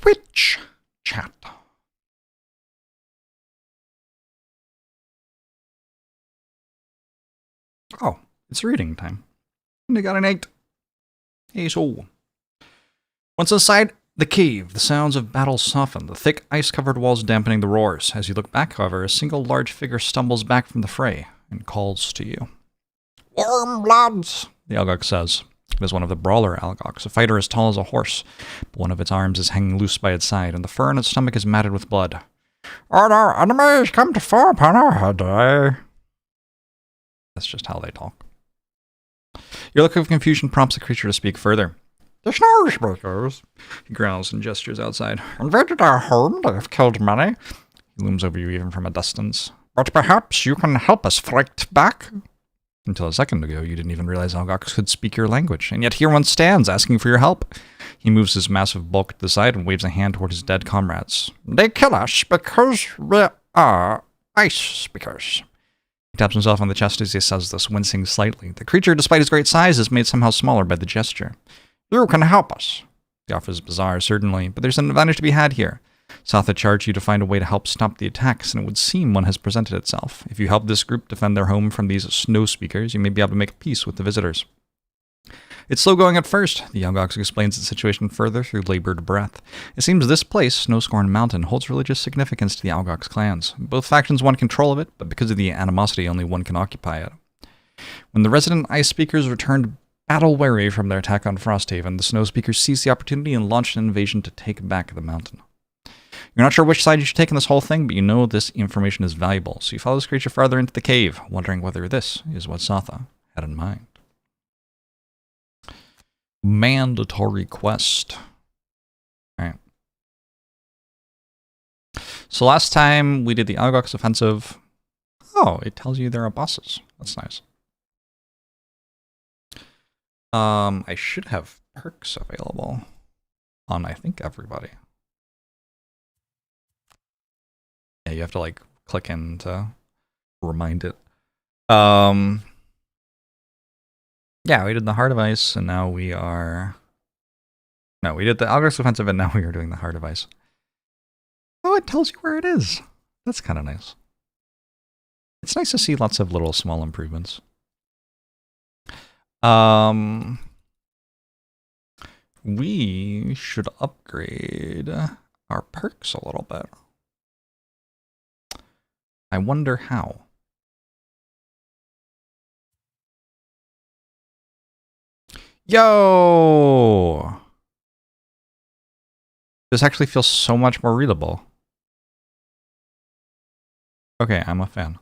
Twitch chat. Oh, it's reading time. And I got an 8. Hey, so. Once inside the cave, the sounds of battle soften, the thick ice-covered walls dampening the roars. As you look back, however, a single large figure stumbles back from the fray and calls to you. Warm bloods, the Algok says. It is one of the brawler Algoks, a fighter as tall as a horse, but one of its arms is hanging loose by its side, and the fur on its stomach is matted with blood. Are our enemies come to fall upon our head, eh? That's just how they talk. Your look of confusion prompts the creature to speak further. The snow speakers, he growls and gestures outside. Invaded our home, they have killed many. He looms over you even from a distance. But perhaps you can help us fight back? Until a second ago, you didn't even realize Algox could speak your language, and yet here one stands, asking for your help. He moves his massive bulk to the side and waves a hand toward his dead comrades. They kill us because we are ice speakers. He taps himself on the chest as he says this, wincing slightly. The creature, despite his great size, is made somehow smaller by the gesture. You can help us. The offer is bizarre, certainly, but there's an advantage to be had here. Sotha charged you to find a way to help stop the attacks, and it would seem one has presented itself. If you help this group defend their home from these snow speakers, you may be able to make peace with the visitors. It's slow going at first. The young ox explains the situation further through labored breath. It seems this place, Snowscorn Mountain, holds religious significance to the Algox clans. Both factions want control of it, but because of the animosity, only one can occupy it. When the resident ice speakers returned battle-weary from their attack on Frosthaven, the snow speakers seized the opportunity and launched an invasion to take back the mountain. You're not sure which side you should take in this whole thing, but you know this information is valuable, so you follow this creature farther into the cave, wondering whether this is what Sotha had in mind. Mandatory quest. Alright. So last time we did the Algox offensive. Oh, it tells you there are bosses. That's nice. I should have perks available on, I think, everybody. Yeah, you have to, like, click in to remind it. Yeah, we did the Heart of Ice, and now we are... No, we did the Algox Offensive, and now we are doing the Heart of Ice. Oh, it tells you where it is. That's kind of nice. It's nice to see lots of little small improvements. We should upgrade our perks a little bit. I wonder how. Yo! This actually feels so much more readable. Okay, I'm a fan.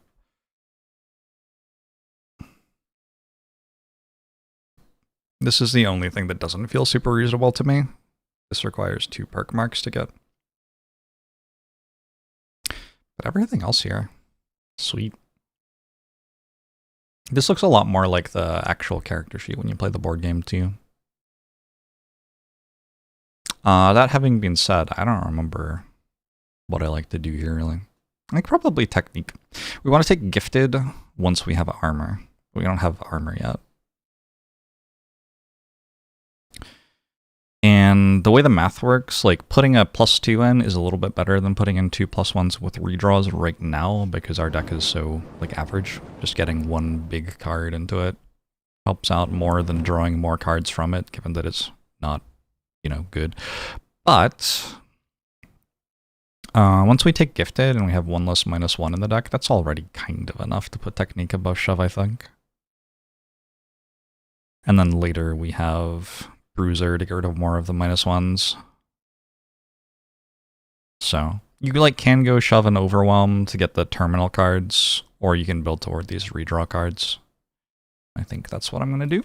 This is the only thing that doesn't feel super reasonable to me. This requires 2 perk marks to get. But everything else here, sweet. This looks a lot more like the actual character sheet when you play the board game too. That having been said, I don't remember what I like to do here really. I think probably technique. We want to take gifted once we have armor. We don't have armor yet. And the way the math works, like putting a +2 in is a little bit better than putting in 2 +1s with redraws right now because our deck is so like average. Just getting one big card into it helps out more than drawing more cards from it, given that it's not, you know, good. But once we take gifted and we have 1 less -1 in the deck, that's already kind of enough to put technique above shove, I think. And then later we have Bruiser to get rid of more of the -1s. So you like can go shove and overwhelm to get the terminal cards, or you can build toward these redraw cards. I think that's what I'm gonna do.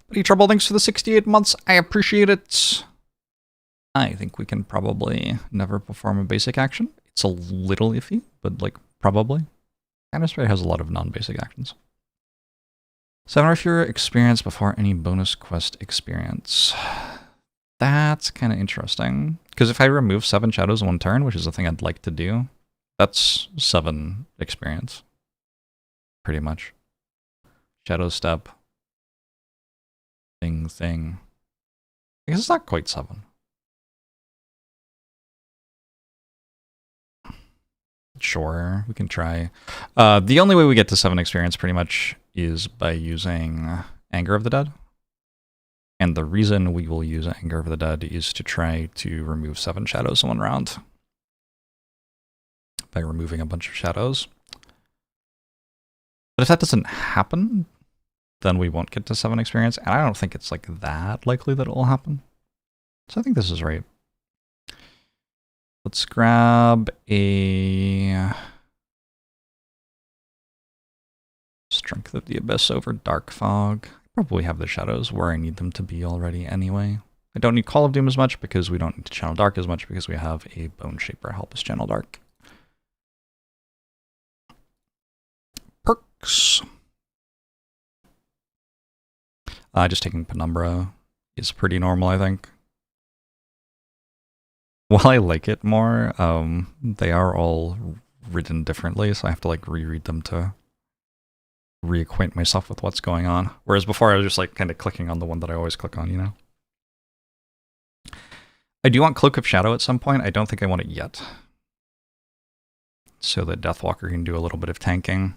Buddy Trouble, thanks for the 68 months. I appreciate it. I think we can probably never perform a basic action. It's a little iffy, but like probably. Canister has a lot of non-basic actions. 7 or fewer experience before any bonus quest experience. That's kind of interesting. Because if I remove 7 shadows in 1 turn, which is the thing I'd like to do, that's 7 experience. Pretty much. Shadow step. Thing. I guess it's not quite 7. Sure, we can try. The only way we get to 7 experience pretty much is by using Anger of the Dead. And the reason we will use Anger of the Dead is to try to remove 7 shadows in 1 round. By removing a bunch of shadows. But if that doesn't happen, then we won't get to 7 experience. And I don't think it's like that likely that it will happen. So I think this is right. Let's grab a Strength of the Abyss over Dark Fog. Probably have the shadows where I need them to be already anyway. I don't need Call of Doom as much because we don't need to channel Dark as much because we have a Bone Shaper help us channel Dark. Perks. Just taking Penumbra is pretty normal, I think. While I like it more, they are all written differently, so I have to like reread them to reacquaint myself with what's going on. Whereas before I was just like kind of clicking on the one that I always click on, you know? I do want Cloak of Shadow at some point. I don't think I want it yet. So that Deathwalker can do a little bit of tanking.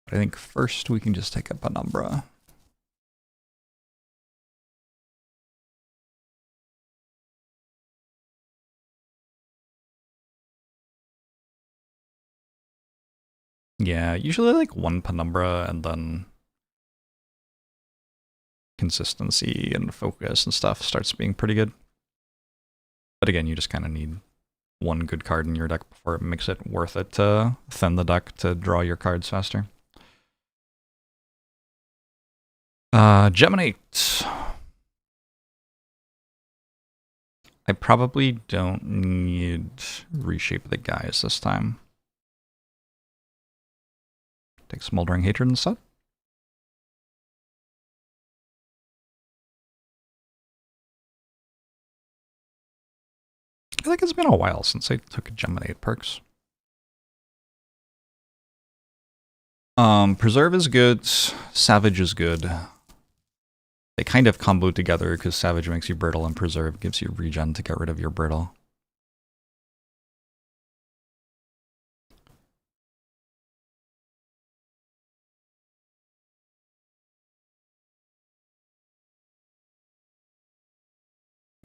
But I think first we can just take a Penumbra. Yeah, usually like 1 Penumbra and then consistency and focus and stuff starts being pretty good. But again, you just kind of need 1 good card in your deck before it makes it worth it to thin the deck to draw your cards faster. Geminate. I probably don't need Reshape the Guys this time. Take Smoldering Hatred instead. I think it's been a while since I took Geminate perks. Preserve is good. Savage is good. They kind of combo together because Savage makes you brittle and Preserve gives you regen to get rid of your brittle.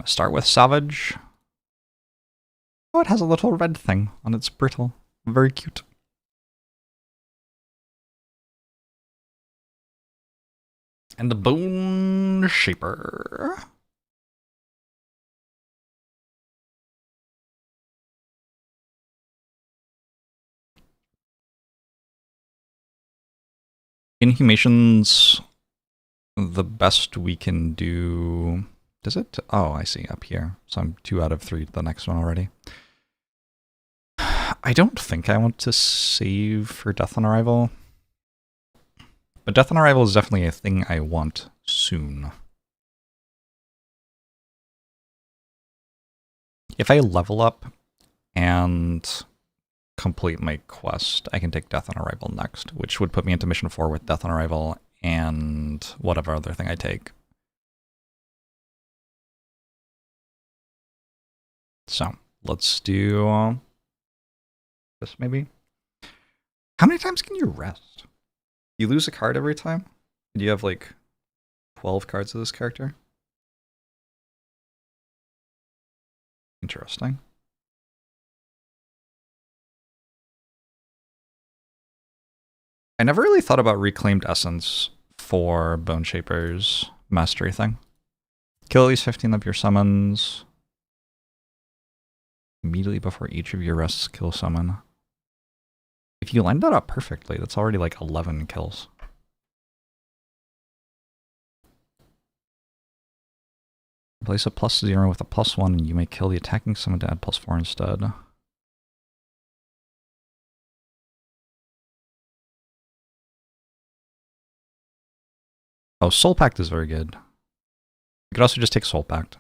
I'll start with Savage. Oh, it has a little red thing on its brittle. Very cute. And the Bone Shaper. Inhumation's the best we can do. Does it? Oh, I see, up here. So I'm 2 out of 3 the next one already. I don't think I want to save for Death on Arrival. But Death on Arrival is definitely a thing I want soon. If I level up and complete my quest, I can take Death on Arrival next, which would put me into Mission 4 with Death on Arrival and whatever other thing I take. So, let's do this maybe. How many times can you rest? You lose a card every time? Do you have like 12 cards of this character? Interesting. I never really thought about Reclaimed Essence for Bone Shaper's mastery thing. Kill at least 15 of your summons. Immediately before each of your rests, kill summon. If you line that up perfectly, that's already like 11 kills. Replace a +0 with a +1 and you may kill the attacking summon to add +4 instead. Oh, Soul Pact is very good. You could also just take Soul Pact.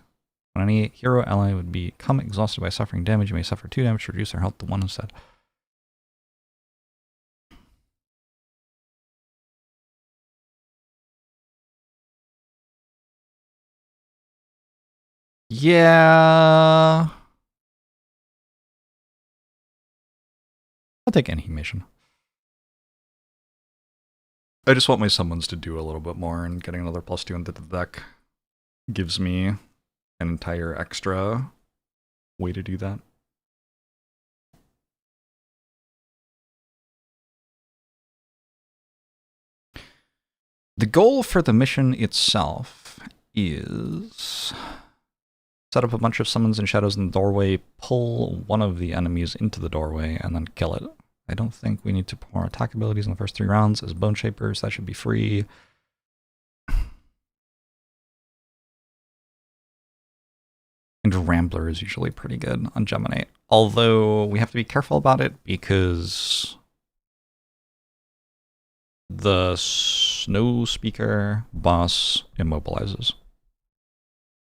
When any hero ally would become exhausted by suffering damage, you may suffer 2 damage to reduce their health to 1 instead. Yeah. I'll take Inhumation. I just want my summons to do a little bit more, and getting another +2 into the deck gives me an entire extra way to do that. The goal for the mission itself is set up a bunch of summons and shadows in the doorway, pull one of the enemies into the doorway, and then kill it. I don't think we need to put more attack abilities in the first 3 rounds as Bone Shapers. That should be free. And Rambler is usually pretty good on Geminate. Although we have to be careful about it because the Snow Speaker boss immobilizes,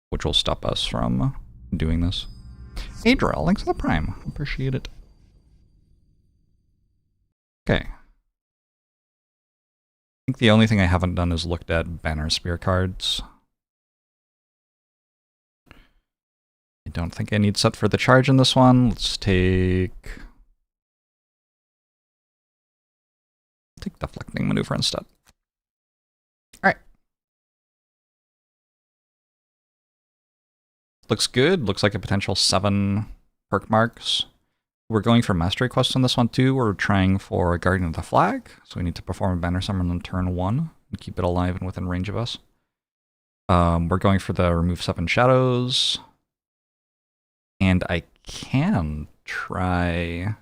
which will stop us from doing this. Adriel, thanks for the Prime. Appreciate it. Okay. I think the only thing I haven't done is looked at Banner Spear cards. I don't think I need set for the charge in this one. Let's take Deflecting Maneuver instead. Alright. Looks good. Looks like a potential 7 perk marks. We're going for Mastery Quest on this one too. We're trying for Guardian of the Flag, so we need to perform a Banner Summon on turn 1 and keep it alive and within range of us. We're going for the Remove 7 Shadows. And I can try...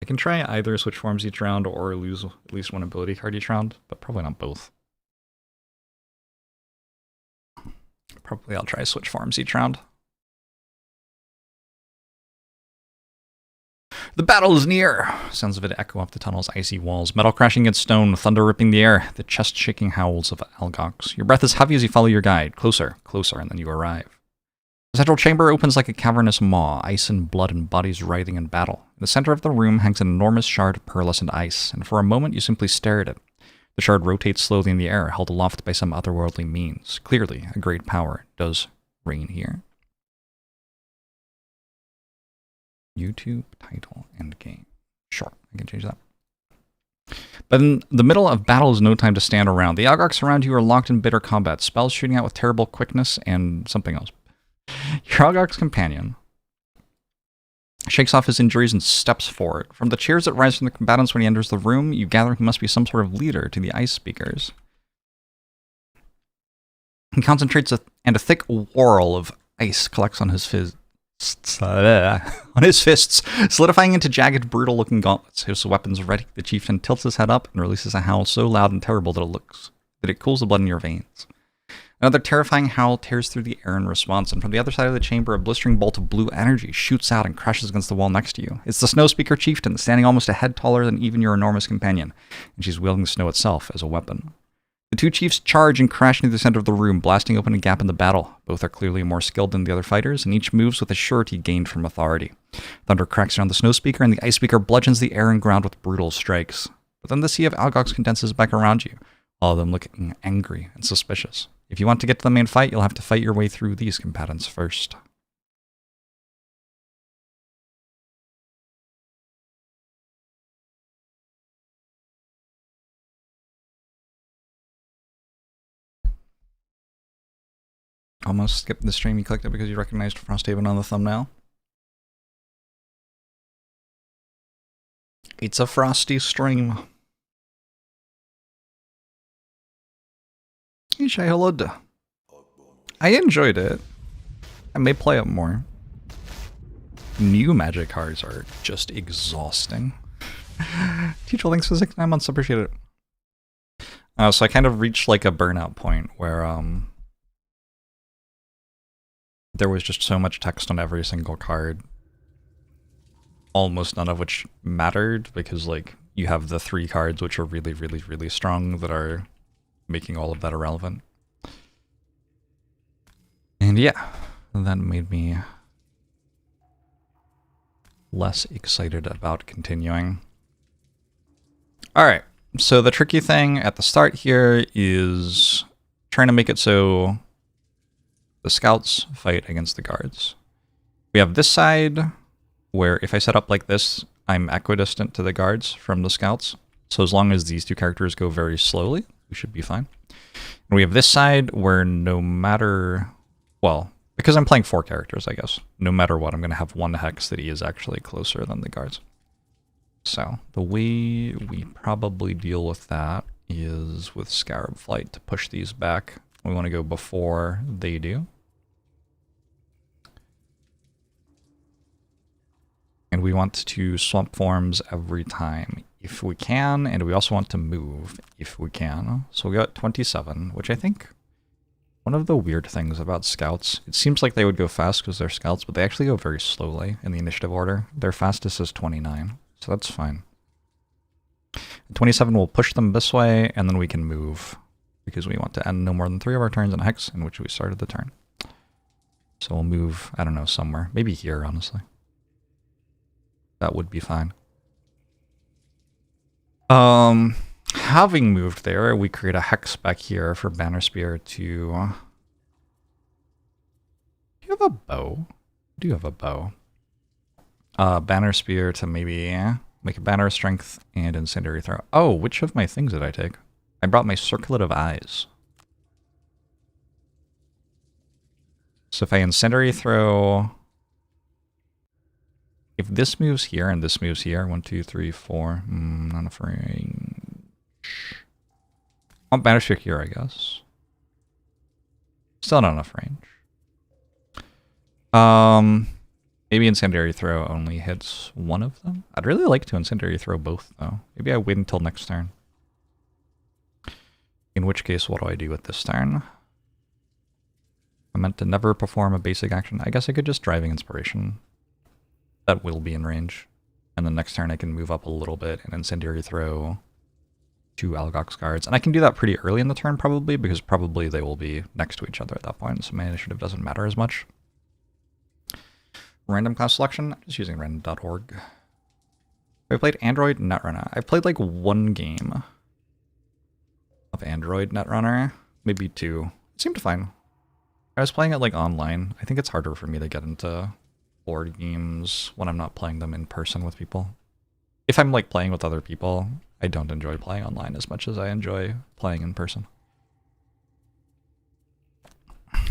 I can try either switch forms each round or lose at least 1 ability card each round, but probably not both. Probably I'll try switch forms each round. The battle is near! Sounds of it echo up the tunnel's icy walls. Metal crashing against stone, thunder ripping the air, the chest-shaking howls of Algox. Your breath is heavy as you follow your guide. Closer, closer, and then you arrive. The central chamber opens like a cavernous maw, ice and blood and bodies writhing in battle. In the center of the room hangs an enormous shard of pearlescent ice, and for a moment you simply stare at it. The shard rotates slowly in the air, held aloft by some otherworldly means. Clearly, a great power does reign here. YouTube, title, and game. Sure, I can change that. But in the middle of battle is no time to stand around. The Algox around you are locked in bitter combat, spells shooting out with terrible quickness, and something else. Your Algox companion shakes off his injuries and steps forward. From the cheers that rise from the combatants when he enters the room, you gather he must be some sort of leader to the ice speakers. He concentrates and a thick whirl of ice collects on his fists, solidifying into jagged, brutal-looking gauntlets. His weapons ready, the chieftain tilts his head up and releases a howl so loud and terrible that it cools the blood in your veins. Another terrifying howl tears through the air in response, and from the other side of the chamber, a blistering bolt of blue energy shoots out and crashes against the wall next to you. It's the Snow Speaker Chieftain, standing almost a head taller than even your enormous companion, and she's wielding the snow itself as a weapon. The two chiefs charge and crash into the center of the room, blasting open a gap in the battle. Both are clearly more skilled than the other fighters, and each moves with a surety gained from authority. Thunder cracks around the Snow Speaker, and the Ice Speaker bludgeons the air and ground with brutal strikes. But then the sea of Algox condenses back around you, all of them looking angry and suspicious. If you want to get to the main fight, you'll have to fight your way through these combatants first. Almost skipped the stream. You clicked it because you recognized Frosthaven on the thumbnail. It's a frosty stream. Hey, Shay, hello. I enjoyed it. I may play it more. New Magic cards are just exhausting. Teacher, thanks for 6 9 months. Appreciate it. So I kind of reached like a burnout point where there was just so much text on every single card, almost none of which mattered because like you have the 3 cards which are really, really, really strong that are making all of that irrelevant. And yeah, that made me less excited about continuing. Alright, So the tricky thing at the start here is trying to make it so the scouts fight against the guards. We have this side where if I set up like this, I'm equidistant to the guards from the scouts. So as long as these two characters go very slowly, we should be fine. And we have this side where no matter, well, because I'm playing 4 characters, I guess, no matter what, I'm going to have one hex that he is actually closer than the guards. So the way we probably deal with that is with Scarab Flight to push these back. We want to go before they do. And we want to swap forms every time if we can, and we also want to move if we can. So we got 27, which I think one of the weird things about scouts, it seems like they would go fast because they're scouts, but they actually go very slowly in the initiative order. Their fastest is 29, so that's fine. 27 will push them this way, and then we can move because we want to end no more than 3 of our turns in a hex in which we started the turn. So we'll move, I don't know, somewhere. Maybe here, honestly. That would be fine. Having moved there, we create a hex back here for Banner Spear to... Do you have a bow? I do have a bow. Banner Spear to maybe make a Banner of Strength and Incendiary Throw. Oh, which of my things did I take? I brought my Circlet of Eyes. So if I Incendiary Throw... If this moves here and this moves here, 1, 2, 3, 4, not enough range. I'll Banner Spear here, I guess. Still not enough range. Maybe Incendiary Throw only hits one of them. I'd really like to Incendiary Throw both, though. Maybe I wait until next turn. In which case, what do I do with this turn? I meant to never perform a basic action. I guess I could just Driving Inspiration. That will be in range. And then next turn I can move up a little bit and Incendiary Throw 2 Algox guards. And I can do that pretty early in the turn probably, because probably they will be next to each other at that point, so my initiative doesn't matter as much. Random class selection, I'm just using random.org. I played Android Netrunner. I played like 1 game of Android Netrunner, maybe 2. It seemed fine. I was playing it like online. I think it's harder for me to get into board games when I'm not playing them in person with people. If I'm like playing with other people, I don't enjoy playing online as much as I enjoy playing in person.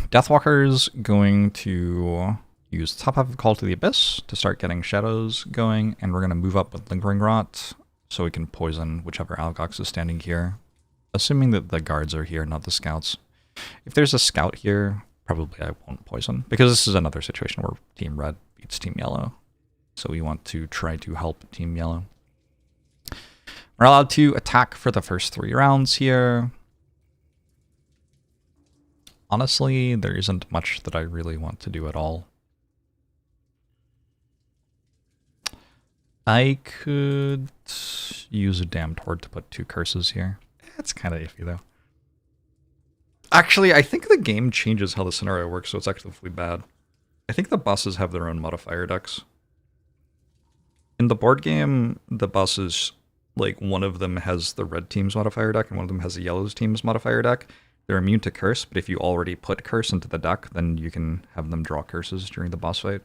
Deathwalker's going to use top half of Call to the Abyss to start getting shadows going, and we're going to move up with Lingering Rot so we can poison whichever Algox is standing here, assuming that the guards are here, not the scouts. If there's a scout here, probably I won't poison, because this is another situation where Team Red beats Team Yellow. So we want to try to help Team Yellow. We're allowed to attack for the first 3 rounds here. Honestly, there isn't much that I really want to do at all. I could use a Damned Horde to put 2 curses here. That's kind of iffy though. Actually, I think the game changes how the scenario works, so it's actually bad. I think the bosses have their own modifier decks. In the board game, the bosses, like, one of them has the red team's modifier deck, and one of them has the yellow team's modifier deck. They're immune to curse, but if you already put curse into the deck, then you can have them draw curses during the boss fight.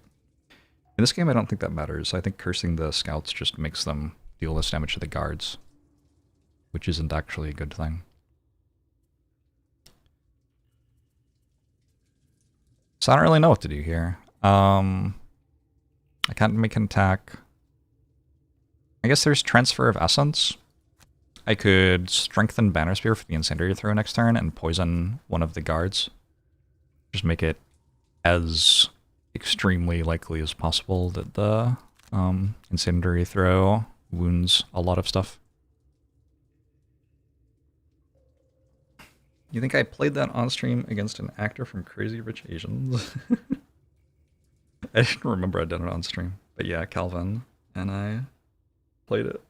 In this game, I don't think that matters. I think cursing the scouts just makes them deal less damage to the guards, which isn't actually a good thing. So I don't really know what to do here. I can't make an attack. I guess there's Transfer of Essence. I could strengthen Banner Spear for the Incendiary Throw next turn and poison one of the guards. Just make it as extremely likely as possible that the Incendiary Throw wounds a lot of stuff. You think I played that on stream against an actor from Crazy Rich Asians? I didn't remember I'd done it on stream. But yeah, Calvin and I played it.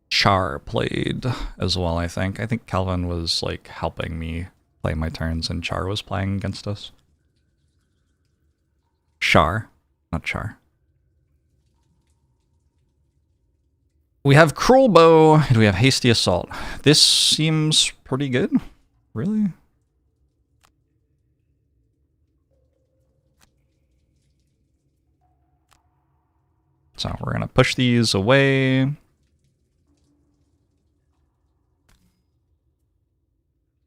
Char played as well, I think. I think Calvin was like helping me play my turns and Char was playing against us. Char, not Char. We have Cruel Bow, and we have Hasty Assault. This seems pretty good. Really? So we're gonna push these away.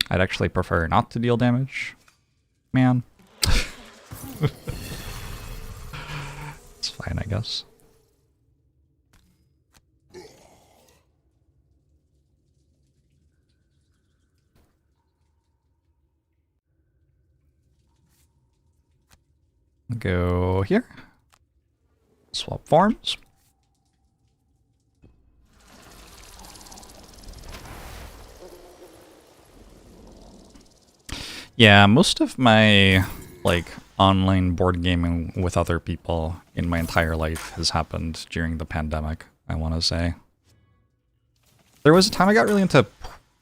I'd actually prefer not to deal damage. Man. It's fine, I guess. Go here. Swap forms. Yeah, most of my, like, online board gaming with other people in my entire life has happened during the pandemic, I want to say. There was a time I got really into,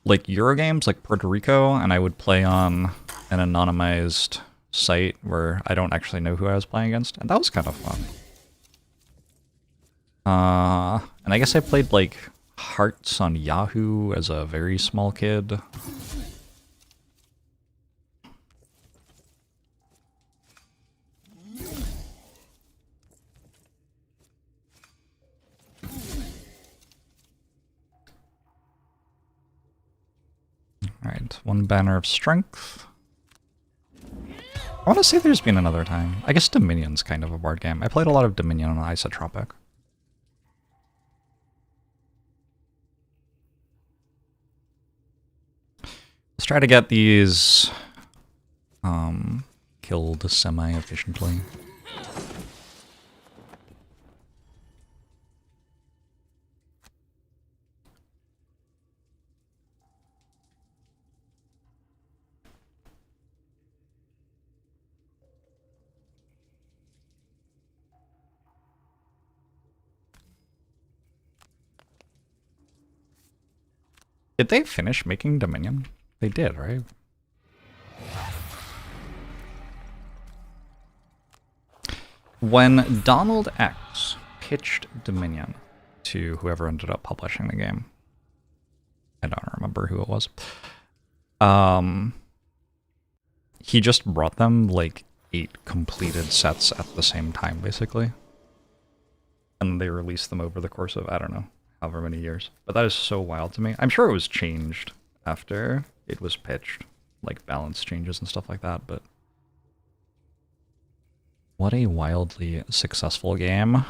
like, Euro games, like Puerto Rico, and I would play on an anonymized site where I don't actually know who I was playing against, and that was kind of fun. And I guess I played, like, Hearts on Yahoo as a very small kid. Alright, one Banner of Strength. I want to say there's been another time. I guess Dominion's kind of a board game. I played a lot of Dominion on Isotropic. Let's try to get these killed semi-efficiently. Did they finish making Dominion? They did, right? When Donald X pitched Dominion to whoever ended up publishing the game, I don't remember who it was, he just brought them like 8 completed sets at the same time, basically. And they released them over the course of, I don't know, however many years. But that is so wild to me. I'm sure it was changed after it was pitched, like balance changes and stuff like that, but what a wildly successful game.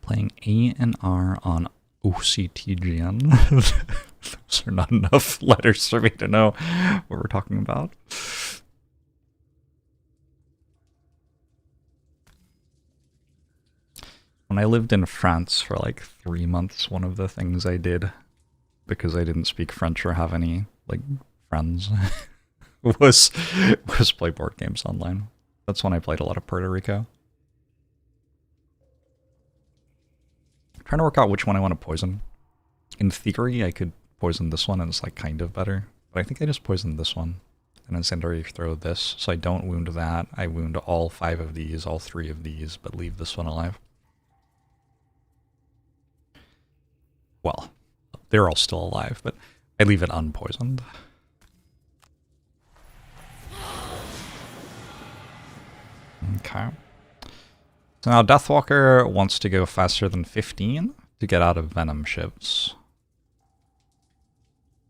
Playing A and R on OCTGN. Those are not enough letters for me to know what we're talking about. When I lived in France for like 3 months, one of the things I did, because I didn't speak French or have any like friends, was play board games online. That's when I played a lot of Puerto Rico. I'm trying to work out which one I want to poison. In theory, I could poison this one and it's like kind of better, but I think I just poisoned this one. And incendiary throw this, so I don't wound that. I wound all 5 of these, all 3 of these, but leave this one alive. Well, they're all still alive, but I leave it unpoisoned. Okay. So now Deathwalker wants to go faster than 15 to get out of Venom Shivs.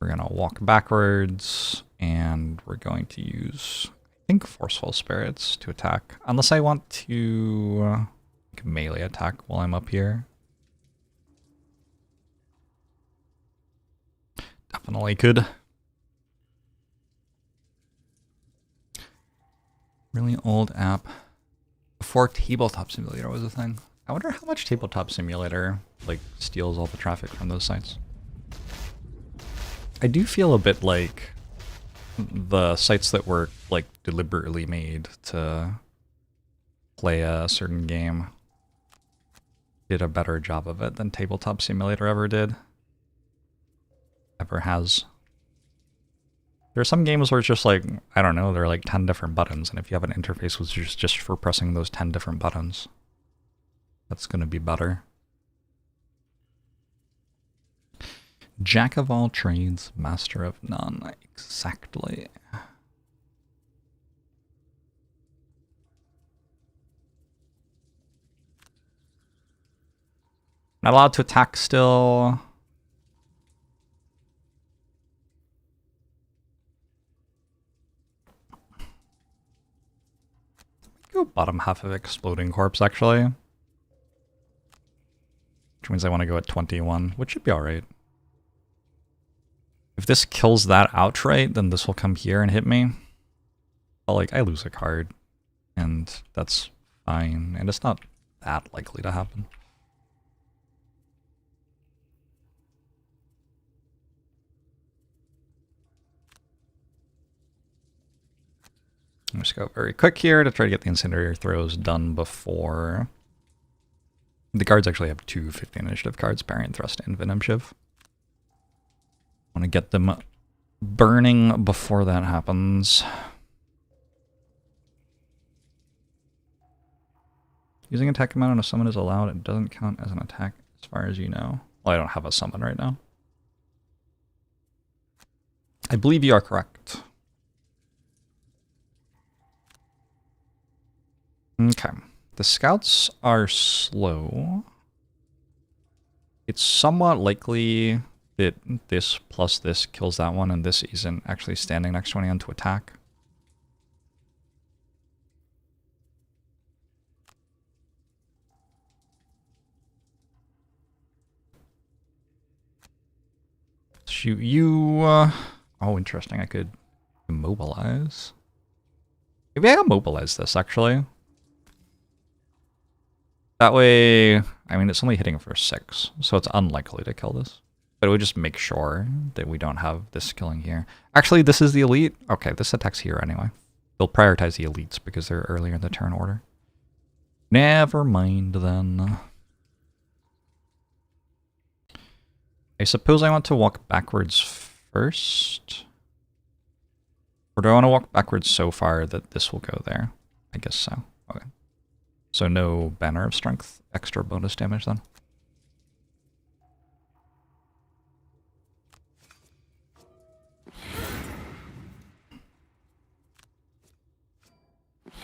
We're going to walk backwards, and we're going to use, I think, Forceful Spirits to attack. Unless I want to melee attack while I'm up here. Definitely could. Really old app. Before Tabletop Simulator was a thing. I wonder how much Tabletop Simulator like steals all the traffic from those sites. I do feel a bit like the sites that were like deliberately made to play a certain game did a better job of it than Tabletop Simulator ever did. Ever has. There are some games where it's just like, I don't know, there are like 10 different buttons, and if you have an interface which is just for pressing those 10 different buttons, that's going to be better. Jack of all trades, master of none. Exactly. Not allowed to attack still. Go bottom half of Exploding Corpse, actually. Which means I want to go at 21, which should be alright. If this kills that outright, then this will come here and hit me. But, like, I lose a card. And that's fine. And it's not that likely to happen. I'm just go very quick here to try to get the incendiary throws done before. The guards actually have 2 15 initiative cards, Parry Thrust and Venom Shiv. I want to get them burning before that happens. Using attack amount on a summon is allowed. It doesn't count as an attack as far as you know. Well, I don't have a summon right now. I believe you are correct. Okay. The scouts are slow. It's somewhat likely that this plus this kills that one, and this isn't actually standing next to anyone to attack. Shoot you. Oh, interesting. I could immobilize. Maybe I immobilize this, actually. That way, I mean, it's only hitting for 6, so it's unlikely to kill this. But it would just make sure that we don't have this killing here. Actually, this is the elite. Okay, this attacks here anyway. They'll prioritize the elites because they're earlier in the turn order. Never mind, then. I suppose I want to walk backwards first. Or do I want to walk backwards so far that this will go there? I guess so. Okay. So no Banner of Strength, extra bonus damage then.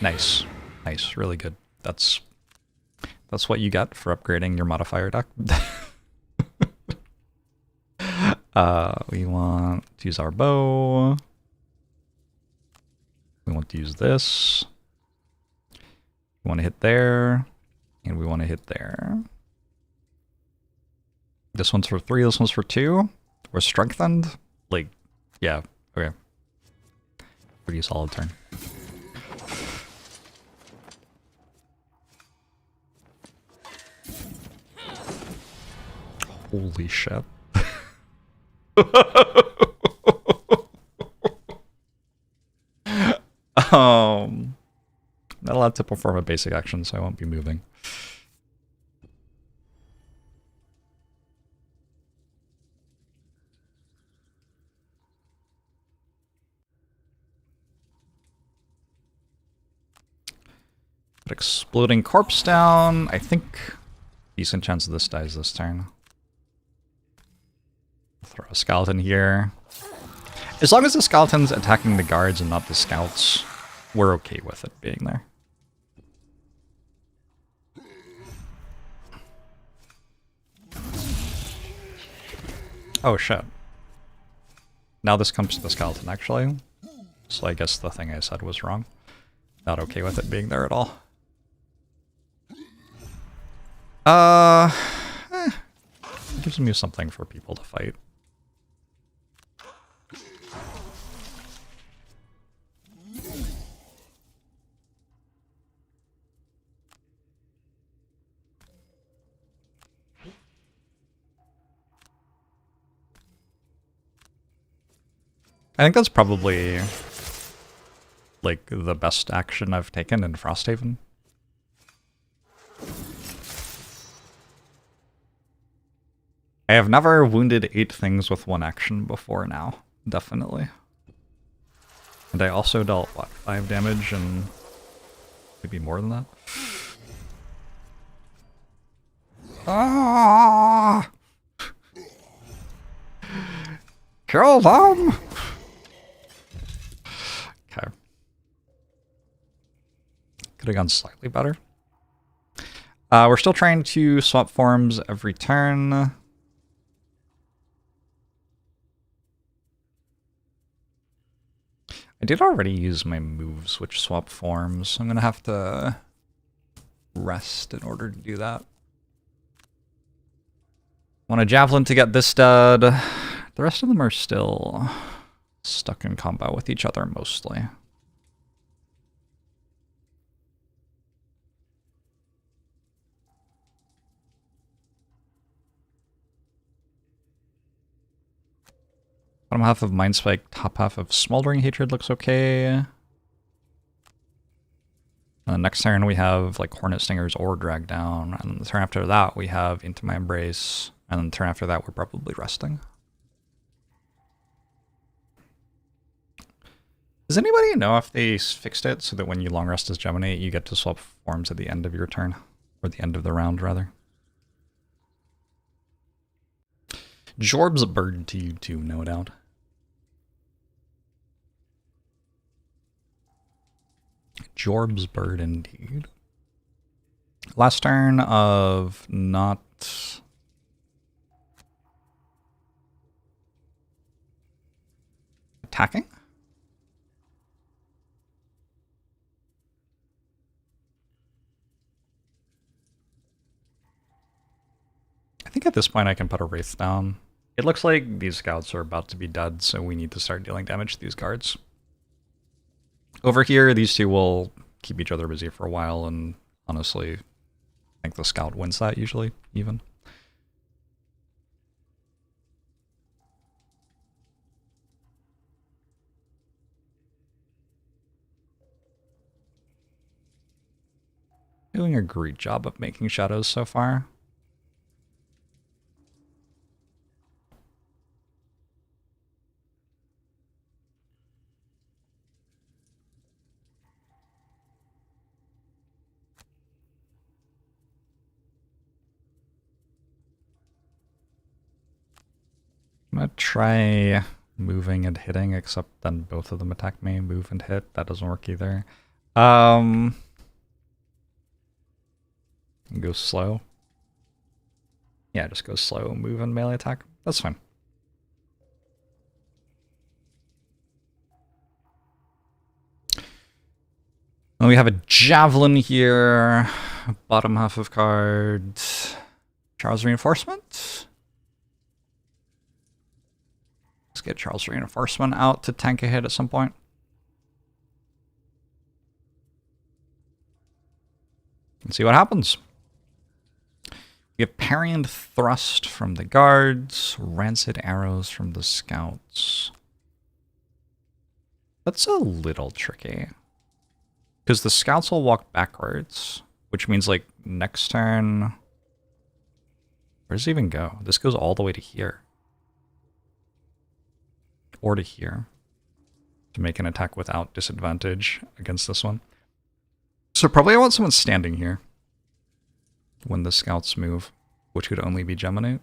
Nice. Nice, really good. That's what you get for upgrading your modifier deck. We want to use our bow. We want to use this. We want to hit there, and we want to hit there. This one's for 3, this one's for 2. We're strengthened. Like, yeah, okay. Pretty solid turn. Holy shit. Not allowed to perform a basic action, so I won't be moving. Put Exploding Corpse down. I think decent chance of this dies this turn. Throw a skeleton here. As long as the skeleton's attacking the guards and not the scouts, we're okay with it being there. Oh shit. Now this comes to the skeleton, actually. So I guess the thing I said was wrong. Not okay with it being there at all. It gives me something for people to fight. I think that's probably like the best action I've taken in Frosthaven. I have never wounded 8 things with 1 action before now, definitely. And I also dealt, what, 5 damage and maybe more than that? Ah! Kill them! Okay. Could have gone slightly better. We're still trying to swap forms every turn. I did already use my moves, which swap forms, so I'm going to have to rest in order to do that. Want a javelin to get this stud. The rest of them are still stuck in combat with each other mostly. Bottom half of Mind Spike, top half of Smoldering Hatred looks okay. Next turn we have like Hornet Stingers or Drag Down, and the turn after that we have Into My Embrace, and then the turn after that we're probably resting. Does anybody know if they fixed it so that when you long rest as Geminate, you get to swap forms at the end of your turn? Or the end of the round, rather. Jorbs a bird to you too, no doubt. Jorbs bird indeed. Last turn of not attacking. I think at this point I can put a Wraith down. It looks like these scouts are about to be dead, so we need to start dealing damage to these guards. Over here, these two will keep each other busy for a while, and honestly, I think the scout wins that usually, even. Doing a great job of making shadows so far. I'm gonna try moving and hitting, except then both of them attack me, move and hit. That doesn't work either. Go slow. Yeah, just go slow, move and melee attack. That's fine. Then we have a javelin here. Bottom half of cards. Charles Reinforcement. Let's get Charles Reinforcement out to tank a hit at some point. And see what happens. We have Parry and Thrust from the guards. Rancid Arrows from the scouts. That's a little tricky. Because the scouts will walk backwards. Which means, like, next turn... Where does it even go? This goes all the way to here. Or to here. To make an attack without disadvantage against this one. So probably I want someone standing here. When the scouts move. Which could only be Geminate.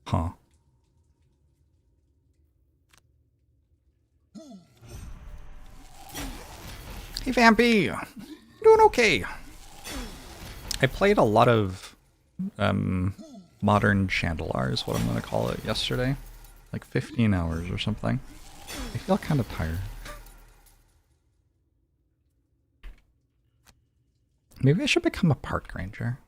Huh. Hey Vampy! Doing okay. I played a lot of Modern Chandelar is what I'm going to call it yesterday. Like 15 hours or something. I feel kind of tired. Maybe I should become a park ranger.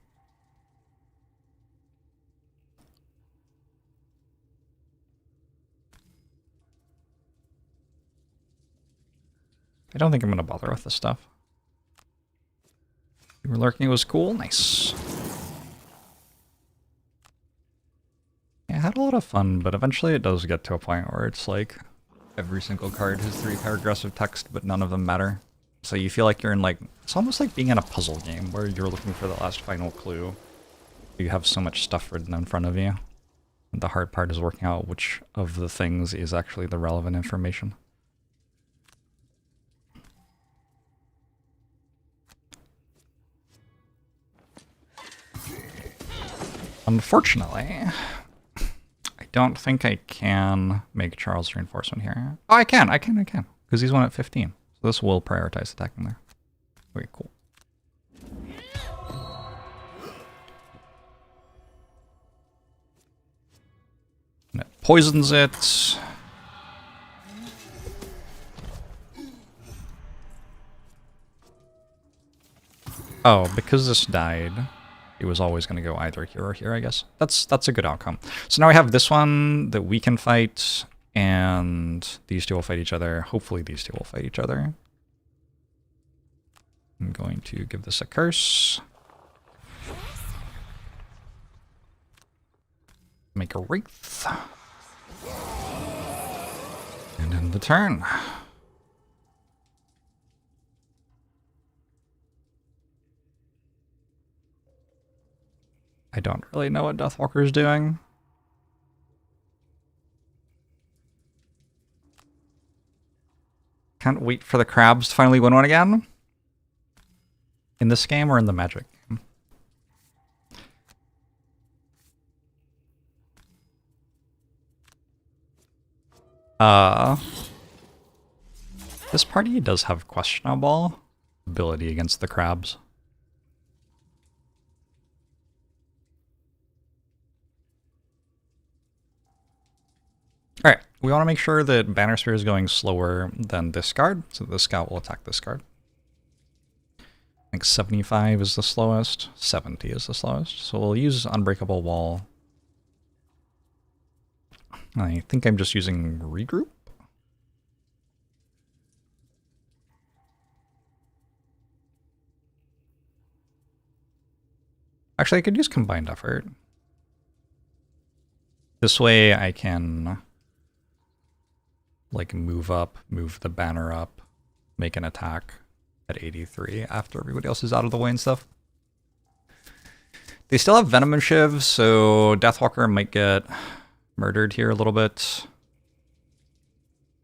I don't think I'm going to bother with this stuff. You were lurking, it was cool. Nice. Yeah, I had a lot of fun, but eventually it does get to a point where it's like every single card has 3 paragraphs of text, but none of them matter. So you feel like you're in like, it's almost like being in a puzzle game where you're looking for the last final clue. You have so much stuff written in front of you. And the hard part is working out which of the things is actually the relevant information. Unfortunately, I don't think I can make Charles reinforcement here. Oh, I can. Because he's one at 15. So this will prioritize attacking there. Okay, cool. And it poisons it. Oh, because this died, it was always going to go either here or here, I guess. That's a good outcome. So now we have this one that we can fight, and these two will fight each other. Hopefully these two will fight each other. I'm going to give this a curse. Make a wraith. And end the turn. I don't really know what Deathwalker is doing. Can't wait for the crabs to finally win one again. In this game or in the Magic game? This party does have questionable ability against the crabs. Alright, we want to make sure that Banner Spear is going slower than this card, so this scout will attack this card. I think 75 is the slowest, 70 is the slowest, so we'll use Unbreakable Wall. I think I'm just using Regroup. Actually, I could use Combined Effort. This way I can like move up, move the banner up, make an attack at 83 after everybody else is out of the way and stuff. They still have Venom and Shiv, so Deathwalker might get murdered here a little bit.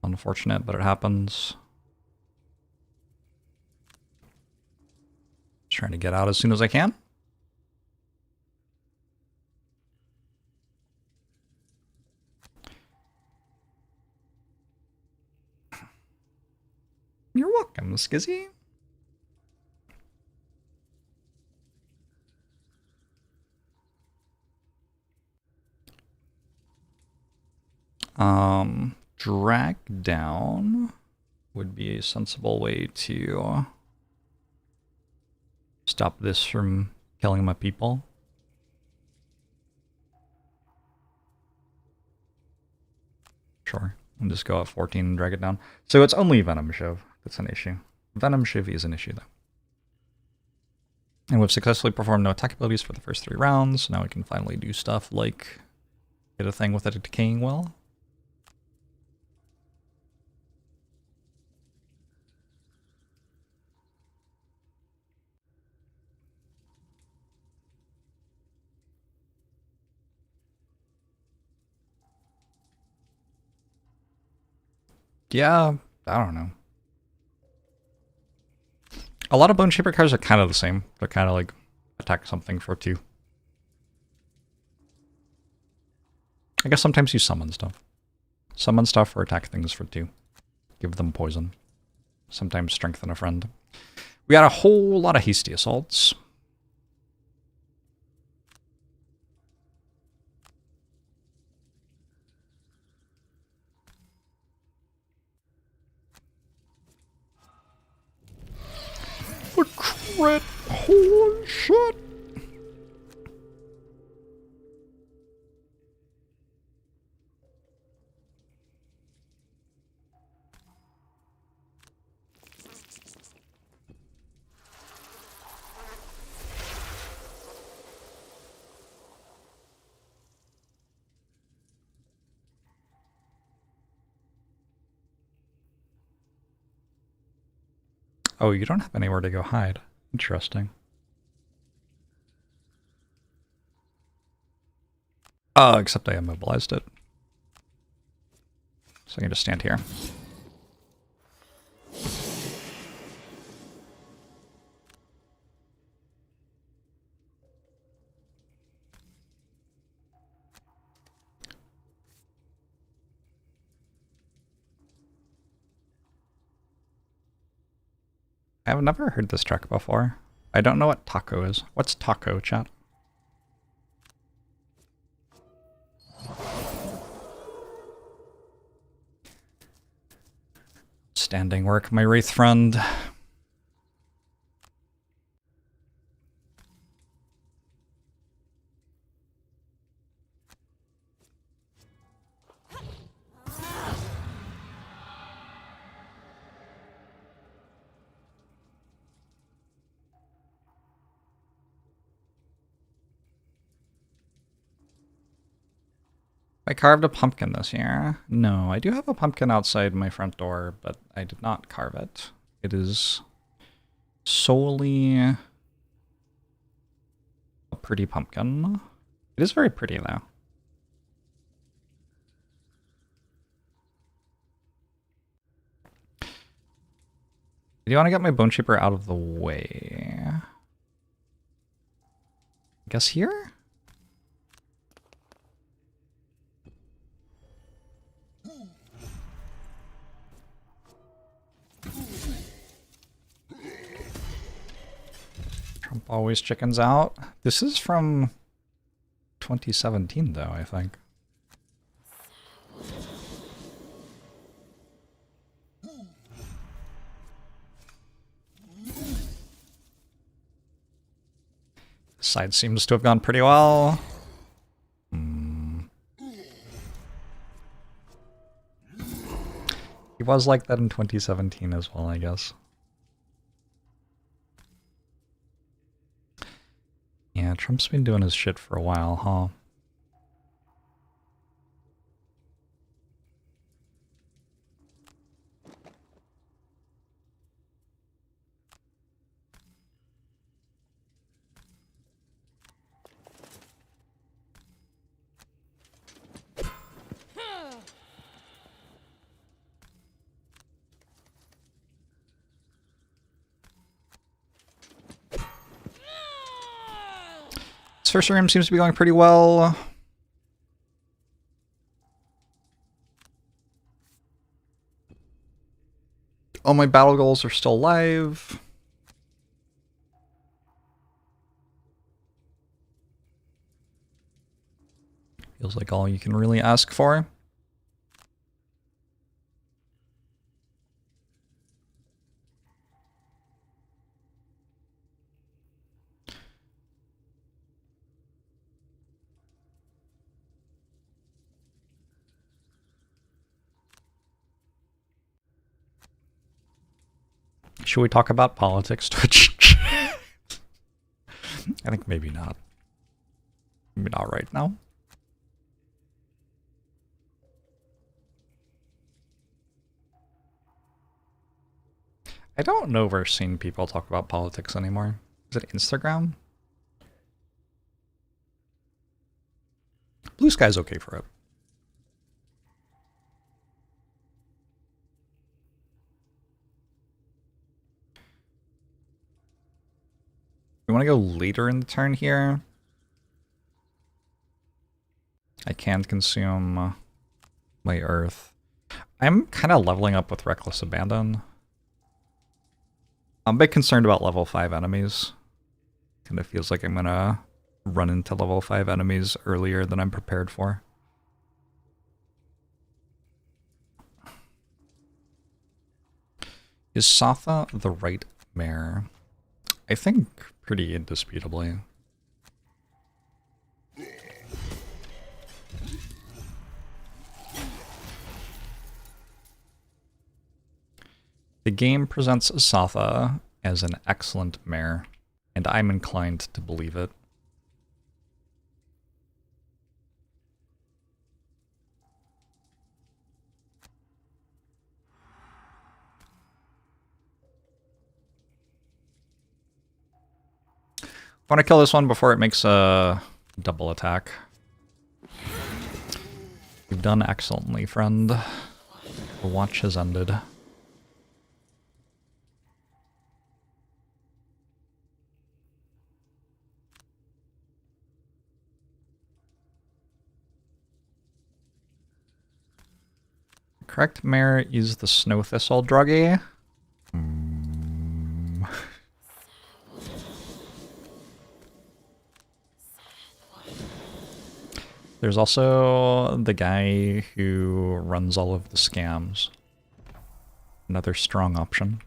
Unfortunate, but it happens. Just trying to get out as soon as I can. You're welcome, Skizzy. Drag down would be a sensible way to stop this from killing my people. Sure, and just go at 14 and drag it down. So it's only Venom Shiv that's an issue. Venom Shiv is an issue though. And we've successfully performed no attack abilities for the first 3 rounds. Now we can finally do stuff like get a thing with a decaying well. Yeah, I don't know. A lot of Bone Shaper cards are kind of the same. They're kind of like attack something for 2. I guess sometimes you summon stuff. Summon stuff or attack things for 2. Give them poison. Sometimes strengthen a friend. We got a whole lot of hasty assaults. The crit! Holy shit! Oh, you don't have anywhere to go hide. Interesting. Except I immobilized it. So I can just stand here. I've never heard this track before. I don't know what taco is. What's taco, chat? Standing work, my wraith friend. I carved a pumpkin this year. No, I do have a pumpkin outside my front door, but I did not carve it. It is solely a pretty pumpkin. It is very pretty, though. Do you want to get my bone chipper out of the way? I guess here? Trump always chickens out. This is from 2017, though, I think. This side seems to have gone pretty well. He was like that in 2017 as well, I guess. Yeah, Trump's been doing his shit for a while, huh? This first room seems to be going pretty well. All my battle goals are still live. Feels like all you can really ask for. Should we talk about politics, Twitch? I think maybe not. Maybe not right now. I don't know if we're seeing people talk about politics anymore. Is it Instagram? Blue Sky's okay for it. We want to go later in the turn here. I can't consume my earth. I'm kind of leveling up with Reckless Abandon. I'm a bit concerned about level 5 enemies. Kind of feels like I'm gonna run into level 5 enemies earlier than I'm prepared for. Is Satha the right mare? I think pretty indisputably. The game presents Satha as an excellent mare, and I'm inclined to believe it. I want to kill this one before it makes a double attack. You've done excellently, friend. The watch has ended. Correct mare is the Snow Thistle druggy. There's also the guy who runs all of the scams. Another strong option.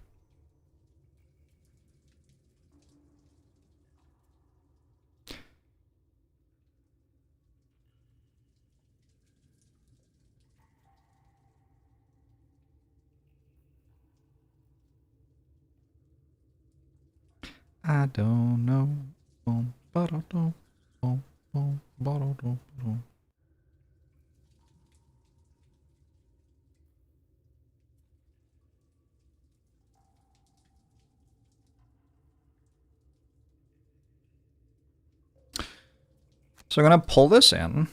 I don't know. So I'm going to pull this in.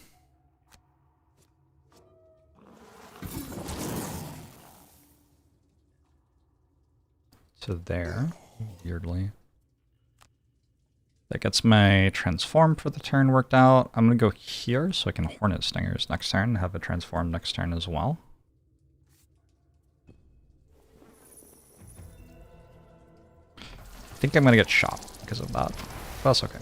To there, weirdly. That gets my transform for the turn worked out. I'm going to go here so I can Hornet Stingers next turn and have it transform next turn as well. I think I'm going to get shot because of that. But that's okay.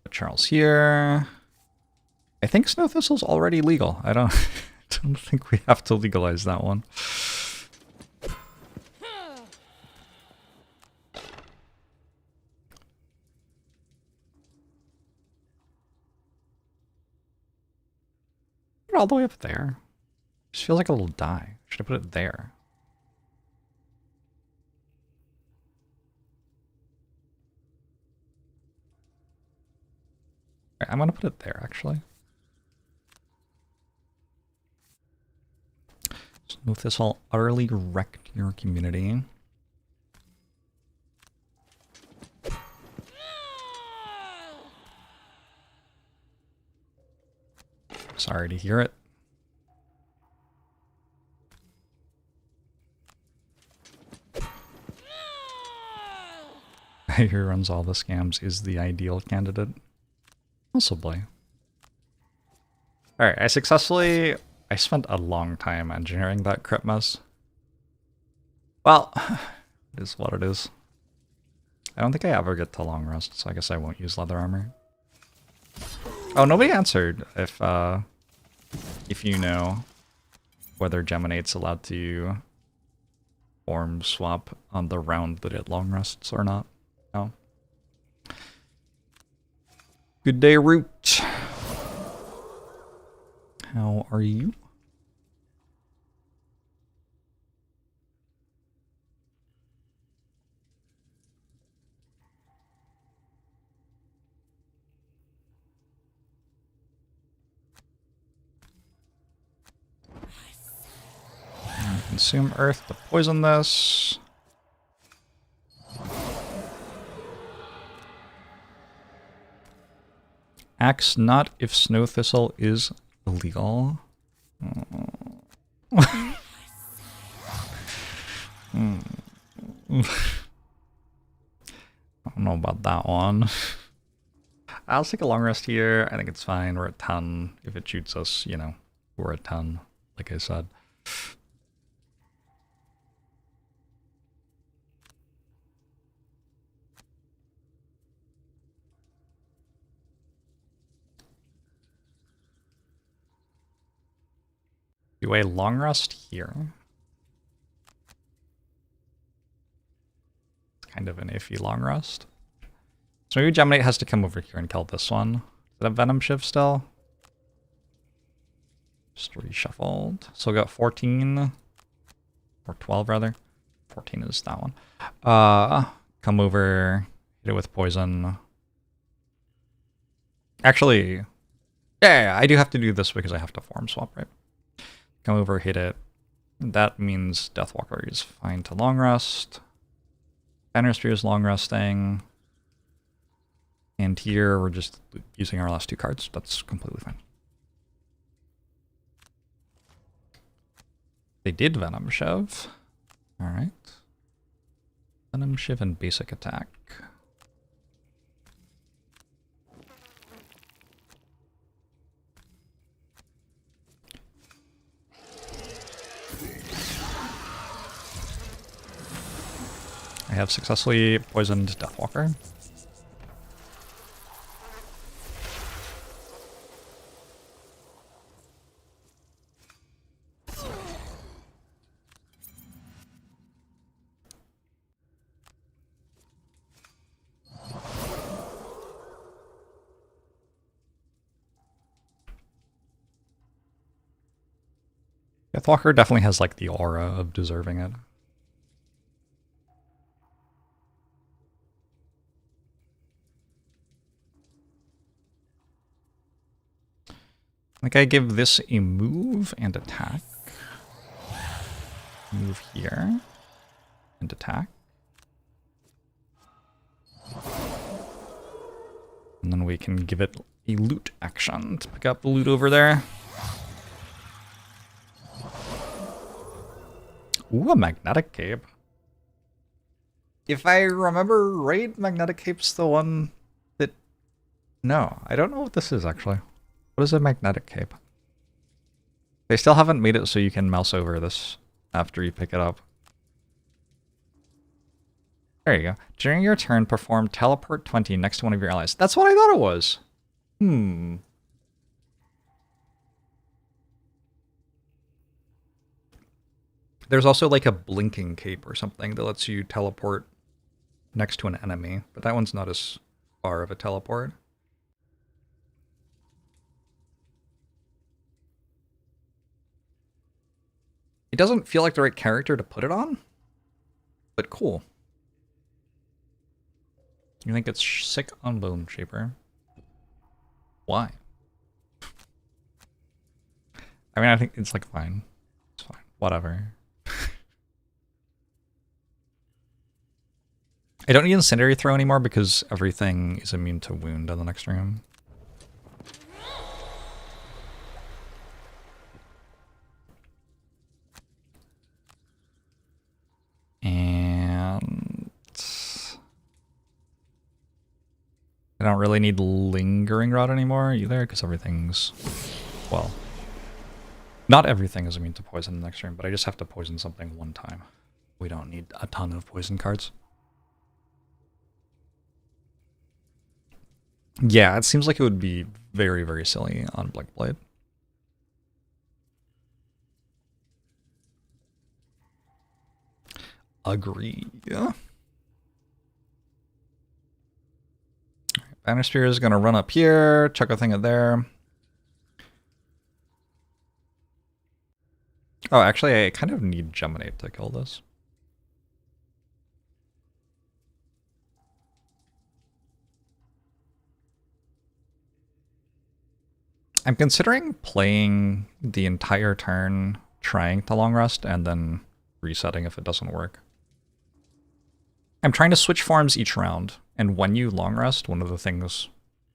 Put Charles here. I think Snow Thistle's already legal. I don't think we have to legalize that one. Put it all the way up there. Just feels like a little die. Should I put it there? I'm gonna put it there, actually. Snow Thistle utterly wrecked your community. Sorry to hear it. Who runs all the scams is the ideal candidate. Possibly. Alright, I spent a long time engineering that crit mess. Well, it is what it is. I don't think I ever get to long rest, so I guess I won't use leather armor. Oh, nobody answered if you know whether Geminate's allowed to form swap on the round that it long rests or not. No. Good day, Root. How are you? Consume earth to poison this. Axe not if Snow Thistle is illegal. I don't know about that one. I'll take a long rest here. I think it's fine. We're at 10. If it shoots us, you know, we're at 10, like I said. Do a long rest here. It's kind of an iffy long rest. So maybe Geminate has to come over here and kill this one. Is it a Venom Shiv still? Just reshuffled. So we got 14. Or 12 rather. 14 is that one. Come over, hit it with poison. Actually, yeah, I do have to do this because I have to form swap, right? Come over, hit it. That means Deathwalker is fine to long rest. Banner Spear is long resting. And here we're just using our last two cards. That's completely fine. They did Venom Shiv. Alright. Venom Shiv and basic attack. I have successfully poisoned Deathwalker. Deathwalker definitely has like the aura of deserving it. I think I give this a move and attack. Move here and attack. And then we can give it a loot action to pick up the loot over there. Ooh, a magnetic cape. If I remember right, magnetic cape's the one that... No, I don't know what this is actually. What is a magnetic cape? They still haven't made it so you can mouse over this after you pick it up. There you go. During your turn, perform teleport 20 next to one of your allies. That's what I thought it was. There's also like a blinking cape or something that lets you teleport next to an enemy, but that one's not as far of a teleport. It doesn't feel like the right character to put it on, but cool. You think it's sick on Bone Shaper? Why? I mean, I think it's like fine. It's fine. Whatever. I don't need Incendiary Throw anymore because everything is immune to wound in the next room. And I don't really need Lingering Rod anymore either because everything's, well, not everything is immune to poison in the next room, but I just have to poison something one time. We don't need a ton of poison cards. Yeah, it seems like it would be very, very silly on Blinkblade. Agree. Yeah. Banner Spear is going to run up here, chuck a thing in there. Oh, actually, I kind of need Geminate to kill this. I'm considering playing the entire turn, trying to long rest, and then resetting if it doesn't work. I'm trying to switch forms each round, and when you long rest, one of the things,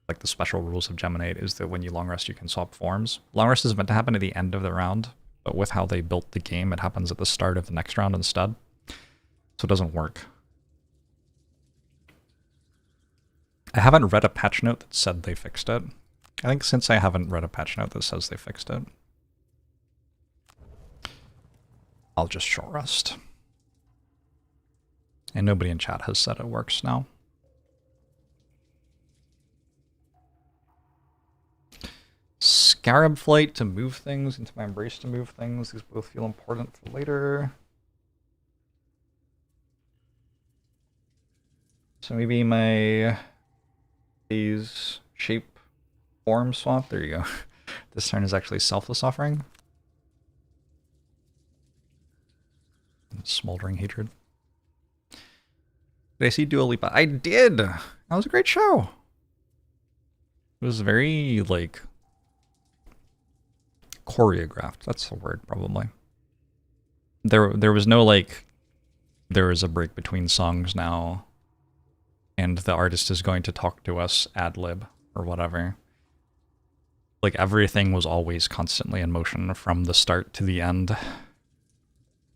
like the special rules of Geminate, is that when you long rest, you can swap forms. Long rest is meant to happen at the end of the round, but with how they built the game, it happens at the start of the next round instead. So it doesn't work. I haven't read a patch note that said they fixed it. I think since I haven't read a patch note that says they fixed it, I'll just short rest. And nobody in chat has said it works now. Scarab Flight to move things, into my Embrace to move things. These both feel important for later. So maybe my Phase Shape Form swap. There you go. This turn is actually Selfless Offering. Smoldering Hatred. Did I see Dua Lipa? I did! That was a great show! It was very, like, choreographed. That's the word, probably. There was no, like, there is a break between songs now, and the artist is going to talk to us ad-lib, or whatever. Like, everything was always constantly in motion from the start to the end.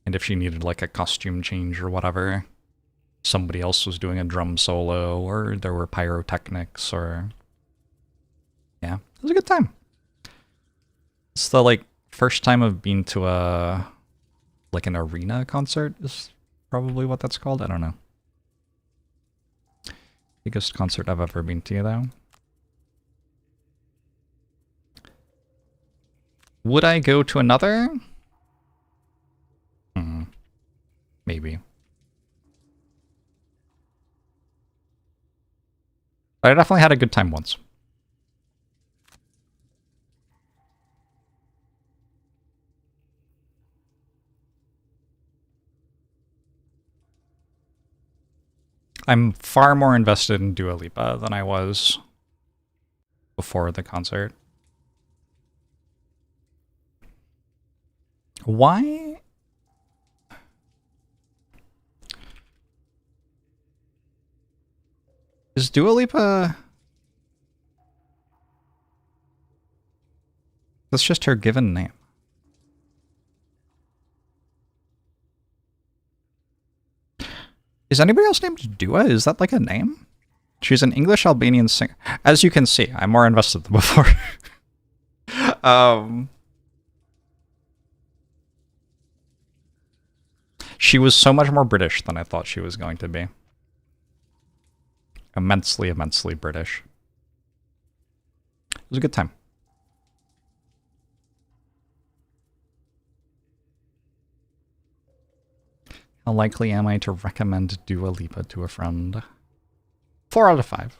And if she needed, like, a costume change or whatever, somebody else was doing a drum solo, or there were pyrotechnics, or... Yeah, it was a good time. It's the, like, first time I've been to a... like, an arena concert is probably what that's called. I don't know. Biggest concert I've ever been to, though. Would I go to another? Maybe. But I definitely had a good time once. I'm far more invested in Dua Lipa than I was before the concert. Why? Is Dua Lipa... That's just her given name. Is anybody else named Dua? Is that like a name? She's an English Albanian singer. As you can see, I'm more invested than before. She was so much more British than I thought she was going to be. Immensely, immensely British. It was a good time. How likely am I to recommend Dua Lipa to a friend? 4 out of 5.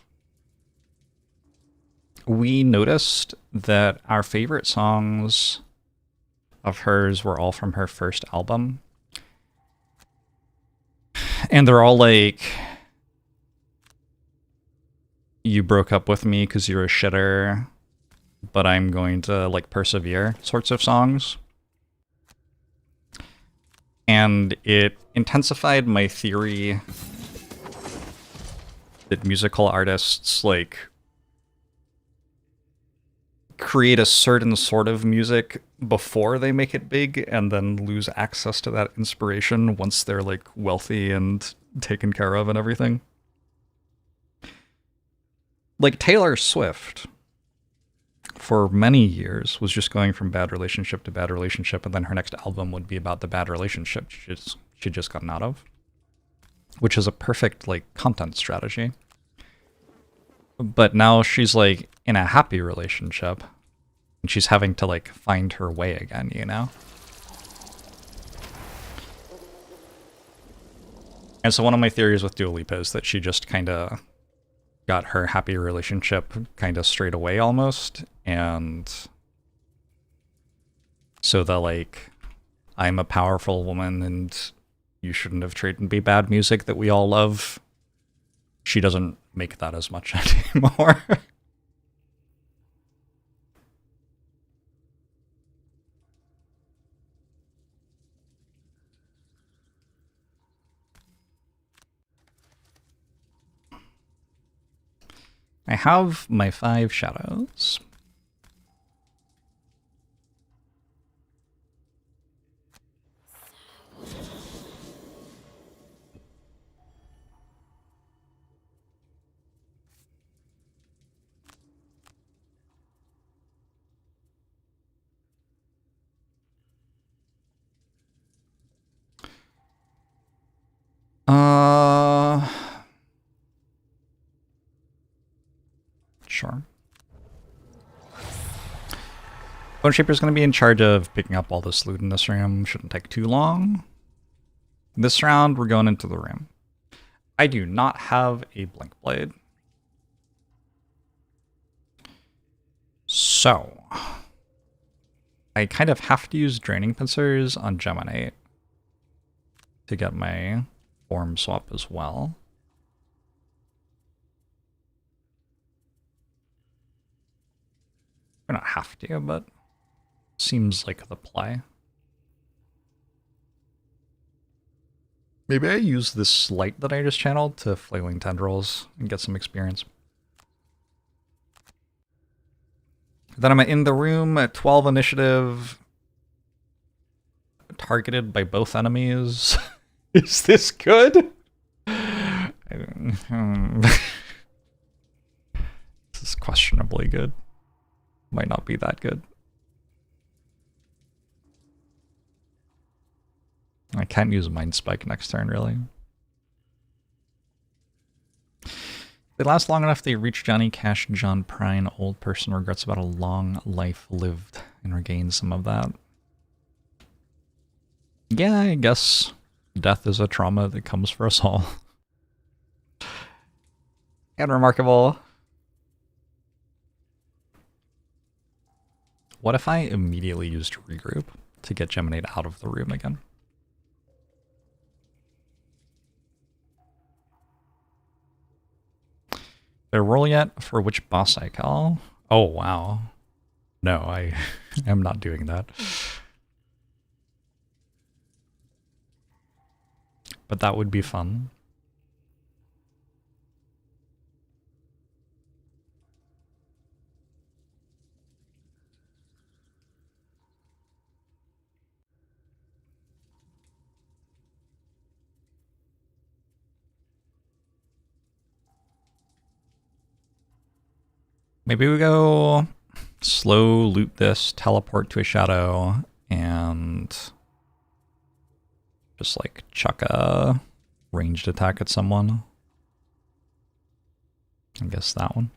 We noticed that our favorite songs of hers were all from her first album. And they're all like, you broke up with me because you're a shitter, but I'm going to like persevere sorts of songs. And it intensified my theory that musical artists like create a certain sort of music before they make it big and then lose access to that inspiration once they're like wealthy and taken care of and everything. Like Taylor Swift for many years was just going from bad relationship to bad relationship, and then her next album would be about the bad relationship she'd just gotten out of, which is a perfect like content strategy. But now she's like in a happy relationship and she's having to like find her way again, you know? And so one of my theories with Dua Lipa is that she just kind of got her happy relationship kind of straight away almost, and so the like, I'm a powerful woman and you shouldn't have traded me bad music that we all love, she doesn't make that as much anymore. I have my 5 shadows. Sure. Bone Shaper's going to be in charge of picking up all this loot in this room. Shouldn't take too long. This round, we're going into the room. I do not have a Blink Blade. So, I kind of have to use Draining Pincers on Geminate to get my form swap as well. I don't have to, but seems like the play. Maybe I use this light that I just channeled to Flailing Tendrils and get some experience. Then I'm in the room at 12 initiative, targeted by both enemies. Is this good? This is questionably good. Might not be that good. I can't use Mind Spike next turn, really. They last long enough, they reach Johnny Cash, John Prine. Old person regrets about a long life lived and regains some of that. Yeah, I guess death is a trauma that comes for us all. And remarkable. What if I immediately used regroup to get Geminate out of the room again? Did I roll yet for which boss I call? Oh, wow. No, I am not doing that. But that would be fun. Maybe we go slow, loot this, teleport to a shadow, and just like chuck a ranged attack at someone. I guess that one.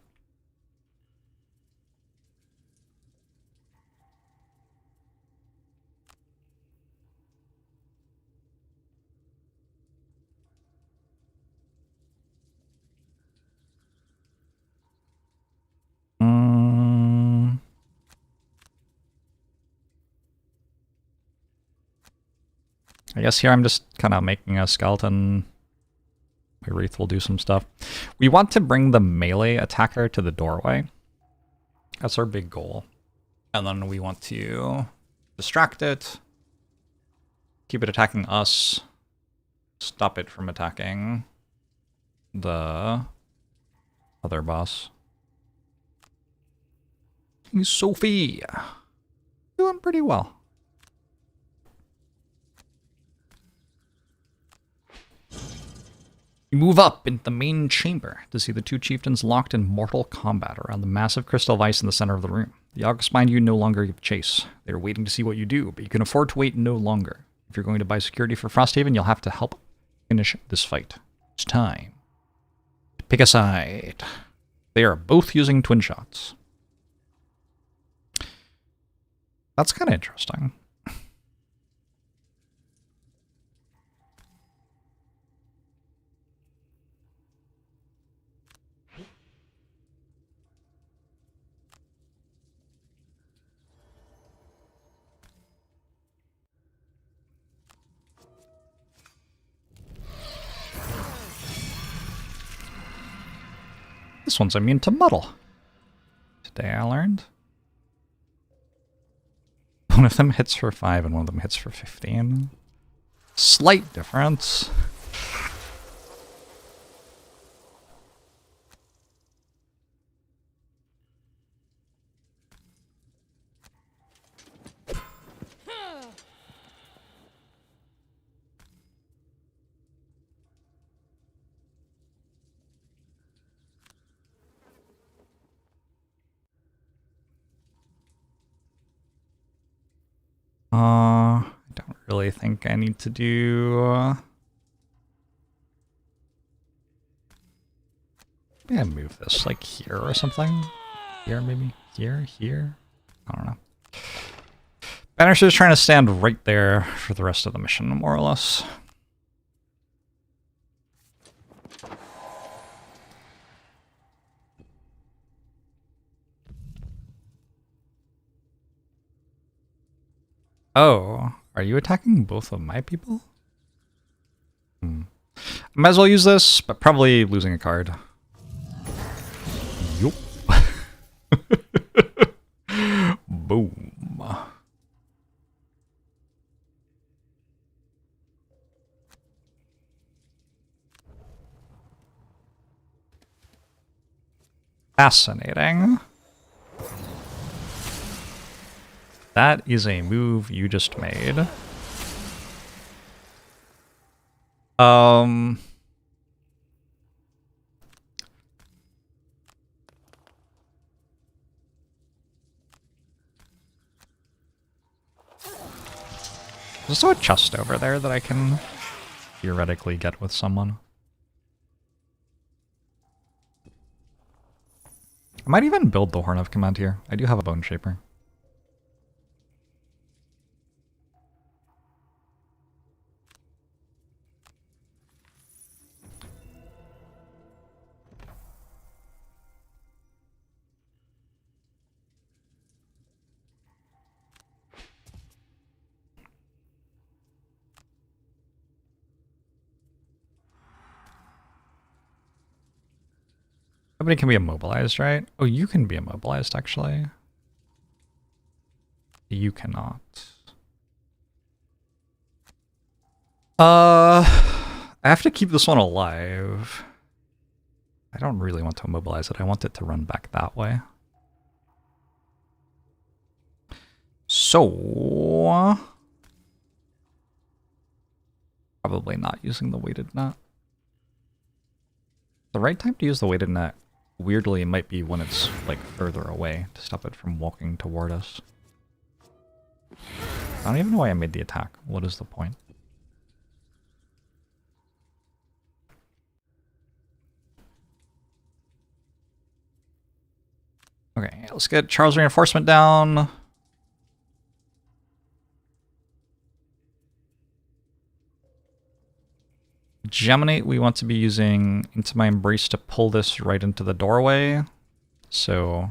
I guess here I'm just kind of making a skeleton. My Wraith will do some stuff. We want to bring the melee attacker to the doorway. That's our big goal. And then we want to distract it, keep it attacking us, stop it from attacking the other boss. Sophie! Doing pretty well. You move up into the main chamber to see the two chieftains locked in mortal combat around the massive crystal of ice in the center of the room. The August behind you no longer give chase. They are waiting to see what you do, but you can afford to wait no longer. If you're going to buy security for Frosthaven, you'll have to help finish this fight. It's time. Pick a side. They are both using twin shots. That's kind of interesting. This one's immune to muddle. Today I learned. One of them hits for 5 and one of them hits for 15. Slight difference. I don't really think I need to do... maybe I move this like here or something. Here, maybe. Here. I don't know. Banisher's trying to stand right there for the rest of the mission, more or less. Oh, are you attacking both of my people? Might as well use this, but probably losing a card. Yup. Boom. Fascinating. That is a move you just made. There's also a chest over there that I can theoretically get with someone. I might even build the Horn of Command here. I do have a Bone Shaper. Nobody can be immobilized, right? Oh, you can be immobilized, actually. You cannot. I have to keep this one alive. I don't really want to immobilize it. I want it to run back that way. So... probably not using the weighted net. The right time to use the weighted net, weirdly, it might be when it's, like, further away to stop it from walking toward us. I don't even know why I made the attack. What is the point? Okay, let's get Charles' reinforcement down. Geminate, we want to be using Into My Embrace to pull this right into the doorway. So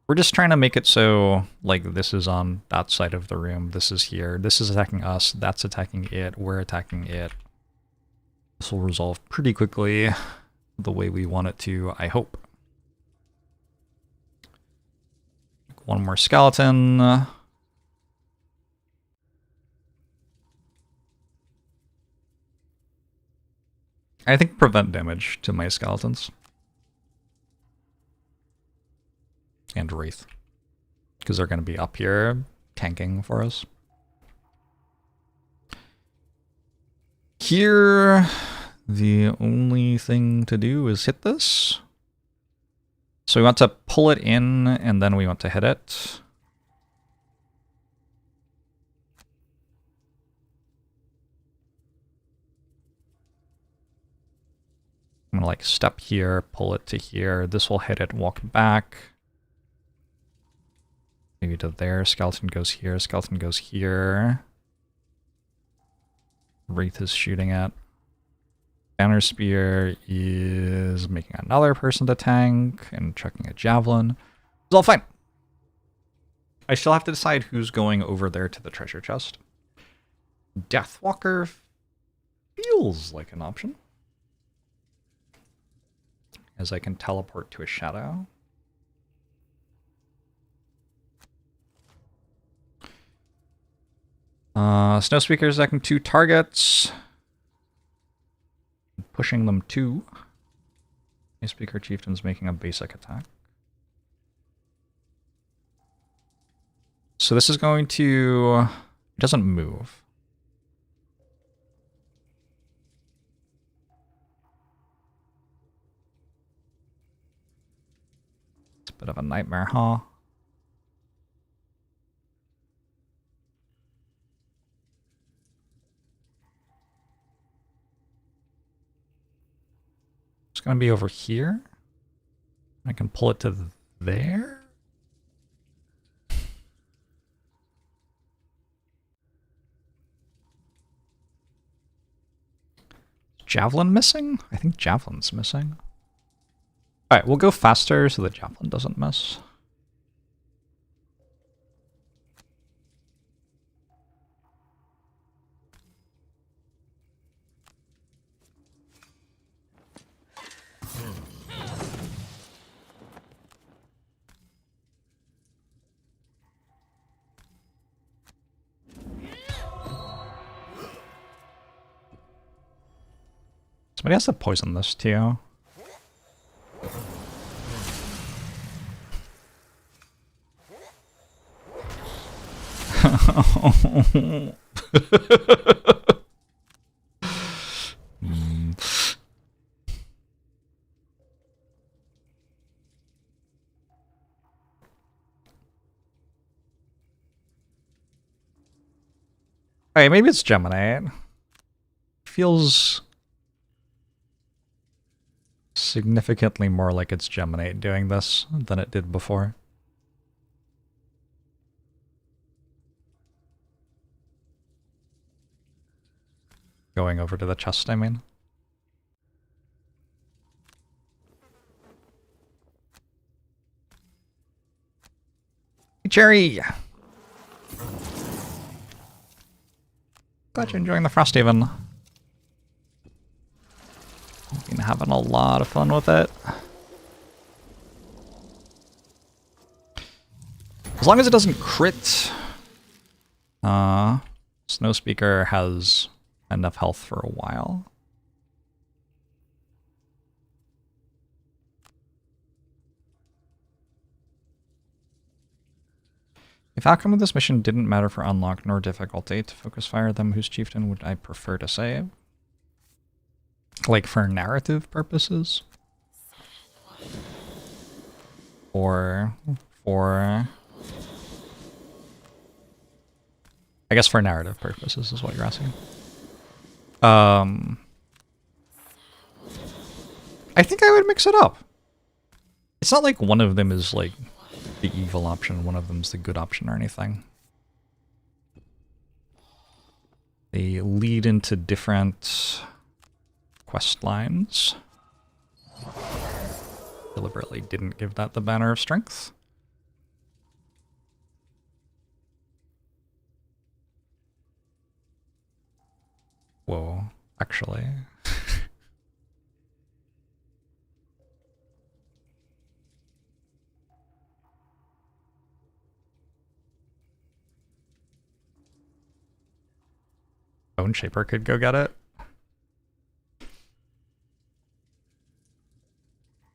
we're just trying to make it so, like, this is on that side of the room, this is here, this is attacking us, that's attacking it, we're attacking it. This will resolve pretty quickly the way we want it to, I hope. One more skeleton. I think prevent damage to my skeletons. And Wraith. Because they're going to be up here tanking for us. Here, the only thing to do is hit this. So we want to pull it in, and then we want to hit it. I'm going to like step here, pull it to here. This will hit it, walk back. Maybe to there. Skeleton goes here, skeleton goes here. Wraith is shooting at. Banner Spear is making another person to tank and chucking a javelin. It's all fine. I still have to decide who's going over there to the treasure chest. Deathwalker feels like an option, as I can teleport to a shadow. Snowspeaker is attacking 2 targets. Pushing them 2. Snowspeaker Chieftain's making a basic attack. So this is going to... it doesn't move. It's a bit of a nightmare, huh? It's going to be over here. I can pull it to there. Javelin missing? I think Javelin's missing. Alright, we'll go faster so the Javelin doesn't miss. Somebody has to poison this too. Alright, maybe it's Gemini. Feels significantly more like it's Gemini doing this than it did before. Going over to the chest, I mean. Hey, Cherry! Glad you're enjoying the Frosthaven. Been having a lot of fun with it. long as it doesn't crit. Snowspeaker has enough health for a while. If outcome of this mission didn't matter for unlock nor difficulty, to focus fire them whose chieftain would I prefer to save? Like for narrative purposes? Or for... I guess for narrative purposes is what you're asking. I think I would mix it up. It's not like one of them is like the evil option, one of them's the good option or anything. They lead into different quest lines. Deliberately didn't give that the banner of strength. Whoa, actually. Bone Shaper could go get it.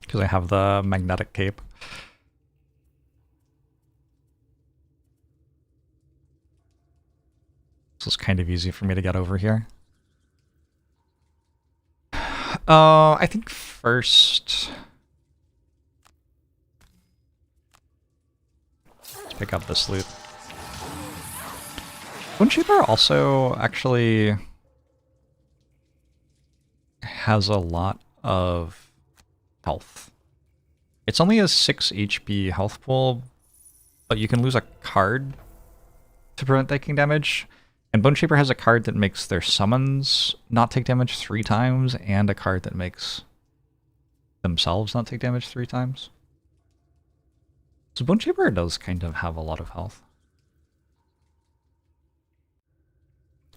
Because I have the magnetic cape. So it's kind of easy for me to get over here. I think first... let's pick up this loot. Bone Shaper also actually has a lot of health. It's only a 6 HP health pool, but you can lose a card to prevent taking damage. And Bone Shaper has a card that makes their summons not take damage 3 times, and a card that makes themselves not take damage 3 times. So Bone Shaper does kind of have a lot of health.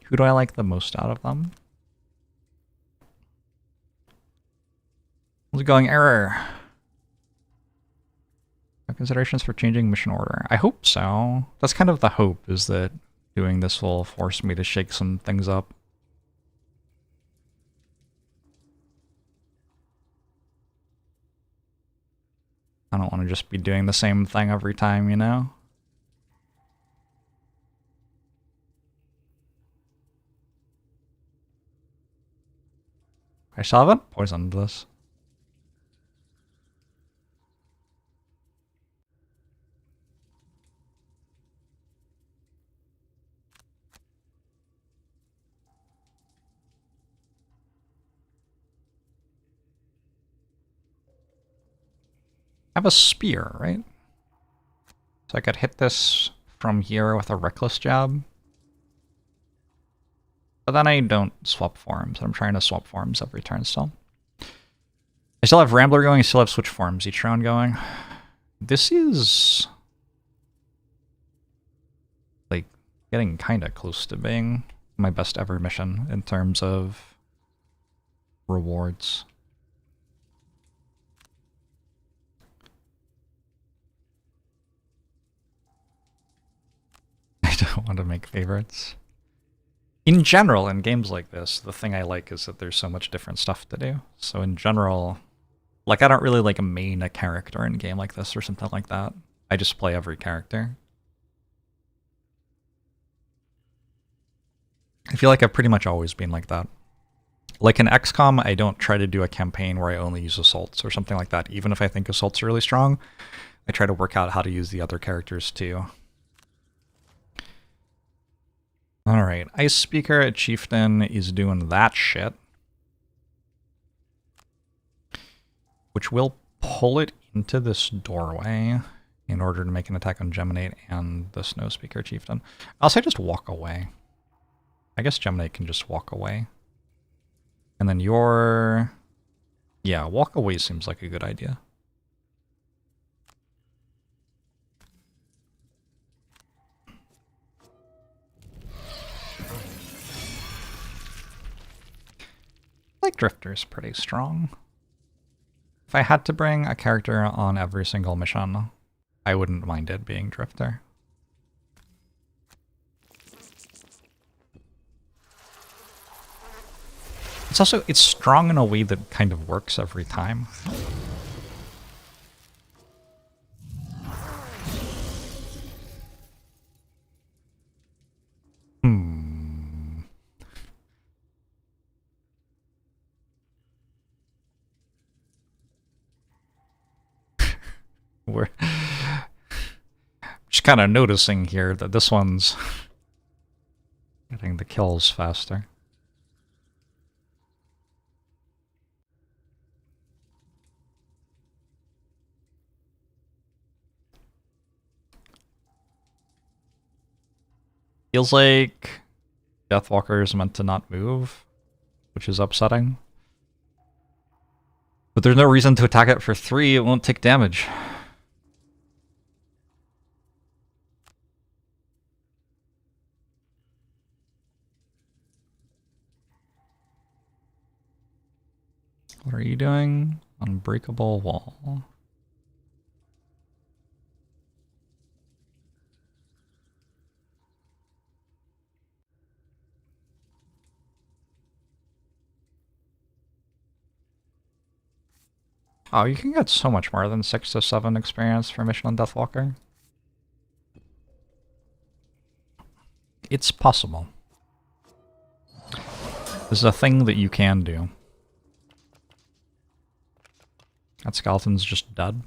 Who do I like the most out of them? How's it going? Error. No considerations for changing mission order. I hope so. That's kind of the hope, is that doing this will force me to shake some things up. I don't want to just be doing the same thing every time, you know? I still haven't poisoned this. I have a spear, right? So I could hit this from here with a reckless jab. But then I don't swap forms. I'm trying to swap forms every turn still. I still have Rambler going, I still have switch forms each round going. This is like getting kind of close to being my best ever mission in terms of rewards. I don't want to make favorites. In general, in games like this, the thing I like is that there's so much different stuff to do. So in general, like I don't really like main a character in a game like this or something like that. I just play every character. I feel like I've pretty much always been like that. Like in XCOM, I don't try to do a campaign where I only use assaults or something like that. Even if I think assaults are really strong, I try to work out how to use the other characters too. Alright, Ice Speaker at Chieftain is doing that shit. Which will pull it into this doorway in order to make an attack on Geminate and the Snow Speaker Chieftain. I'll say just walk away. I guess Geminate can just walk away. And then your... yeah, walk away seems like a good idea. Like Drifter's pretty strong. If I had to bring a character on every single mission, I wouldn't mind it being Drifter. It's strong in a way that kind of works every time. We're just kind of noticing here that this one's getting the kills faster. Feels like Deathwalker is meant to not move, which is upsetting. But there's no reason to attack it for 3, it won't take damage. What are you doing? Unbreakable wall. Oh, you can get so much more than 6 to 7 experience for Mission on Deathwalker. It's possible. This is a thing that you can do. That skeleton's just dead.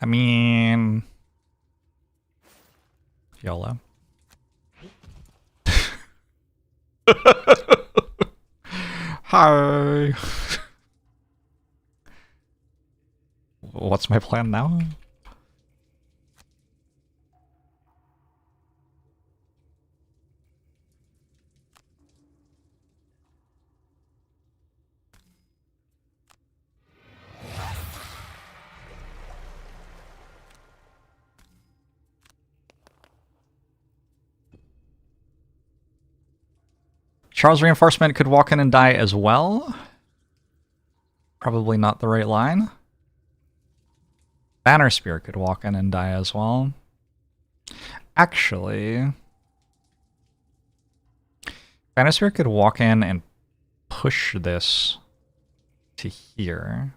I mean... YOLO. Hi! What's my plan now? Charles Reinforcement could walk in and die as well. Probably not the right line. Banner Spear could walk in and die as well. Actually, Banner Spear could walk in and push this to here.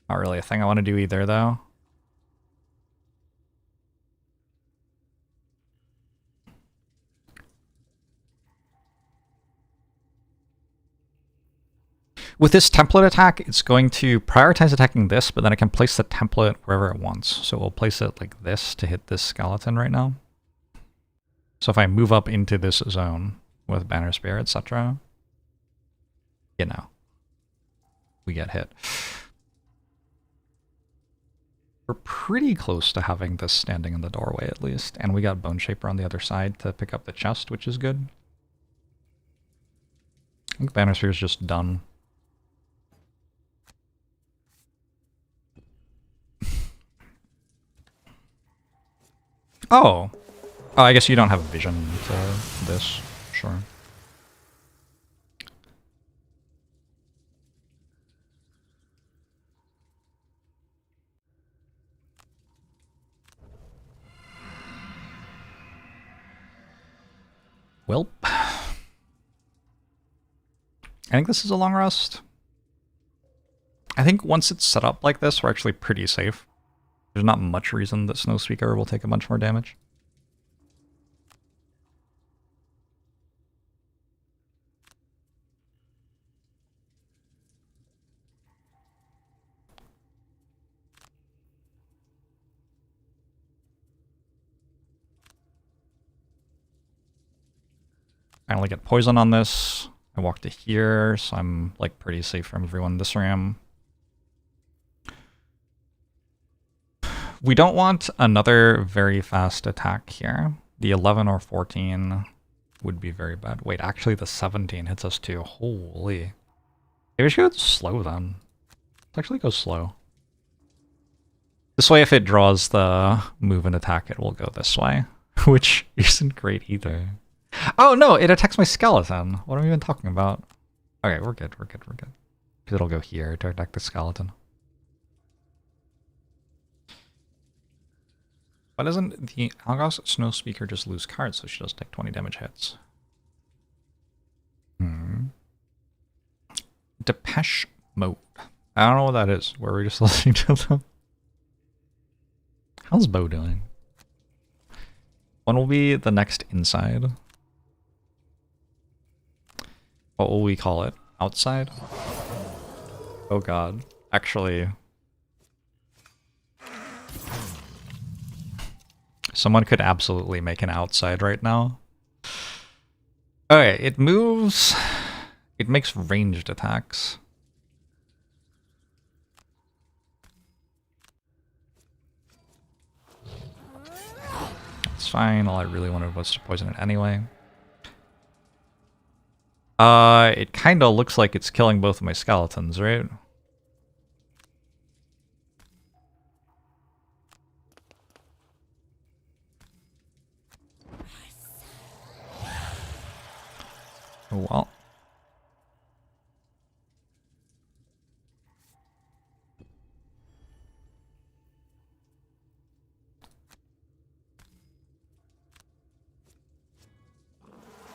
Not really a thing I want to do either, though. With this template attack, it's going to prioritize attacking this, but then it can place the template wherever it wants. So we'll place it like this to hit this skeleton right now. So if I move up into this zone with Banner Spear, etc., you know, we get hit. We're pretty close to having this standing in the doorway at least, and we got Bone Shaper on the other side to pick up the chest, which is good. I think Banner Spear is just done. Oh. Oh, I guess you don't have vision to this. Sure. Welp. I think this is a long rest. I think once it's set up like this, we're actually pretty safe. There's not much reason that Snowspeaker will take a bunch more damage. I only get poison on this. I walk to here, so I'm like pretty safe from everyone in this ram. We don't want another very fast attack here. The 11 or 14 would be very bad. Wait, actually the 17 hits us too. Holy. Maybe we should go slow then. Let's actually go slow. This way, if it draws the move and attack, it will go this way, which isn't great either. Oh no, it attacks my skeleton. What am I even talking about? Okay, we're good. Because it'll go here to attack the skeleton. Why doesn't the Algos Snow Speaker just lose cards so she does take 20 damage hits? Depeche Mode. I don't know what that is. Where we're just listening to them. How's Bo doing? When will be the next inside? What will we call it? Outside? Oh god. Actually... someone could absolutely make an outside right now. Okay, it moves... it makes ranged attacks. It's fine, all I really wanted was to poison it anyway. It kinda looks like it's killing both of my skeletons, right? Oh well.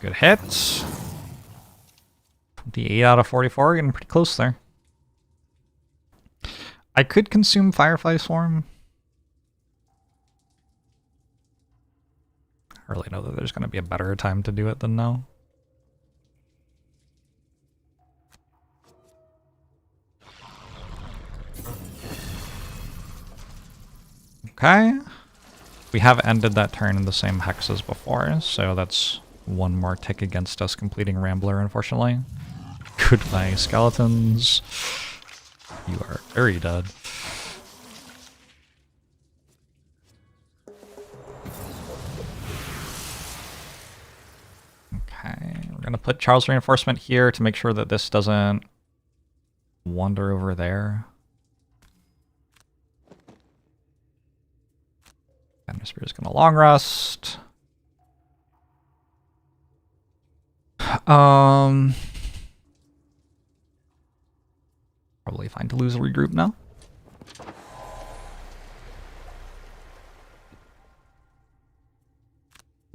Good hits. 28 out of 44, getting pretty close there. I could consume Firefly Swarm. I really know that there's going to be a better time to do it than now. Okay. We have ended that turn in the same hex as before, so that's one more tick against us completing Rambler, unfortunately. Goodbye, skeletons. You are very dead. Okay, we're gonna put Charles Reinforcement here to make sure that this doesn't wander over there. Spear is gonna long rest. Probably fine to lose a regroup now.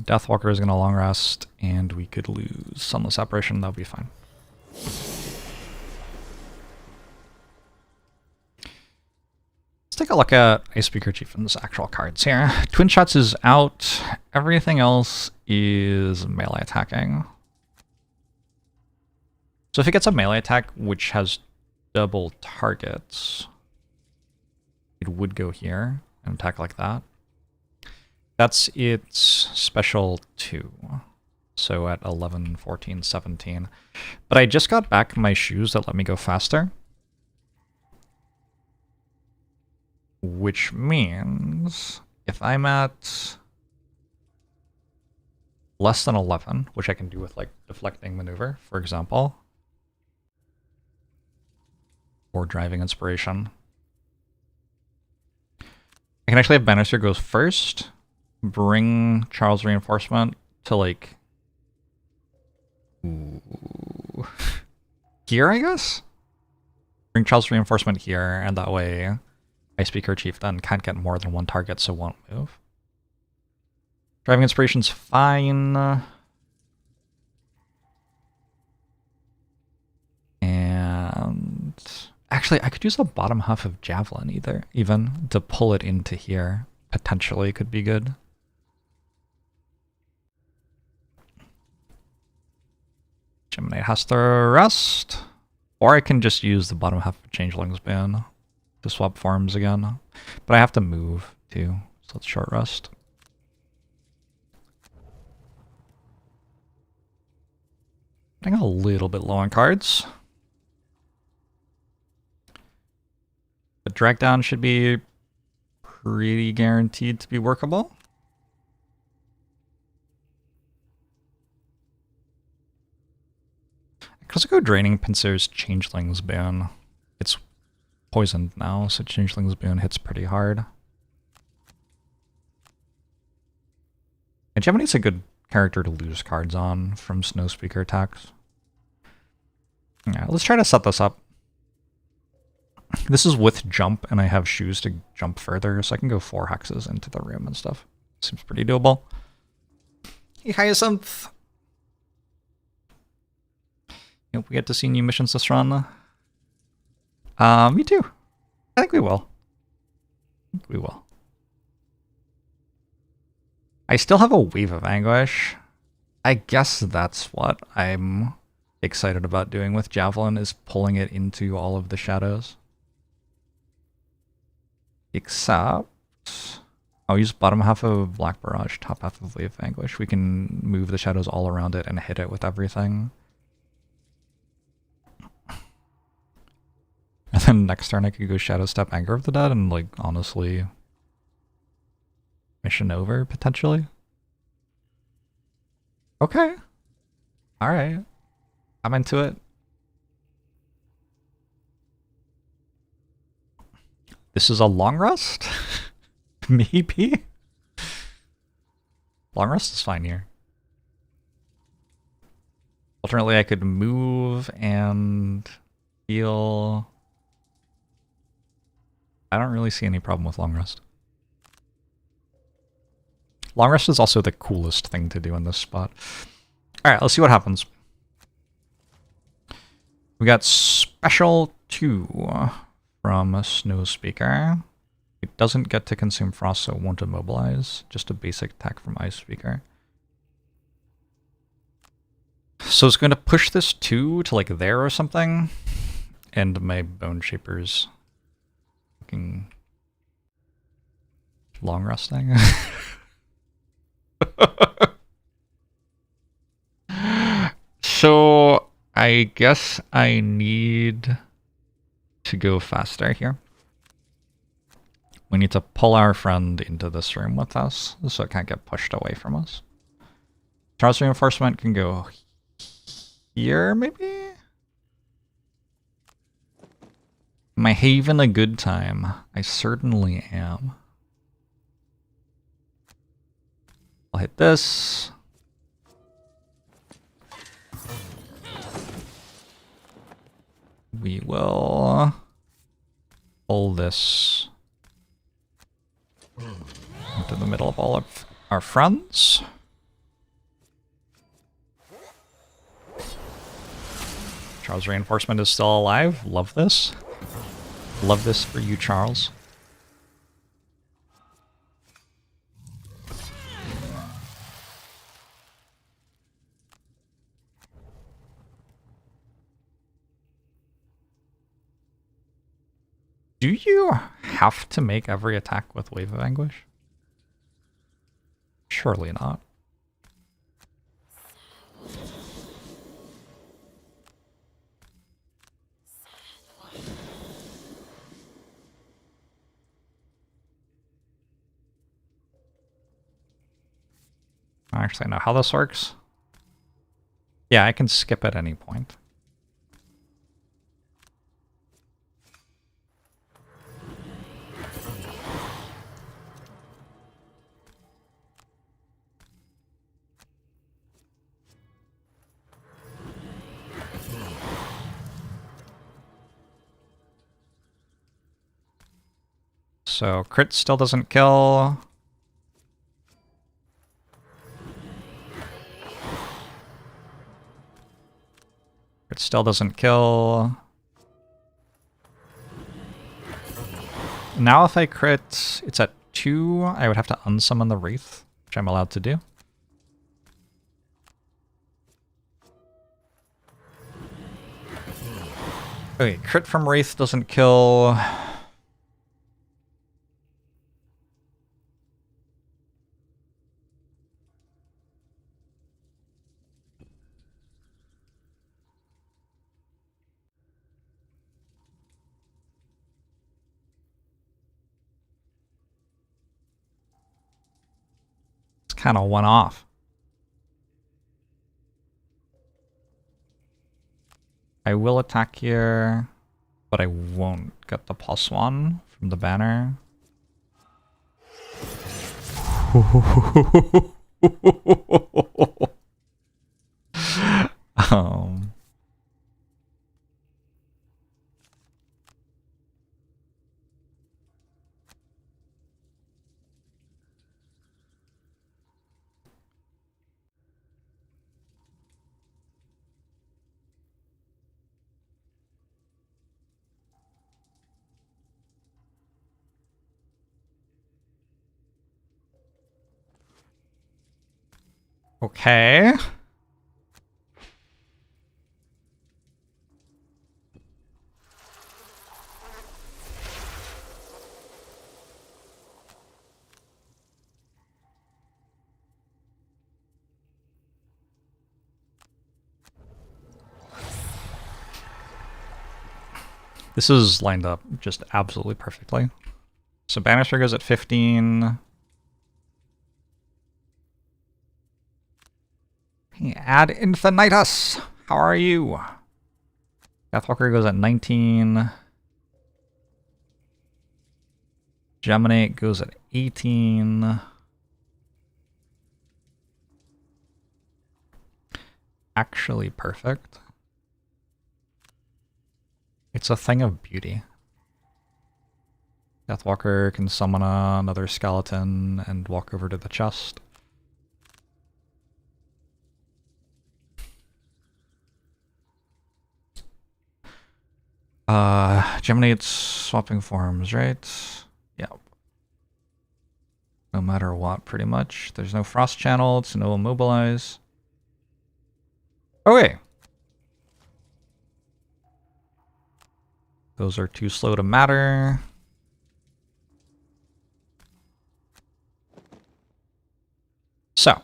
Deathwalker is gonna long rest, and we could lose Sunless Apparition. That'll be fine. Let's take a look at Ice Speaker Chieftain's actual cards here. Twin Shots is out. Everything else is melee attacking. So if it gets a melee attack which has double targets, it would go here and attack like that. That's its special 2. So at 11, 14, 17. But I just got back my shoes that let me go faster. Which means if I'm at less than 11, which I can do with like deflecting maneuver, for example, or driving inspiration, I can actually have Bannister goes first, bring Charles Reinforcement to like here, I guess? Bring Charles Reinforcement here, and that way Ice Speaker Chieftain can't get more than one target, so won't move. Driving Inspiration's fine. And actually, I could use the bottom half of Javelin even to pull it into here. Potentially could be good. Gemini has to rest. Or I can just use the bottom half of Changeling's Ban to swap forms again. But I have to move too, so let's short rest. Getting a little bit low on cards. But drag down should be pretty guaranteed to be workable. I could also go Draining Pincers Changeling's Boon. It's poisoned now, so Changeling's Boon hits pretty hard. And Gemini's a good character to lose cards on from Snowspeaker attacks. Yeah, let's try to set this up. This is with jump, and I have shoes to jump further, so I can go 4 hexes into the room and stuff. Seems pretty doable. Hey, Hyacinth! Hope we get to see new missions this run. Me too. I think we will. I still have a Wave of Anguish. I guess that's what I'm excited about doing with Javelin, is pulling it into all of the shadows. Except I'll use bottom half of Black Barrage, top half of Wave of Anguish. We can move the shadows all around it and hit it with everything. And then next turn I could go Shadow Step Anger of the Dead and, like, honestly mission over, potentially. Okay. Alright. I'm into it. This is a long rest? Maybe? Long rest is fine here. Alternately, I could move and heal. I don't really see any problem with long rest. Long rest is also the coolest thing to do in this spot. Alright, let's see what happens. We got Special 2 from Snowspeaker. It doesn't get to consume frost, so it won't immobilize. Just a basic attack from Ice Speaker. So it's going to push this 2 to, like, there or something. And my Bone Shaper's fucking long resting. So I guess I need to go faster here. We need to pull our friend into this room with us so it can't get pushed away from us. Charles Reinforcement can go here, maybe? Am I having a good time? I certainly am. I'll hit this. We will pull this into the middle of all of our friends. Charles Reinforcement is still alive. Love this. Love this for you, Charles. Do you have to make every attack with Wave of Anguish? Surely not. I don't actually know how this works. Yeah, I can skip at any point. So crit still doesn't kill. Crit still doesn't kill. Now if I crit, it's at 2. I would have to unsummon the Wraith, which I'm allowed to do. Okay, crit from Wraith doesn't kill. Kind of went off. I will attack here, but I won't get the +1 from the banner. um, okay. This is lined up just absolutely perfectly. So Banisher goes at 15. Hey, Ad Infinitus, how are you? Deathwalker goes at 19. Geminate goes at 18. Actually perfect. It's a thing of beauty. Deathwalker can summon another skeleton and walk over to the chest. Geminate's swapping forms, right? Yep. No matter what, pretty much. There's no frost channel, it's no immobilize. Okay. Those are too slow to matter. So,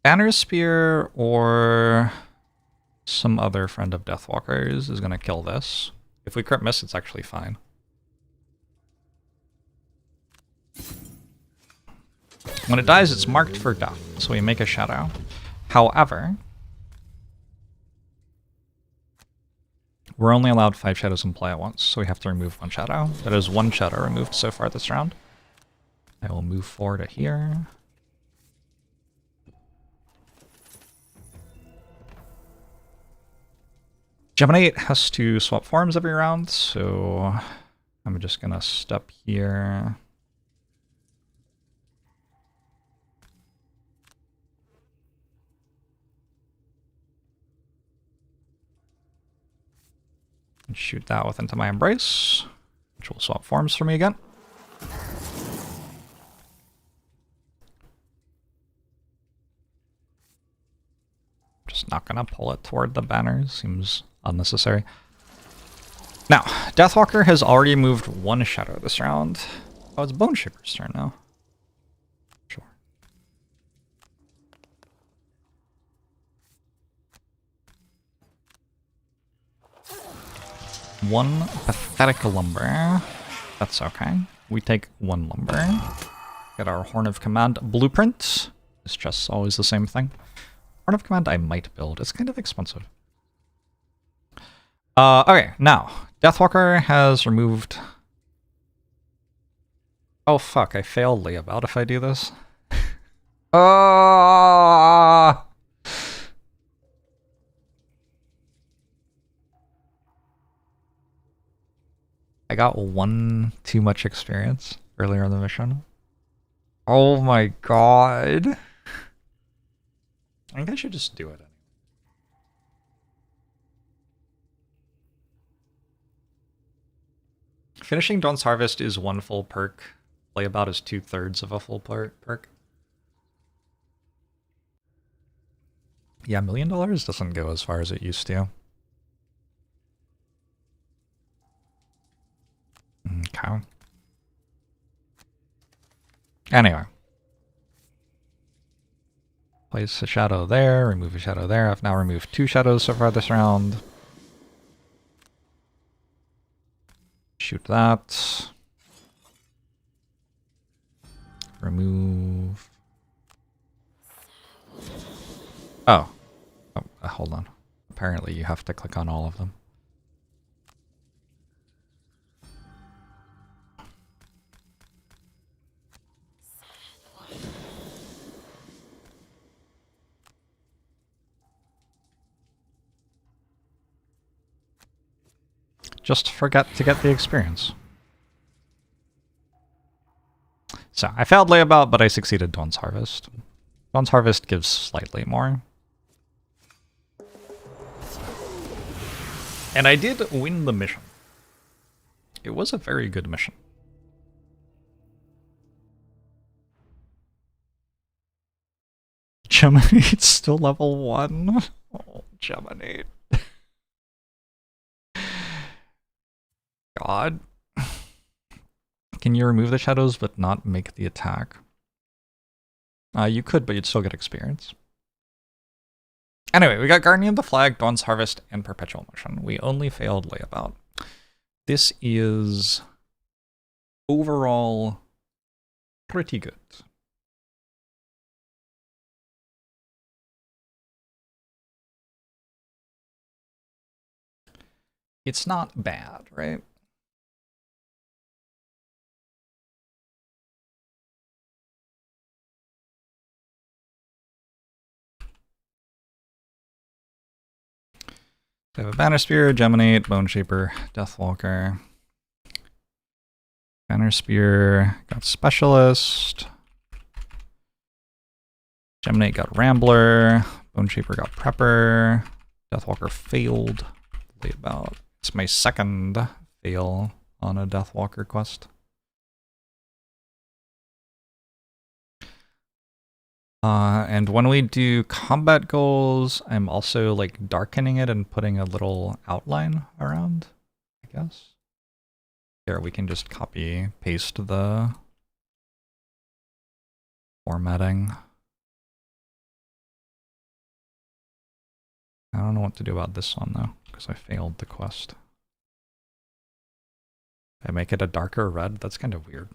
Banner Spear or some other friend of Deathwalker's is going to kill this. If we crit miss, it's actually fine. When it dies, it's marked for death, so we make a shadow. However, we're only allowed 5 shadows in play at once, so we have to remove 1 shadow. That is 1 shadow removed so far this round. I will move forward to here. Geminate has to swap forms every round, so I'm just gonna step here. And shoot that with Into My Embrace, which will swap forms for me again. Just not gonna pull it toward the banners, seems unnecessary. Now, Deathwalker has already moved 1 shadow this round. Oh, it's Bone Shaper's turn now. Sure. One pathetic lumber. That's okay. We take 1 lumber. Get our Horn of Command blueprint. It's just always the same thing. Horn of Command I might build. It's kind of expensive. Okay, now. Deathwalker has removed... Oh fuck, I failed Layabout if I do this. I got 1 too much experience earlier in the mission. Oh my god. I think I should just do it. Finishing Dawn's Harvest is 1 full perk. Layabout is 2/3 of a full perk. Yeah, $1 million doesn't go as far as it used to. Okay. Anyway. Place a shadow there, remove a shadow there. I've now removed 2 shadows so far this round. Shoot that. Remove. Oh. Hold on. Apparently you have to click on all of them. just forget to get the experience. So, I failed Layabout, but I succeeded Dawn's Harvest. Dawn's Harvest gives slightly more. And I did win the mission. It was a very good mission. Geminate's still level 1. Oh, Geminate. God. Can you remove the shadows but not make the attack? You could, but you'd still get experience. Anyway, we got Guardian of the Flag, Dawn's Harvest, and Perpetual Motion. We only failed Layabout. This is overall pretty good. It's not bad, right? So I have a Banner Spear, Geminate, Bone Shaper, Deathwalker. Banner Spear got Specialist. Geminate got Rambler. Bone Shaper got Prepper. Deathwalker failed. Layabout. It's my second fail on a Deathwalker quest. And when we do combat goals, I'm also like darkening it and putting a little outline around, I guess. Here, we can just copy paste the formatting. I don't know what to do about this one though, because I failed the quest. I make it a darker red? That's kind of weird.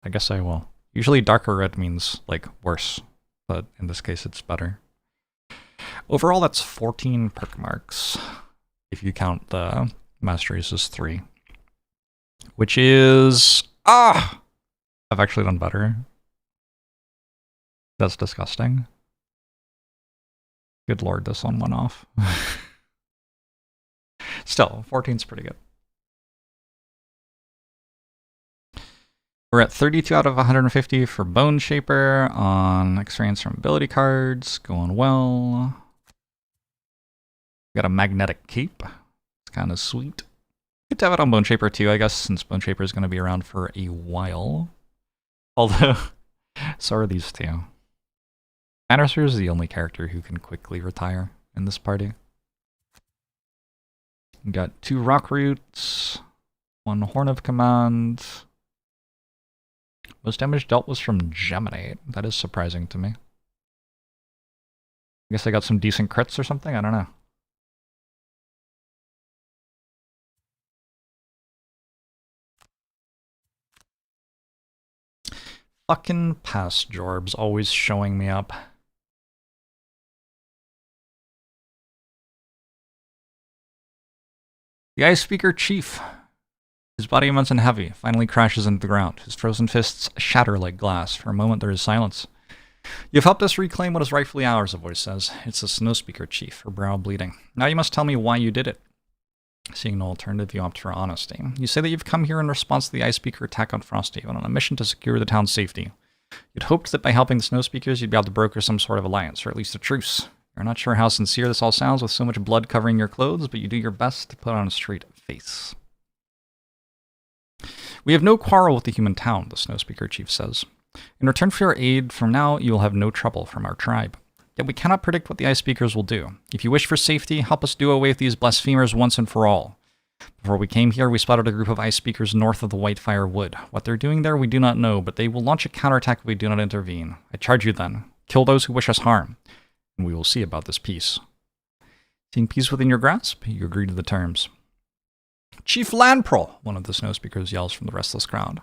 I guess I will. Usually darker red means like worse, but in this case it's better. Overall that's 14 perk marks, if you count the masteries as 3. Which is... I've actually done better. That's disgusting. Good lord, this one went off. Still, 14's pretty good. We're at 32 out of 150 for Bone Shaper on experience from ability cards. Going well. Got a magnetic cape. It's kind of sweet. Good to have it on Bone Shaper too, I guess, since Bone Shaper is going to be around for a while. Although, so are these two. Bannister is the only character who can quickly retire in this party. We got 2 Rock Roots, 1 Horn of Command. Most damage dealt was from Geminate. That is surprising to me. I guess I got some decent crits or something? I don't know. Fucking past Jorbs, always showing me up. The Ice Speaker Chief. His body immense and heavy, finally crashes into the ground. His frozen fists shatter like glass. For a moment there is silence. You've helped us reclaim what is rightfully ours, a voice says. It's the Snow Speaker Chief, her brow bleeding. Now you must tell me why you did it. Seeing no alternative, you opt for honesty. You say that you've come here in response to the Ice Speaker attack on Frosthaven on a mission to secure the town's safety. You'd hoped that by helping the Snow Speakers, you'd be able to broker some sort of alliance, or at least a truce. You're not sure how sincere this all sounds with so much blood covering your clothes, but you do your best to put on a straight face. We have no quarrel with the human town, the Snow Speaker Chief says. In return for your aid, from now you will have no trouble from our tribe. Yet we cannot predict what the Ice Speakers will do. If you wish for safety, help us do away with these blasphemers once and for all. Before we came here, we spotted a group of Ice Speakers north of the Whitefire Wood. What they're doing there, we do not know, but they will launch a counterattack if we do not intervene. I charge you then, kill those who wish us harm, and we will see about this peace. Seeing peace within your grasp, you agree to the terms. Chief Landprol, one of the Snow Speakers yells from the restless crowd.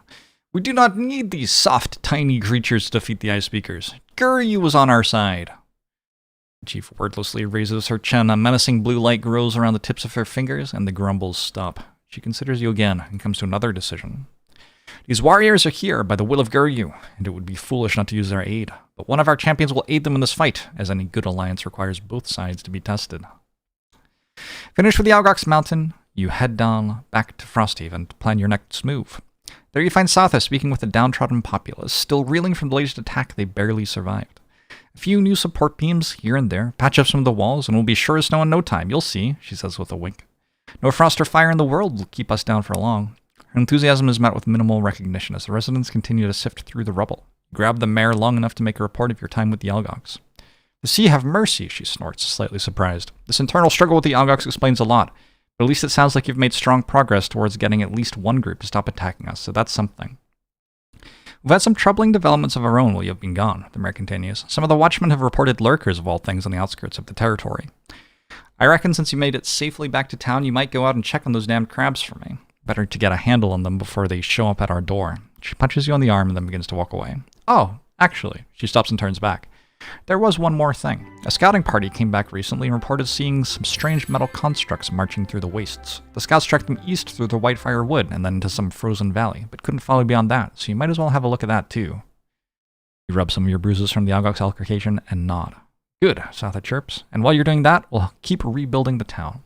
We do not need these soft, tiny creatures to defeat the Ice Speakers. Guryu was on our side. The chief wordlessly raises her chin. A menacing blue light grows around the tips of her fingers, and the grumbles stop. She considers you again and comes to another decision. These warriors are here by the will of Guryu, and it would be foolish not to use their aid. But one of our champions will aid them in this fight, as any good alliance requires both sides to be tested. Finished with the Algox Mountain, you head down back to Frosthaven to plan your next move. There you find Satha speaking with the downtrodden populace, still reeling from the latest attack they barely survived. A few new support beams here and there, patch up some of the walls, and we'll be sure as snow in no time. You'll see, she says with a wink. No frost or fire in the world will keep us down for long. Her enthusiasm is met with minimal recognition as the residents continue to sift through the rubble. Grab the mare long enough to make a report of your time with the Algox. The sea have mercy, she snorts, slightly surprised. This internal struggle with the Algox explains a lot, but at least it sounds like you've made strong progress towards getting at least one group to stop attacking us, so that's something. We've had some troubling developments of our own while you've been gone, the mayor continues. Some of the watchmen have reported lurkers of all things on the outskirts of the territory. I reckon since you made it safely back to town, you might go out and check on those damned crabs for me. Better to get a handle on them before they show up at our door. She punches you on the arm and then begins to walk away. Oh, actually, she stops and turns back. There was one more thing. A scouting party came back recently and reported seeing some strange metal constructs marching through the wastes. The scouts tracked them east through the Whitefire Wood and then into some frozen valley, but couldn't follow beyond that, so you might as well have a look at that too. You rub some of your bruises from the Algox altercation and nod. Good, Satha chirps. And while you're doing that, we'll keep rebuilding the town.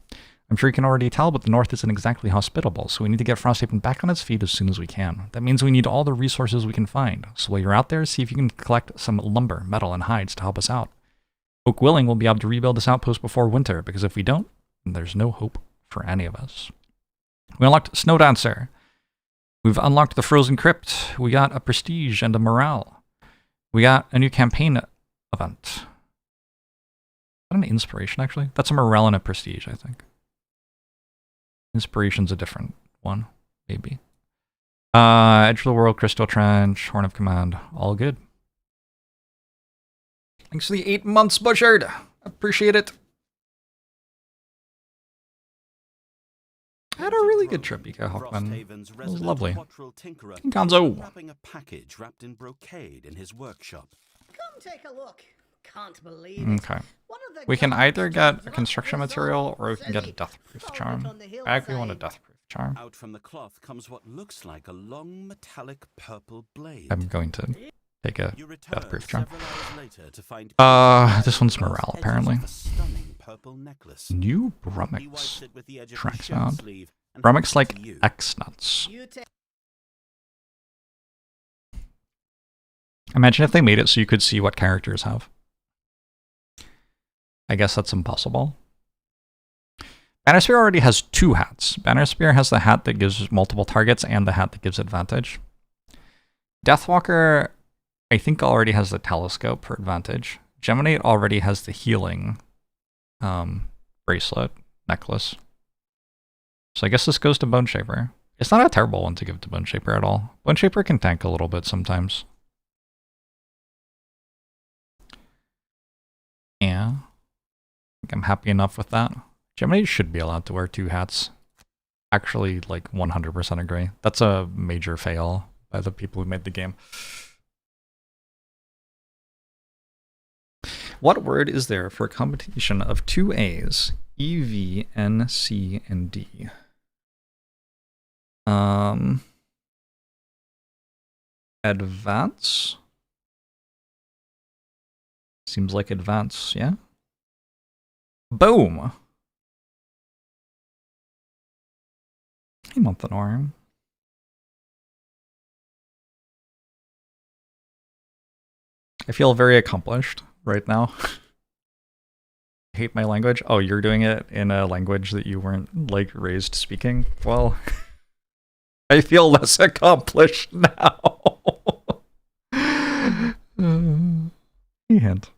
I'm sure you can already tell, but the north isn't exactly hospitable, so we need to get Frosthaven back on its feet as soon as we can. That means we need all the resources we can find, so while you're out there, see if you can collect some lumber, metal, and hides to help us out. Oak willing, we'll be able to rebuild this outpost before winter, because if we don't, there's no hope for any of us. We unlocked Snowdancer. We've unlocked the Frozen Crypt. We got a prestige and a morale. We got a new campaign event. Is that an inspiration, actually? That's a morale and a prestige, I think. Inspiration's a different one, maybe. Edge of the World, Crystal Trench, Horn of Command, all good. Thanks for the 8 months, Bushard. Appreciate it. I had a really good trip, Ika Hoffman. It was lovely. Gonzo. Wrapping a package wrapped in brocade in his workshop. Come take a look. Can't believe it. Okay. We can either get a construction material or we can get a deathproof charm. I actually want a deathproof charm. Out from the cloth comes what looks like a long metallic purple blade. I'm going to take a deathproof charm. Find this one's morale apparently. Necklace. New Brummix. Track sound. Brummix like X-Nuts. Imagine if they made it so you could see what characters have. I guess that's impossible. Bannerspear already has 2 hats. Bannerspear has the hat that gives multiple targets and the hat that gives advantage. Deathwalker, I think, already has the telescope for advantage. Geminate already has the healing bracelet, necklace. So I guess this goes to Bone Shaper. It's not a terrible one to give to Bone Shaper at all. Bone Shaper can tank a little bit sometimes. Yeah. I think I'm happy enough with that. Gemini should be allowed to wear 2 hats. Actually, like 100% agree. That's a major fail by the people who made the game. What word is there for a combination of 2 A's? E, V, N, C, and D. Advance? Seems like advance, yeah? Boom! Hey, Monthanor. I feel very accomplished right now. I hate my language. Oh, you're doing it in a language that you weren't, like, raised speaking? Well, I feel less accomplished now. Hint.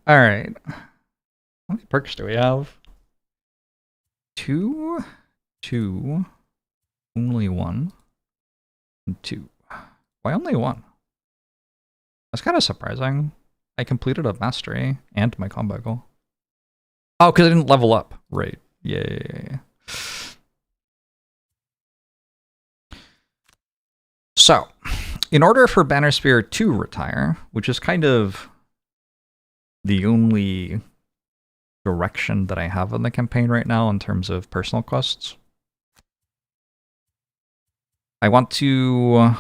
Alright. How many perks do we have? 2, 2, only 1, and 2. Why only 1? That's kind of surprising. I completed a mastery and my combat goal. Oh, because I didn't level up. Right. Yay. So, in order for Bannerspear to retire, which is kind of the only direction that I have in the campaign right now in terms of personal quests, I want to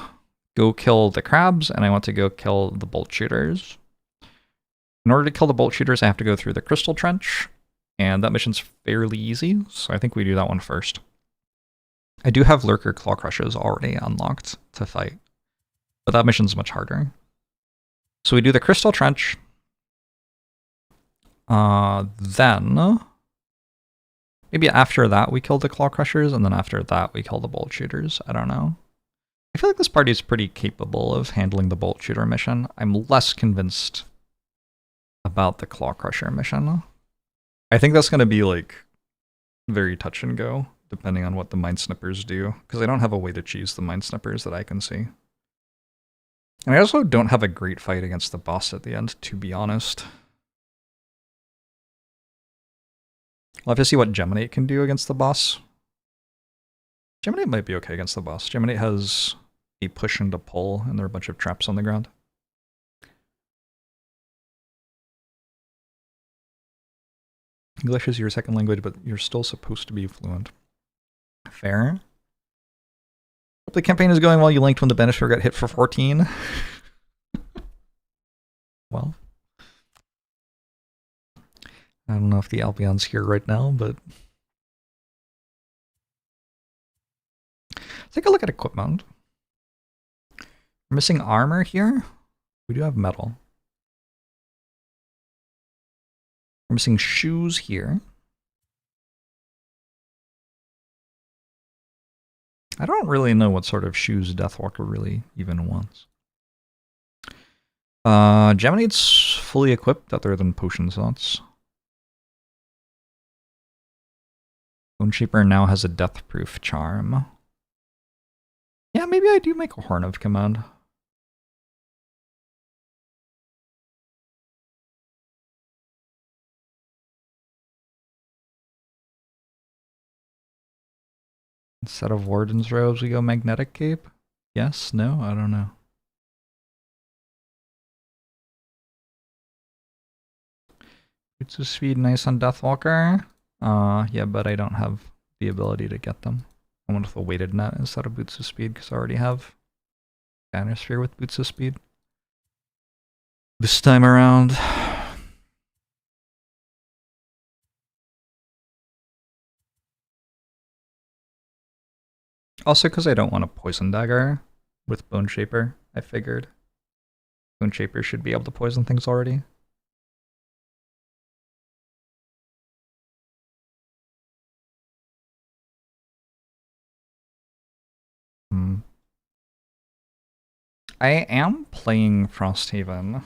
go kill the crabs and I want to go kill the bolt shooters. In order to kill the bolt shooters, I have to go through the crystal trench, and that mission's fairly easy, so I think we do that one first. I do have lurker claw crushers already unlocked to fight, but that mission's much harder. So we do the crystal trench. Then maybe after that we kill the claw crushers, and then after that we kill the bolt shooters. I don't know. I feel like this party is pretty capable of handling the bolt shooter mission. I'm less convinced about the claw crusher mission. I think that's going to be like very touch and go, depending on what the mind snippers do, because I don't have a way to choose the mind snippers that I can see. And I also don't have a great fight against the boss at the end, to be honest. We'll have to see what Geminate can do against the boss. Geminate might be okay against the boss. Geminate has a push and a pull, and there are a bunch of traps on the ground. English is your second language, but you're still supposed to be fluent. Fair. Hope the campaign is going well. You linked when the Beneficer got hit for 14. Well. I don't know if the Albion's here right now, but... Let's take a look at equipment. We're missing armor here. We do have metal. We're missing shoes here. I don't really know what sort of shoes Deathwalker really even wants. Geminate's fully equipped other than potion slots. Bone Shaper now has a death-proof charm. Yeah, maybe I do make a Horn of Command. Instead of Warden's Robes, we go Magnetic Cape? Yes? No? I don't know. Boots of Speed, nice on Deathwalker. Yeah, but I don't have the ability to get them. I went with a weighted net instead of Boots of Speed because I already have Banner Sphere with Boots of Speed. This time around. Also because I don't want a Poison Dagger with Bone Shaper, I figured. Bone Shaper should be able to poison things already. I am playing Frosthaven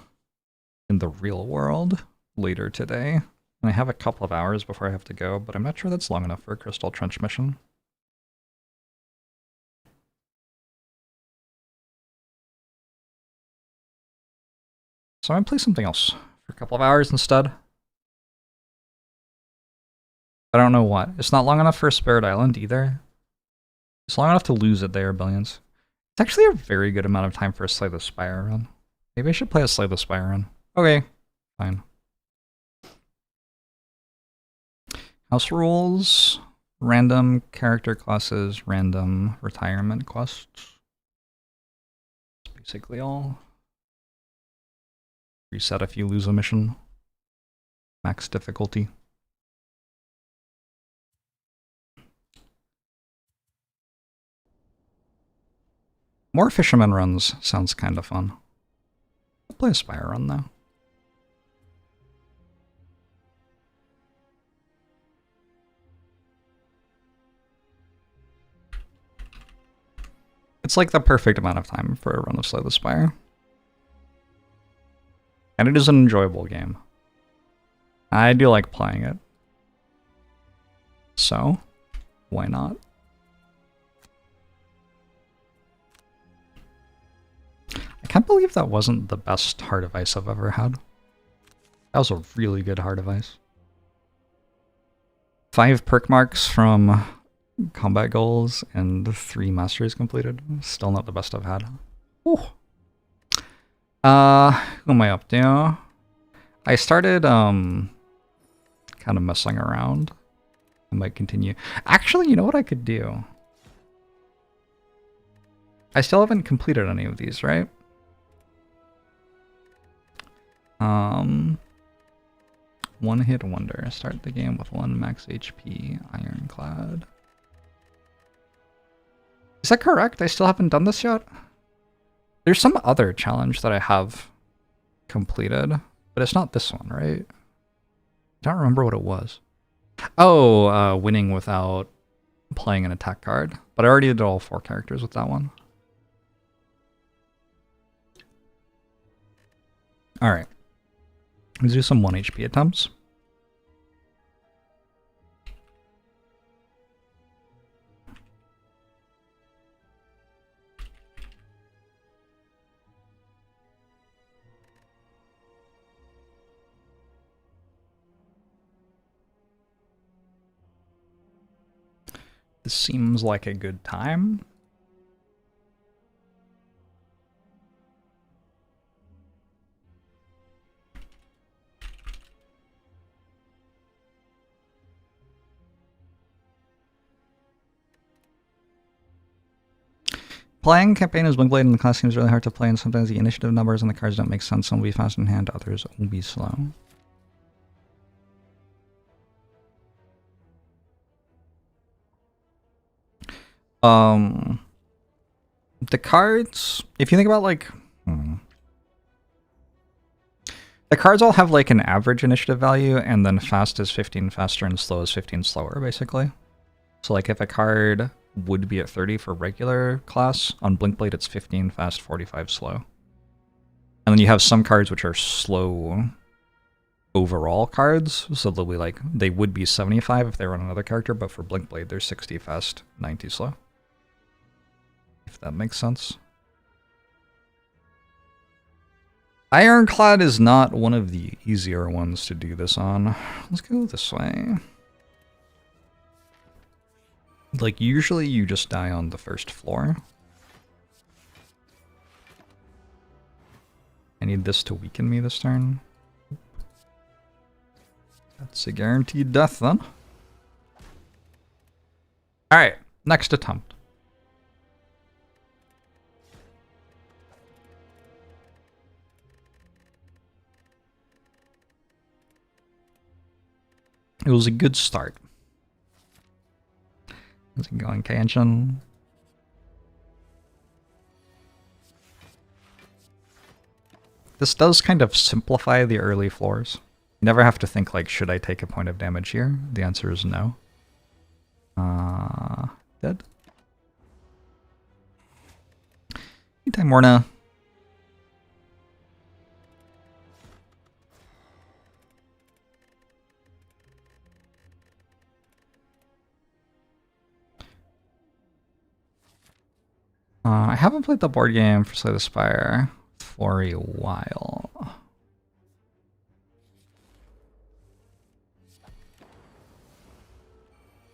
in the real world later today. And I have a couple of hours before I have to go, but I'm not sure that's long enough for a Crystal Trench mission. So I'm going to play something else for a couple of hours instead. I don't know what. It's not long enough for Spirit Island either. It's long enough to lose at their Billions. It's actually a very good amount of time for a Slay the Spire run. Maybe I should play a Slay the Spire run. Okay, fine. House rules, random character classes, random retirement quests. That's basically all. Reset if you lose a mission. Max difficulty. More fisherman runs sounds kind of fun. I'll play a Spire run though. It's like the perfect amount of time for a run of Slay the Spire. And it is an enjoyable game. I do like playing it. So, why not? I can't believe that wasn't the best Heart of Ice I've ever had. That was a really good Heart of Ice. 5 perk marks from combat goals and 3 masteries completed. Still not the best I've had. Ooh. Who am I up to? I started kind of messing around. I might continue. Actually, you know what I could do? I still haven't completed any of these, right? One hit wonder. Start the game with 1 max HP. Ironclad. Is that correct? I still haven't done this yet? There's some other challenge that I have completed, but it's not this one, right? I don't remember what it was. Oh, winning without playing an attack card. But I already did all 4 characters with that one. Alright. Let's do some 1 HP attempts. This seems like a good time. Playing campaign as Wingblade in the class seems really hard to play, and sometimes the initiative numbers and the cards don't make sense. Some will be fast in hand, others will be slow. The cards, if you think about like, the cards all have like an average initiative value, and then fast is 15 faster and slow is 15 slower, basically. So like if a card would be at 30 for regular class, on Blinkblade it's 15 fast, 45 slow. And then you have some cards which are slow overall cards, so they'll be like, they would be 75 if they were on another character, but for Blinkblade they're 60 fast, 90 slow. If that makes sense. Ironclad is not one of the easier ones to do this on. Let's go this way. Like, usually you just die on the first floor. I need this to weaken me this turn. That's a guaranteed death then. Alright, next attempt. It was a good start. How's it going, Kanshin? This does kind of simplify the early floors. You never have to think like, should I take a point of damage here? The answer is no. Dead. Hey, Morna. I haven't played the board game for Slay the Spire for a while.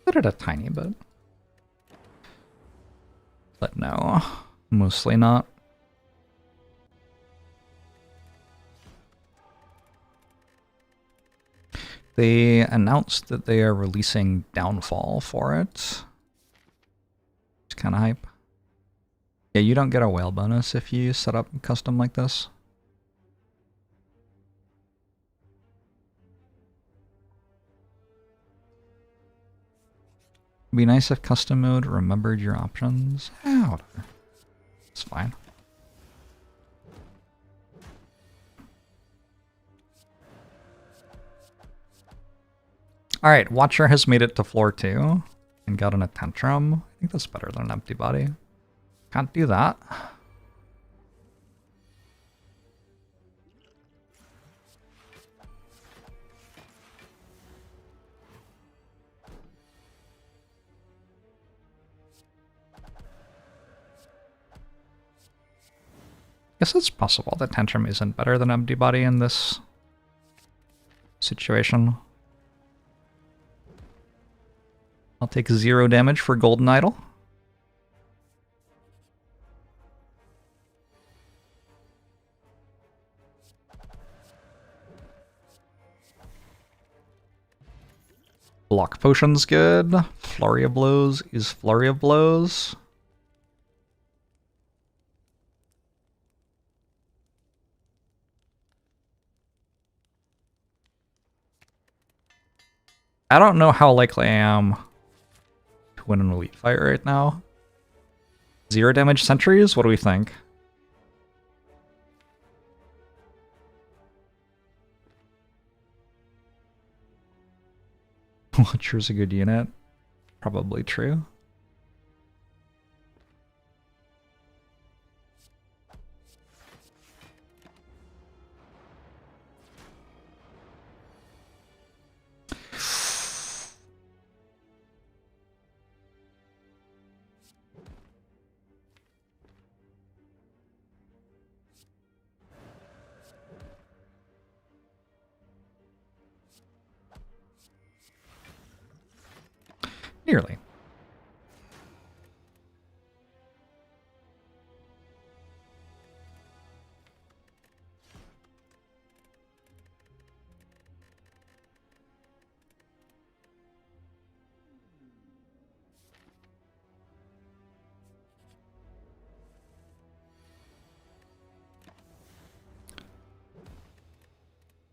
Played it a tiny bit. But no, mostly not. They announced that they are releasing Downfall for it. It's kind of hype. Yeah, you don't get a whale bonus if you set up custom like this. It'd be nice if custom mode remembered your options. Yeah, whatever. It's fine. Alright, Watcher has made it to floor 2 and gotten a tantrum. I think that's better than an empty body. Can't do that. Guess it's possible that Tantrum isn't better than Empty Body in this situation. I'll take 0 damage for Golden Idol. Block Potion's good. Flurry of Blows is Flurry of Blows. I don't know how likely I am to win an elite fight right now. 0 damage sentries? What do we think? Watcher's a good unit. Probably true. Nearly.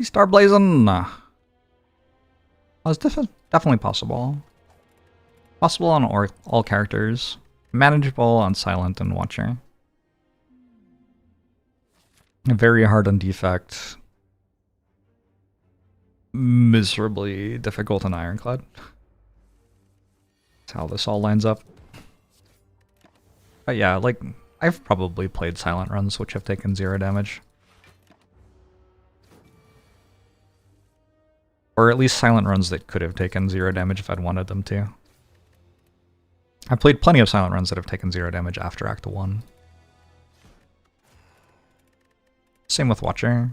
Star blazing. It's definitely possible. Possible on all characters. Manageable on Silent and Watcher. Very hard on Defect. Miserably difficult on Ironclad. That's how this all lines up. But yeah, like, I've probably played Silent runs which have taken 0 damage. Or at least Silent runs that could have taken 0 damage if I'd wanted them to. I've played plenty of Silent runs that have taken 0 damage after Act 1. Same with Watcher.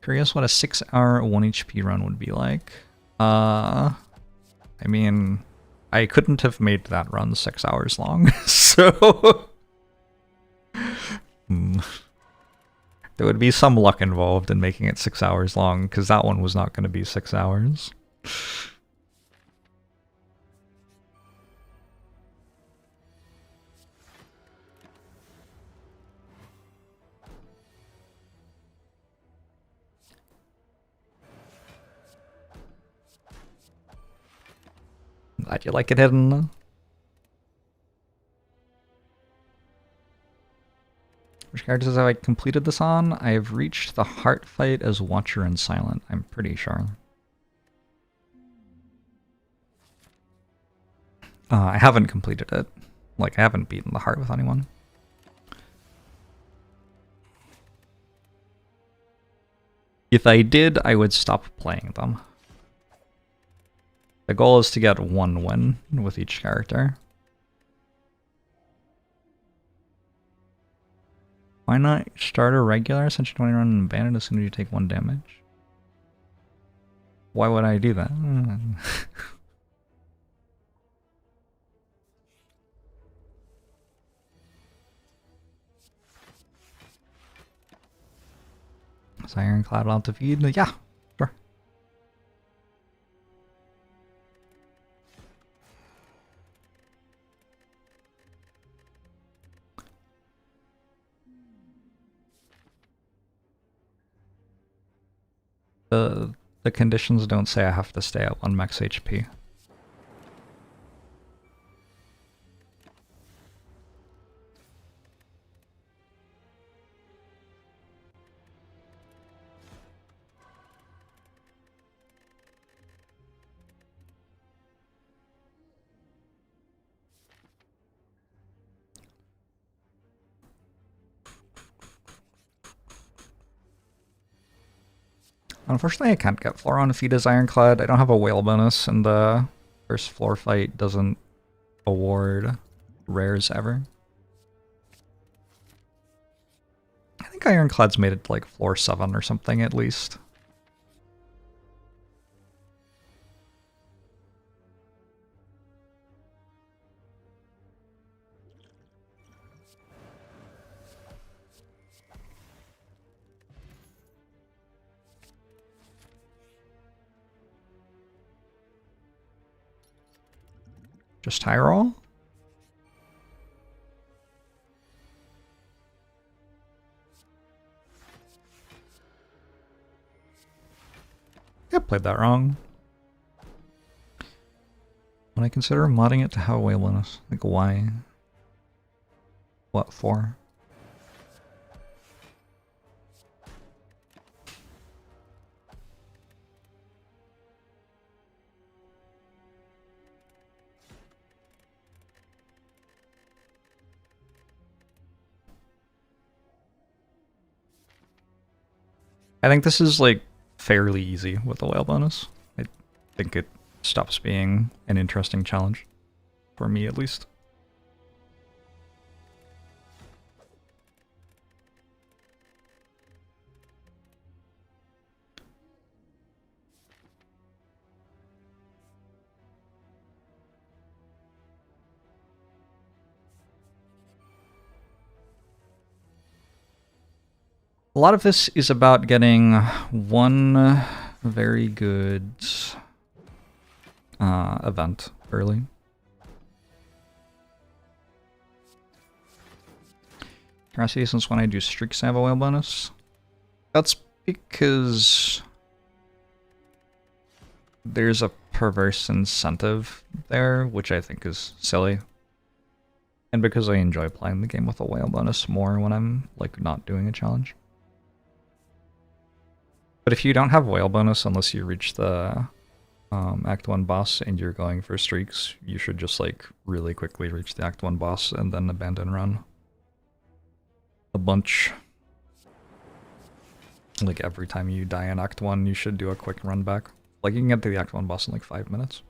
Curious what a 6-hour 1 HP run would be like. I mean, I couldn't have made that run 6 hours long, so... There would be some luck involved in making it 6 hours long, because that one was not going to be 6 hours. Glad you like it hidden. Which characters have I completed this on? I have reached the heart fight as Watcher and Silent, I'm pretty sure. I haven't completed it. Like, I haven't beaten the heart with anyone. If I did, I would stop playing them. The goal is to get 1 win with each character. Why not start a regular Ascension 20 run and ban it as soon as you take 1 damage? Why would I do that? Is Ironclad allowed to feed? Yeah, sure. The conditions don't say I have to stay at 1 max HP. Unfortunately, I can't get floor on feed as Ironclad. I don't have a whale bonus, and the first floor fight doesn't award rares ever. I think Ironclad's made it to like floor 7 or something at least. Just high roll? have played that wrong. When I consider modding it to have a whale bonus, like why? What for? I think this is like fairly easy with the whale bonus. I think it stops being an interesting challenge. For me, at least. A lot of this is about getting one very good event early. Curiosity, since when I do streaks I have a whale bonus? That's because there's a perverse incentive there, which I think is silly. And because I enjoy playing the game with a whale bonus more when I'm like not doing a challenge. But if you don't have whale bonus unless you reach the Act 1 boss and you're going for streaks, you should just like really quickly reach the Act 1 boss and then abandon run a bunch. Like every time you die in Act 1, you should do a quick run back. Like you can get to the Act 1 boss in like 5 minutes.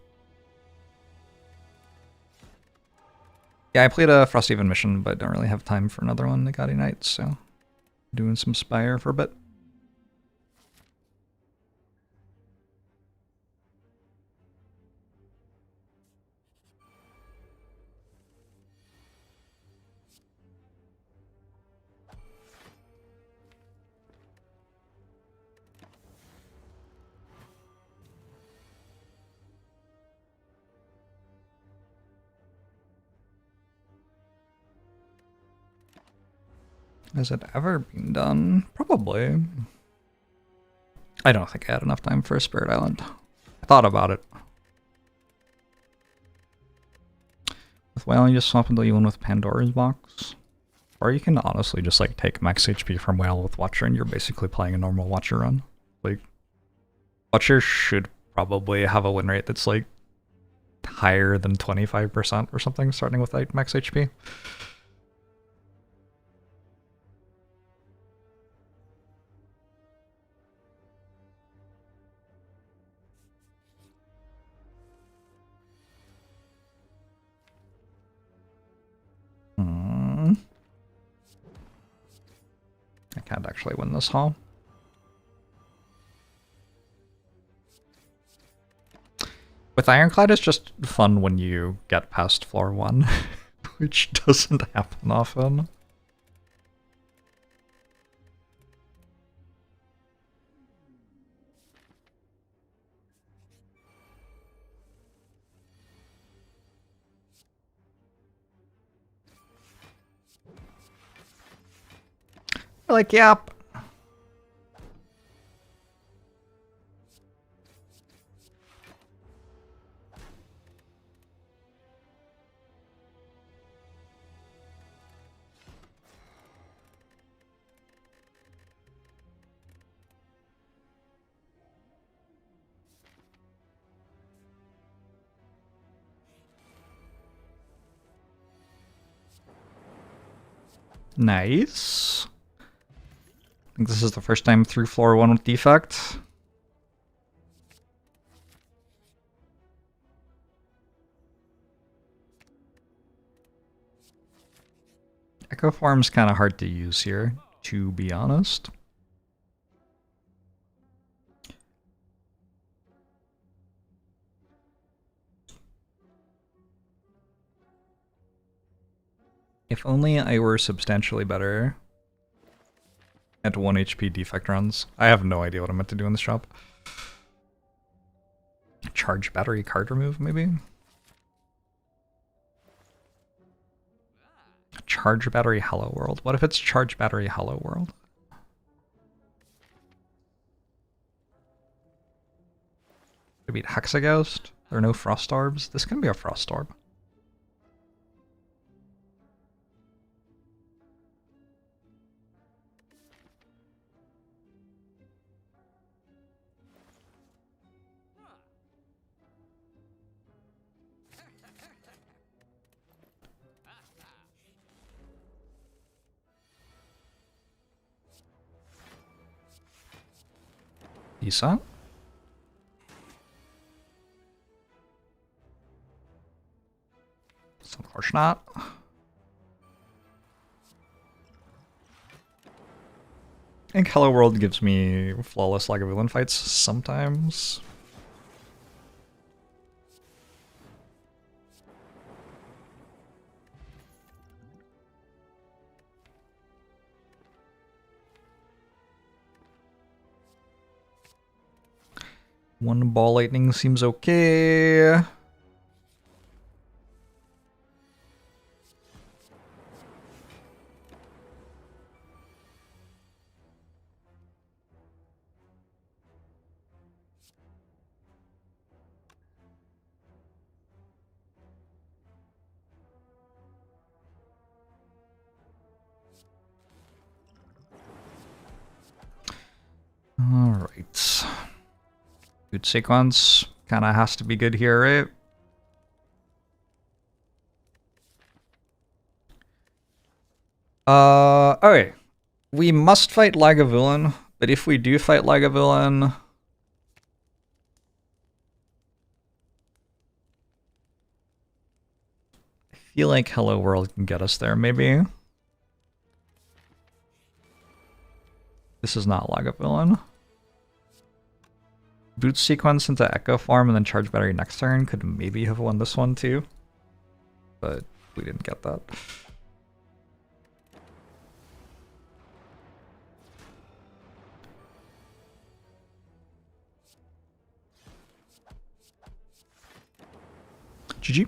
Yeah, I played a Frosthaven mission, but don't really have time for another one, the Gaudy Nights, so doing some Spire for a bit. Has it ever been done? Probably. I don't think I had enough time for a Spirit Island. I thought about it. With Whale, you just swap until you win with Pandora's Box. Or you can honestly just like take max HP from Whale with Watcher and you're basically playing a normal Watcher run. Like, Watcher should probably have a win rate that's like higher than 25% or something, starting with like max HP. I can't actually win this haul. With Ironclad, it's just fun when you get past floor 1, which doesn't happen often. Like, yep. Nice. I think this is the first time through floor 1 with defect. Echo Form's kind of hard to use here, to be honest. If only I were substantially better at 1 HP defect runs. I have no idea what I'm meant to do in this shop. Charge battery card remove, maybe? Charge battery Hello World. What if it's charge battery Hello World? beat Hexaghost. There are no Frostorbs. This can be a Frostorb. Decent. Of course not. I think Hello World gives me flawless Lagavulin fights sometimes. One ball lightning seems okay. Alright. Good sequence. Kinda has to be good here, right? Okay. We must fight Lagavulin, but if we do fight Lagavulin, I feel like Hello World can get us there, maybe. This is not Lagavulin. Boot sequence into Echo Farm and then charge battery next turn could maybe have won this one too. But we didn't get that. GG.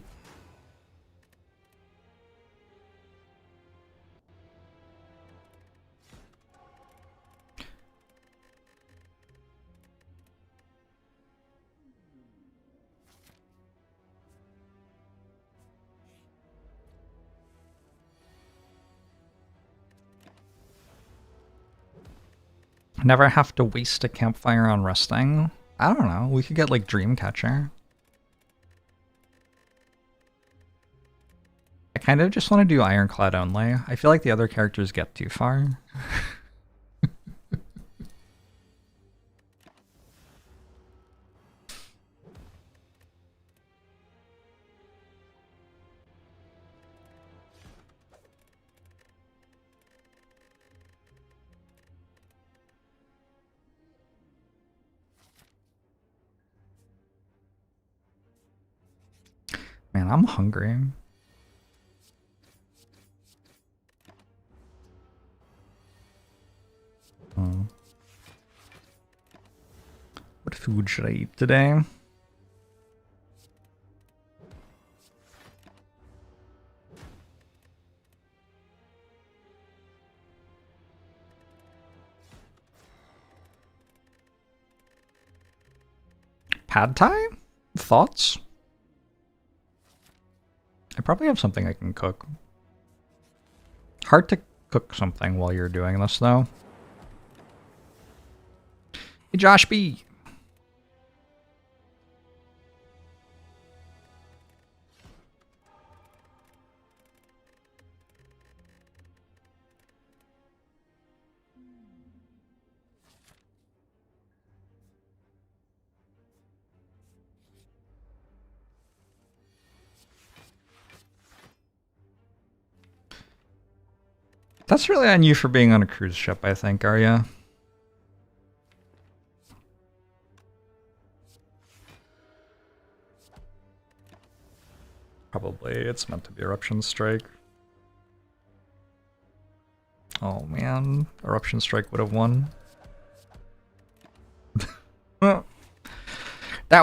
Never have to waste a campfire on resting. I don't know. We could get like Dreamcatcher. I kind of just want to do Ironclad only. I feel like the other characters get too far. Man, I'm hungry. What food should I eat today? Pad Thai? Thoughts? I probably have something I can cook. Hard to cook something while you're doing this, though. Hey, Josh B. That's really on you for being on a cruise ship, I think, are you? Probably. It's meant to be Eruption Strike. Oh man, Eruption Strike would have won. That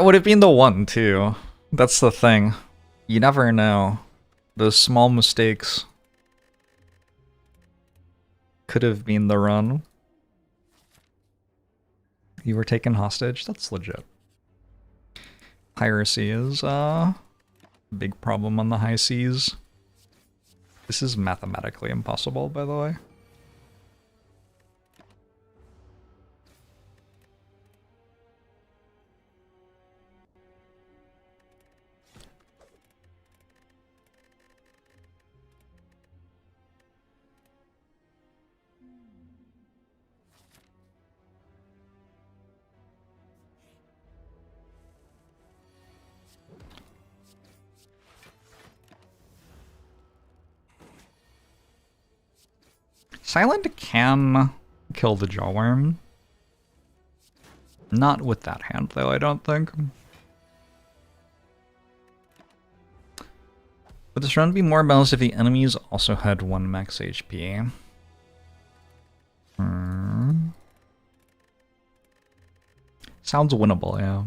would have been the one, too. That's the thing. You never know. Those small mistakes could have been the run. You were taken hostage? That's legit. Piracy is a big problem on the high seas. This is mathematically impossible, by the way. Silent can kill the Jawworm. Not with that hand, though, I don't think. Would this run be more balanced if the enemies also had 1 max HP? Sounds winnable, yeah.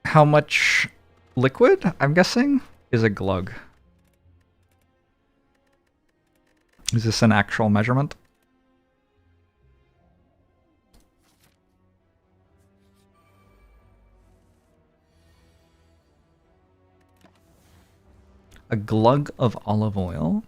How much liquid, I'm guessing, is a glug? Is this an actual measurement? A glug of olive oil?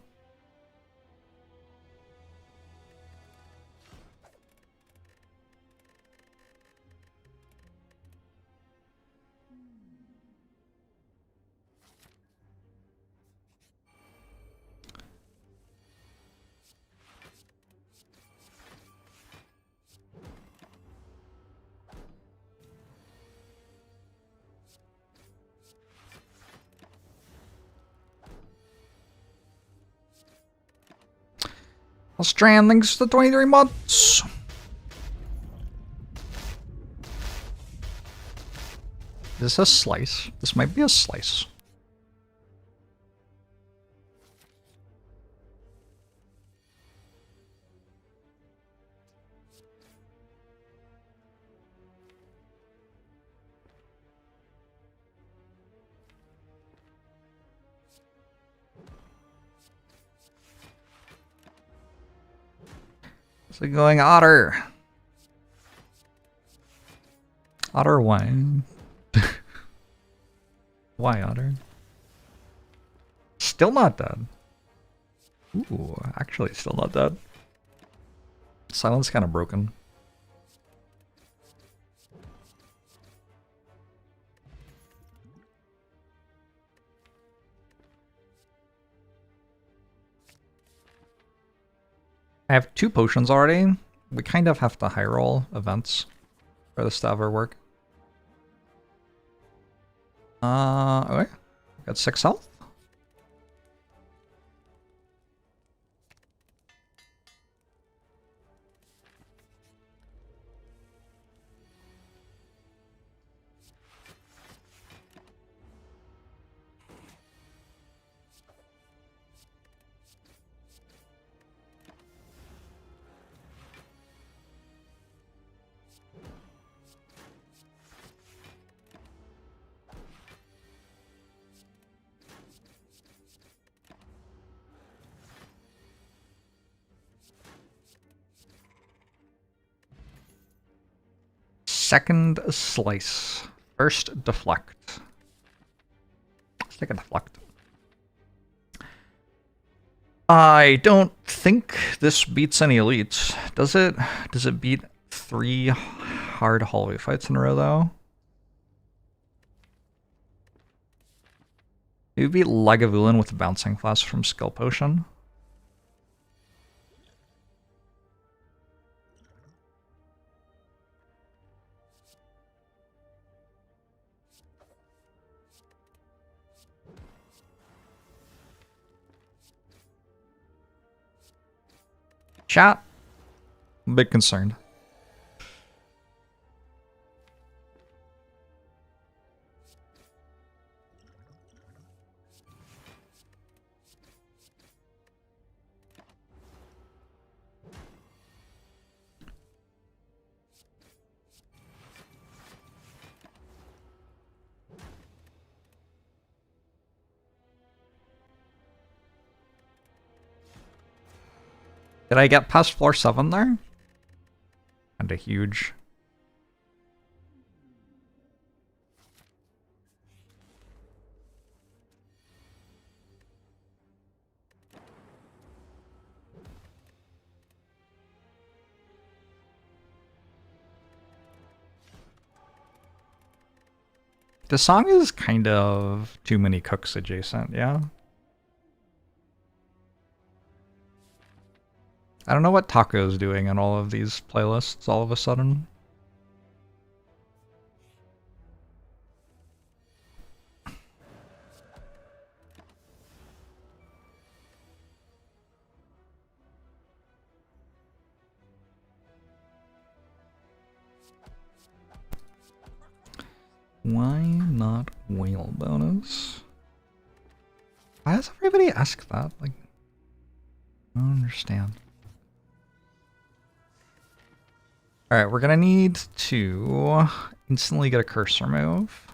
Australian, thanks for the 23 months. Is this a slice? This might be a slice. How's it going, Otter? Otter, why? Why, Otter? Still not dead. Ooh, actually still not dead. Silence kind of broken. I have 2 potions already. We kind of have to high roll events for this to ever work. Okay. Got 6 health. Second slice. First deflect. Let's take a deflect. I don't think this beats any elites. Does it? Does it beat 3 hard hallway fights in a row, though? Maybe beat Lagavulin with Bouncing Flask from Skill Potion. Chat. I'm a bit concerned. Did I get past floor 7 there? Kinda huge. The song is kind of too many cooks adjacent, yeah? I don't know what Taco's doing in all of these playlists all of a sudden. Why not whale bonus? Why does everybody ask that? Like, I don't understand. Alright, we're gonna need to instantly get a curse remove.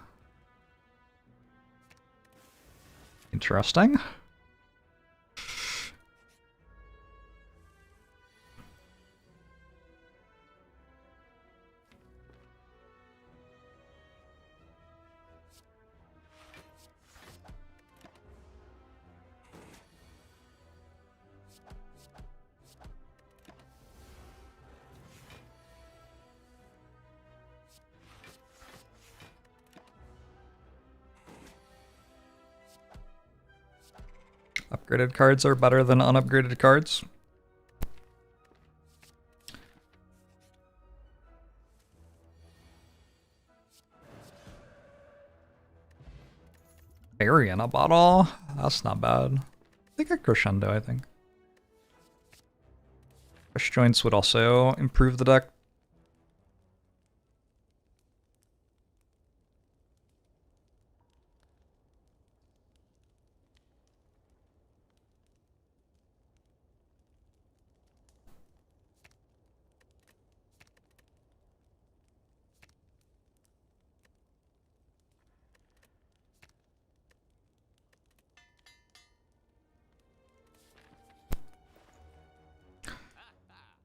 Interesting. Upgraded cards are better than unupgraded cards. Berry in a bottle? That's not bad. I think a crescendo, I think. Fresh joints would also improve the deck.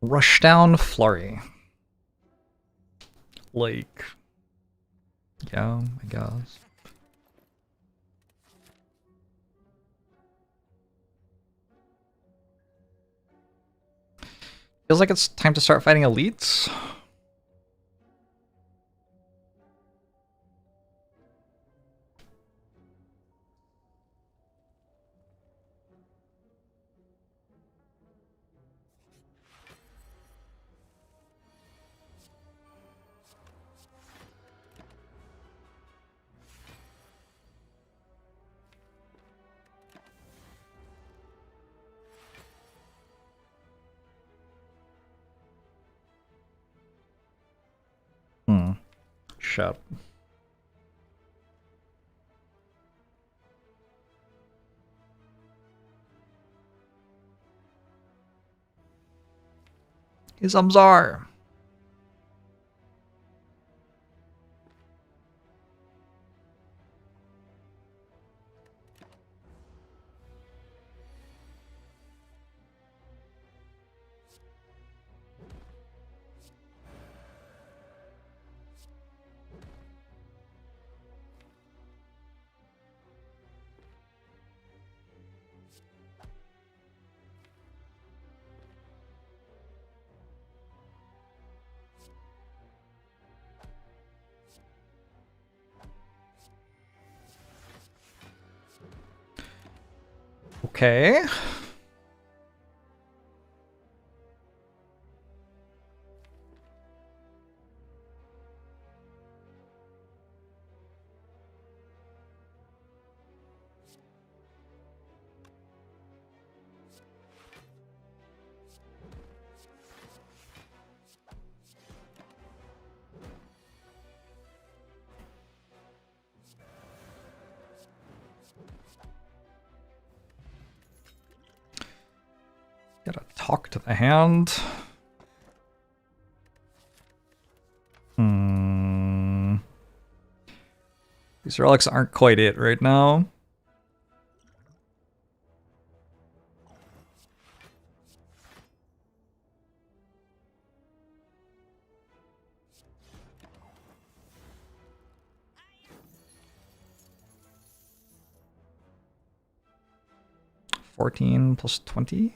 Rushdown Flurry. Like, yeah, I guess. Feels like it's time to start fighting elites. Shut. His Umzar. Okay. talk to the hand. These relics aren't quite it right now. $14 plus 20.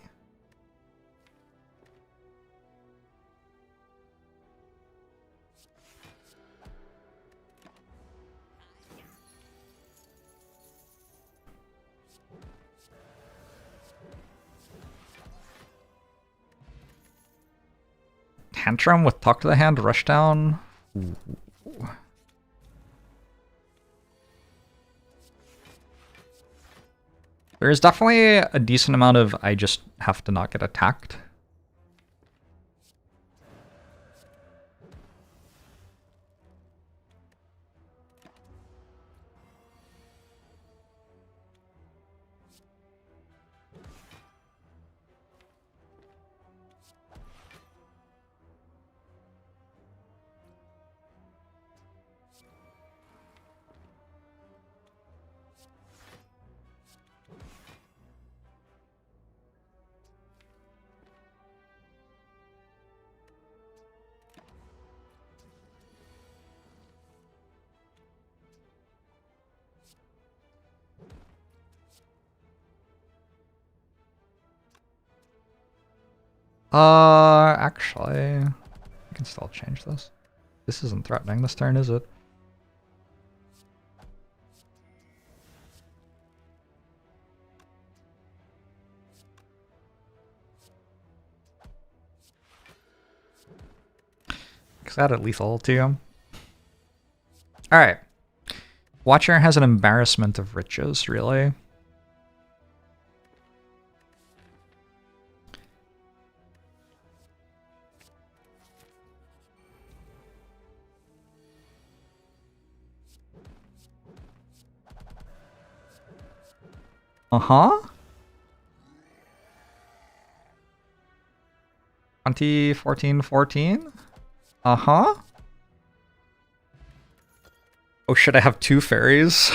Tantrum with talk to the hand, rush down. Ooh. There's definitely a decent amount of I just have to not get attacked. Actually, I can still change this. This isn't threatening this turn, is it? Because that at lethal to him. Alright. Watcher has an embarrassment of riches, really. Uh-huh. 20, 14, 14? Uh-huh. Oh shit, I have 2 fairies.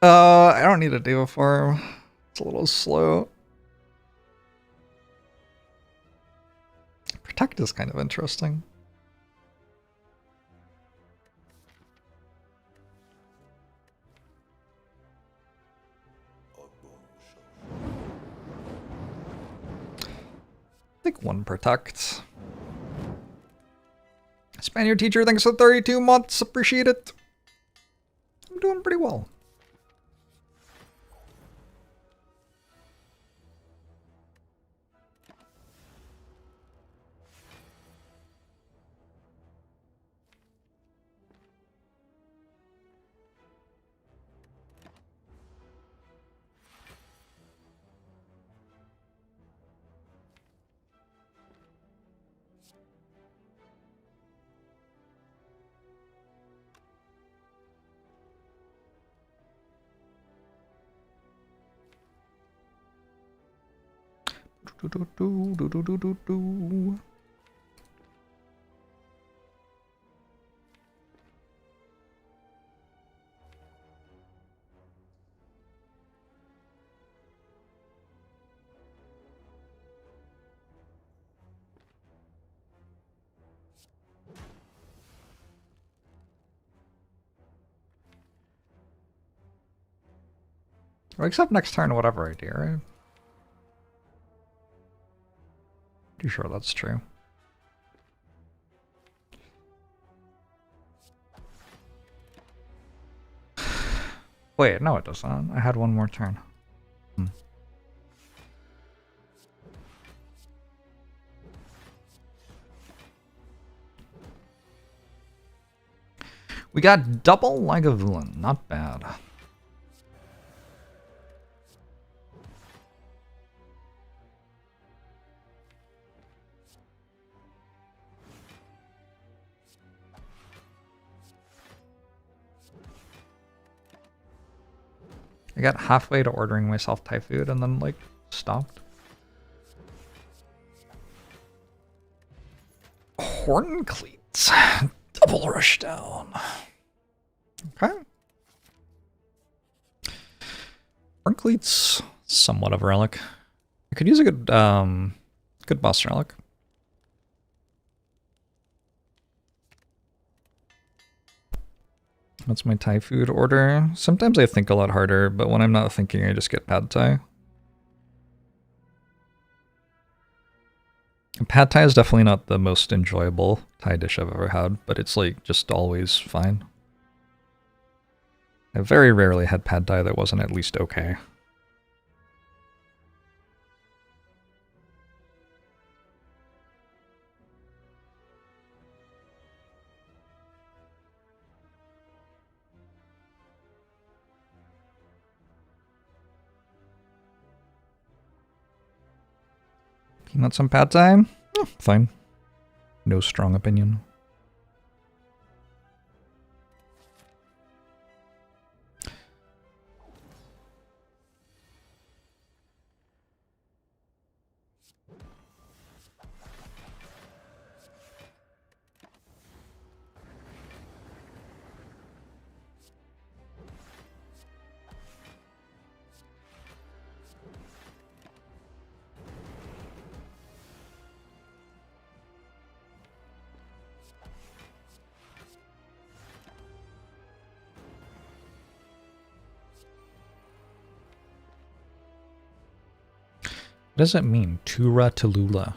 I don't need a Diva farm. It's a little slow. Protect is kind of interesting. I think 1 protect. Spaniard teacher, thanks for 32 months. Appreciate it. I'm doing pretty well. Do. Well, except next turn, whatever I do, right? Pretty sure that's true. Wait, no it doesn't. I had 1 more turn. We got double Lagavulin, not bad. I got halfway to ordering myself Thai food and then, like, stopped. horn cleats. Double rush down. Okay. Horn cleats, somewhat of a relic. I could use a good good boss relic. What's my Thai food order? Sometimes I think a lot harder, but when I'm not thinking, I just get pad Thai. Pad Thai is definitely not the most enjoyable Thai dish I've ever had, but it's like just always fine. I very rarely had pad Thai that wasn't at least okay. Peanuts and pad Thai? Fine. No strong opinion. What does it mean? Tura Talula.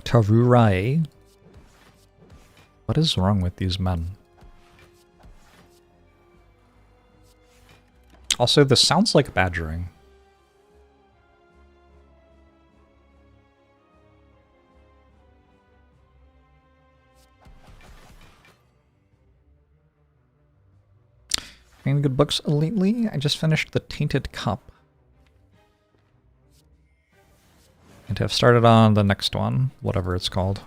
Tarurai? What is wrong with these men? Also, this sounds like badgering. Any good books lately? I just finished The Tainted Cup. And have started on the next one, whatever it's called.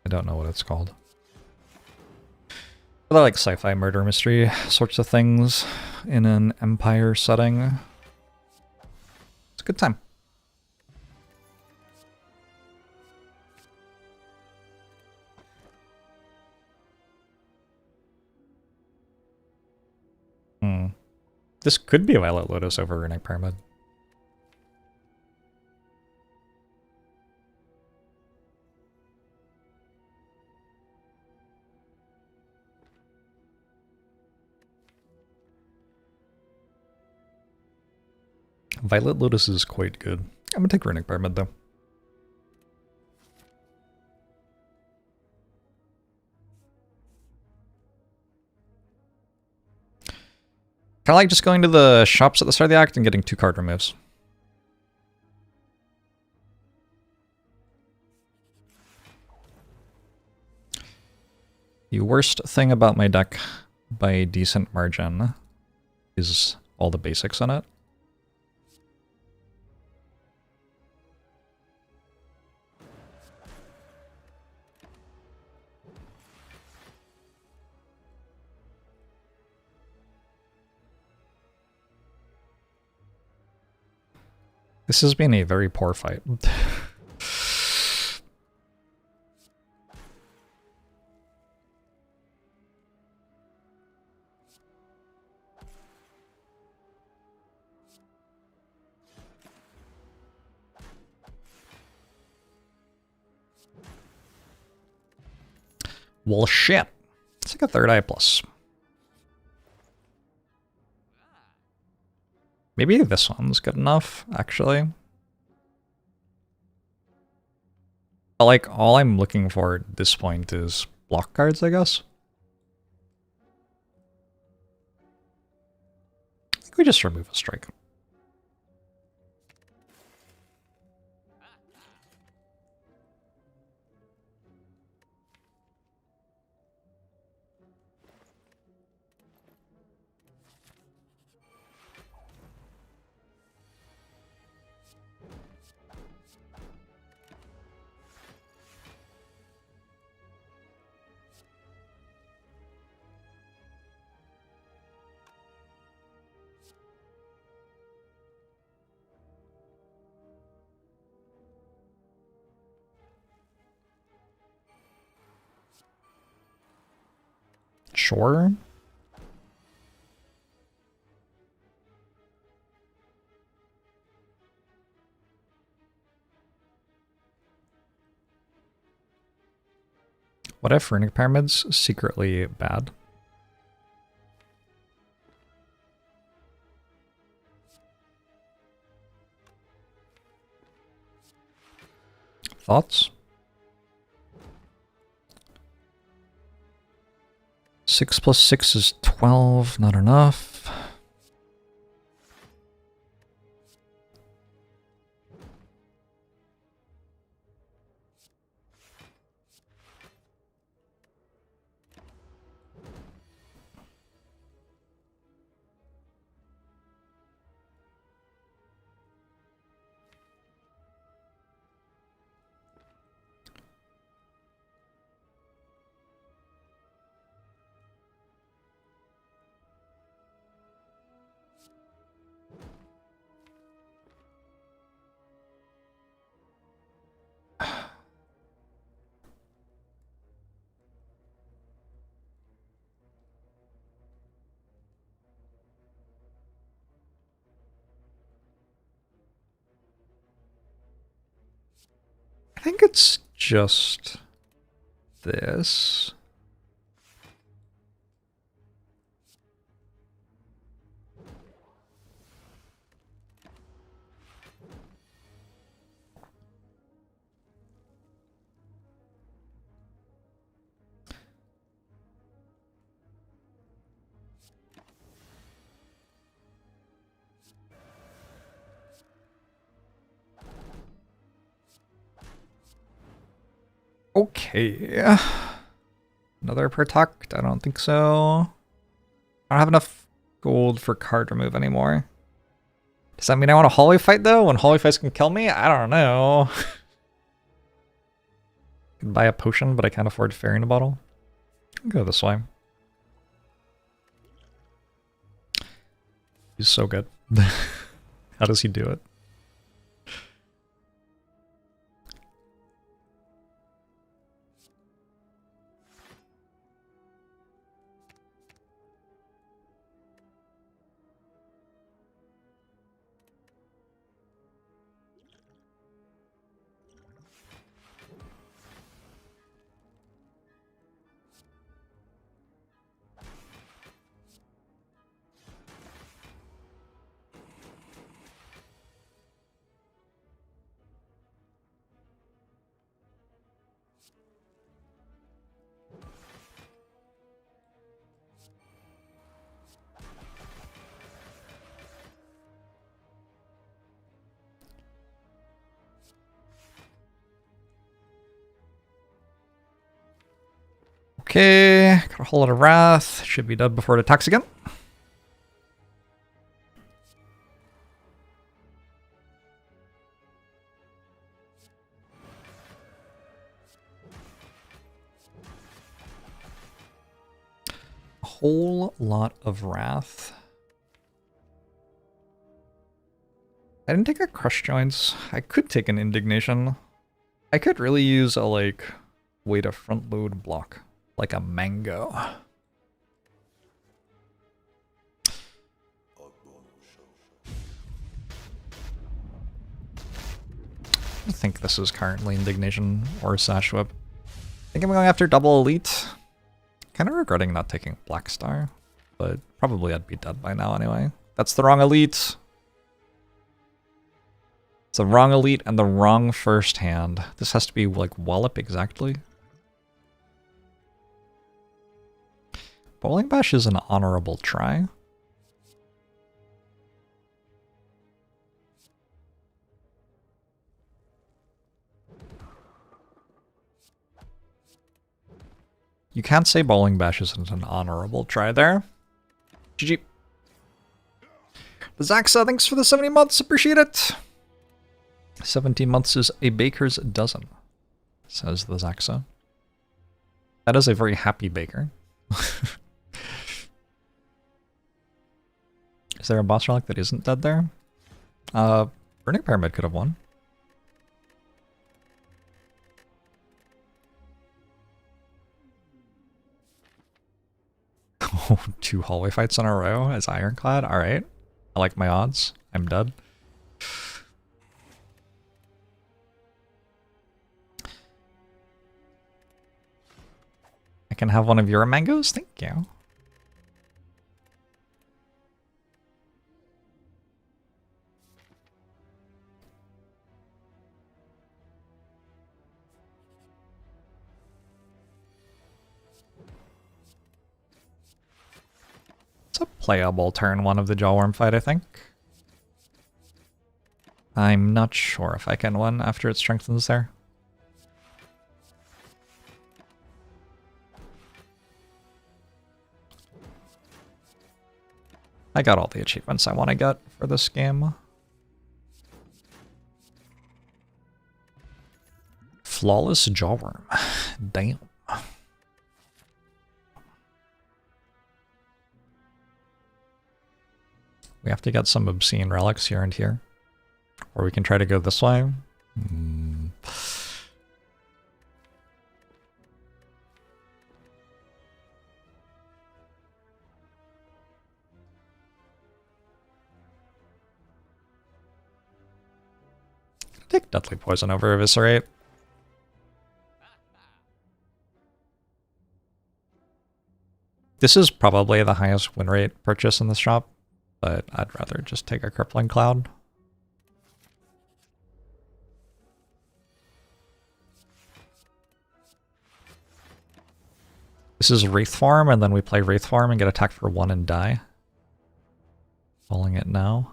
I don't know what it's called. But I like sci-fi murder mystery sorts of things in an empire setting. It's a good time. This could be Violet Lotus over Runic Pyramid. Violet Lotus is quite good. I'm gonna take Runic Pyramid though. Kinda like just going to the shops at the start of the act and getting 2 card removes. The worst thing about my deck, by a decent margin, is all the basics in it. This has been a very poor fight. Well, shit. It's like a 3rd eye plus. Maybe this one's good enough, actually. But like, all I'm looking for at this point is block cards, I guess. I think we just remove a strike. Sure. What if runic pyramids secretly bad? Thoughts? 6 plus 6 is 12, not enough. I think it's just this. Okay. Another protect? I don't think so. I don't have enough gold for card remove anymore. Does that mean I want a hallway fight though? When hallway fights can kill me? I don't know. I can buy a potion, but I can't afford fairy in a bottle. I'll go this way. He's so good. How does he do it? Okay, got a whole lot of wrath. Should be done before it attacks again. A whole lot of wrath. I didn't take a crush joints. I could take an indignation. I could really use a way to front load block. Like a mango. I think this is currently Indignation or Sash Whip. I think I'm going after double elite. Kind of regretting not taking Black Star, but probably I'd be dead by now anyway. That's the wrong elite. It's the wrong elite and the wrong first hand. This has to be like Wallop exactly. Bowling Bash is an honorable try. You can't say Bowling Bash isn't an honorable try there. GG. The Zaxa, thanks for the 70 months, appreciate it. 17 months is a baker's dozen, says the Zaxa. That is a very happy baker. Is there a boss relic that isn't dead there? Burning Pyramid could have won. 2 hallway fights in a row as Ironclad. Alright. I like my odds. I'm dead. I can have one of your mangoes? Thank you. It's a playable turn 1 of the Jawworm fight, I think. I'm not sure if I can win after it strengthens there. I got all the achievements I want to get for this game. Flawless Jawworm. Damn. We have to get some obscene relics here and here. Or we can try to go this way. Take Deadly Poison over Eviscerate. This is probably the highest win rate purchase in the shop, but I'd rather just take a Crippling Cloud. This is Wraith Farm, and then we play Wraith Farm and get attacked for 1 and die. Calling it now.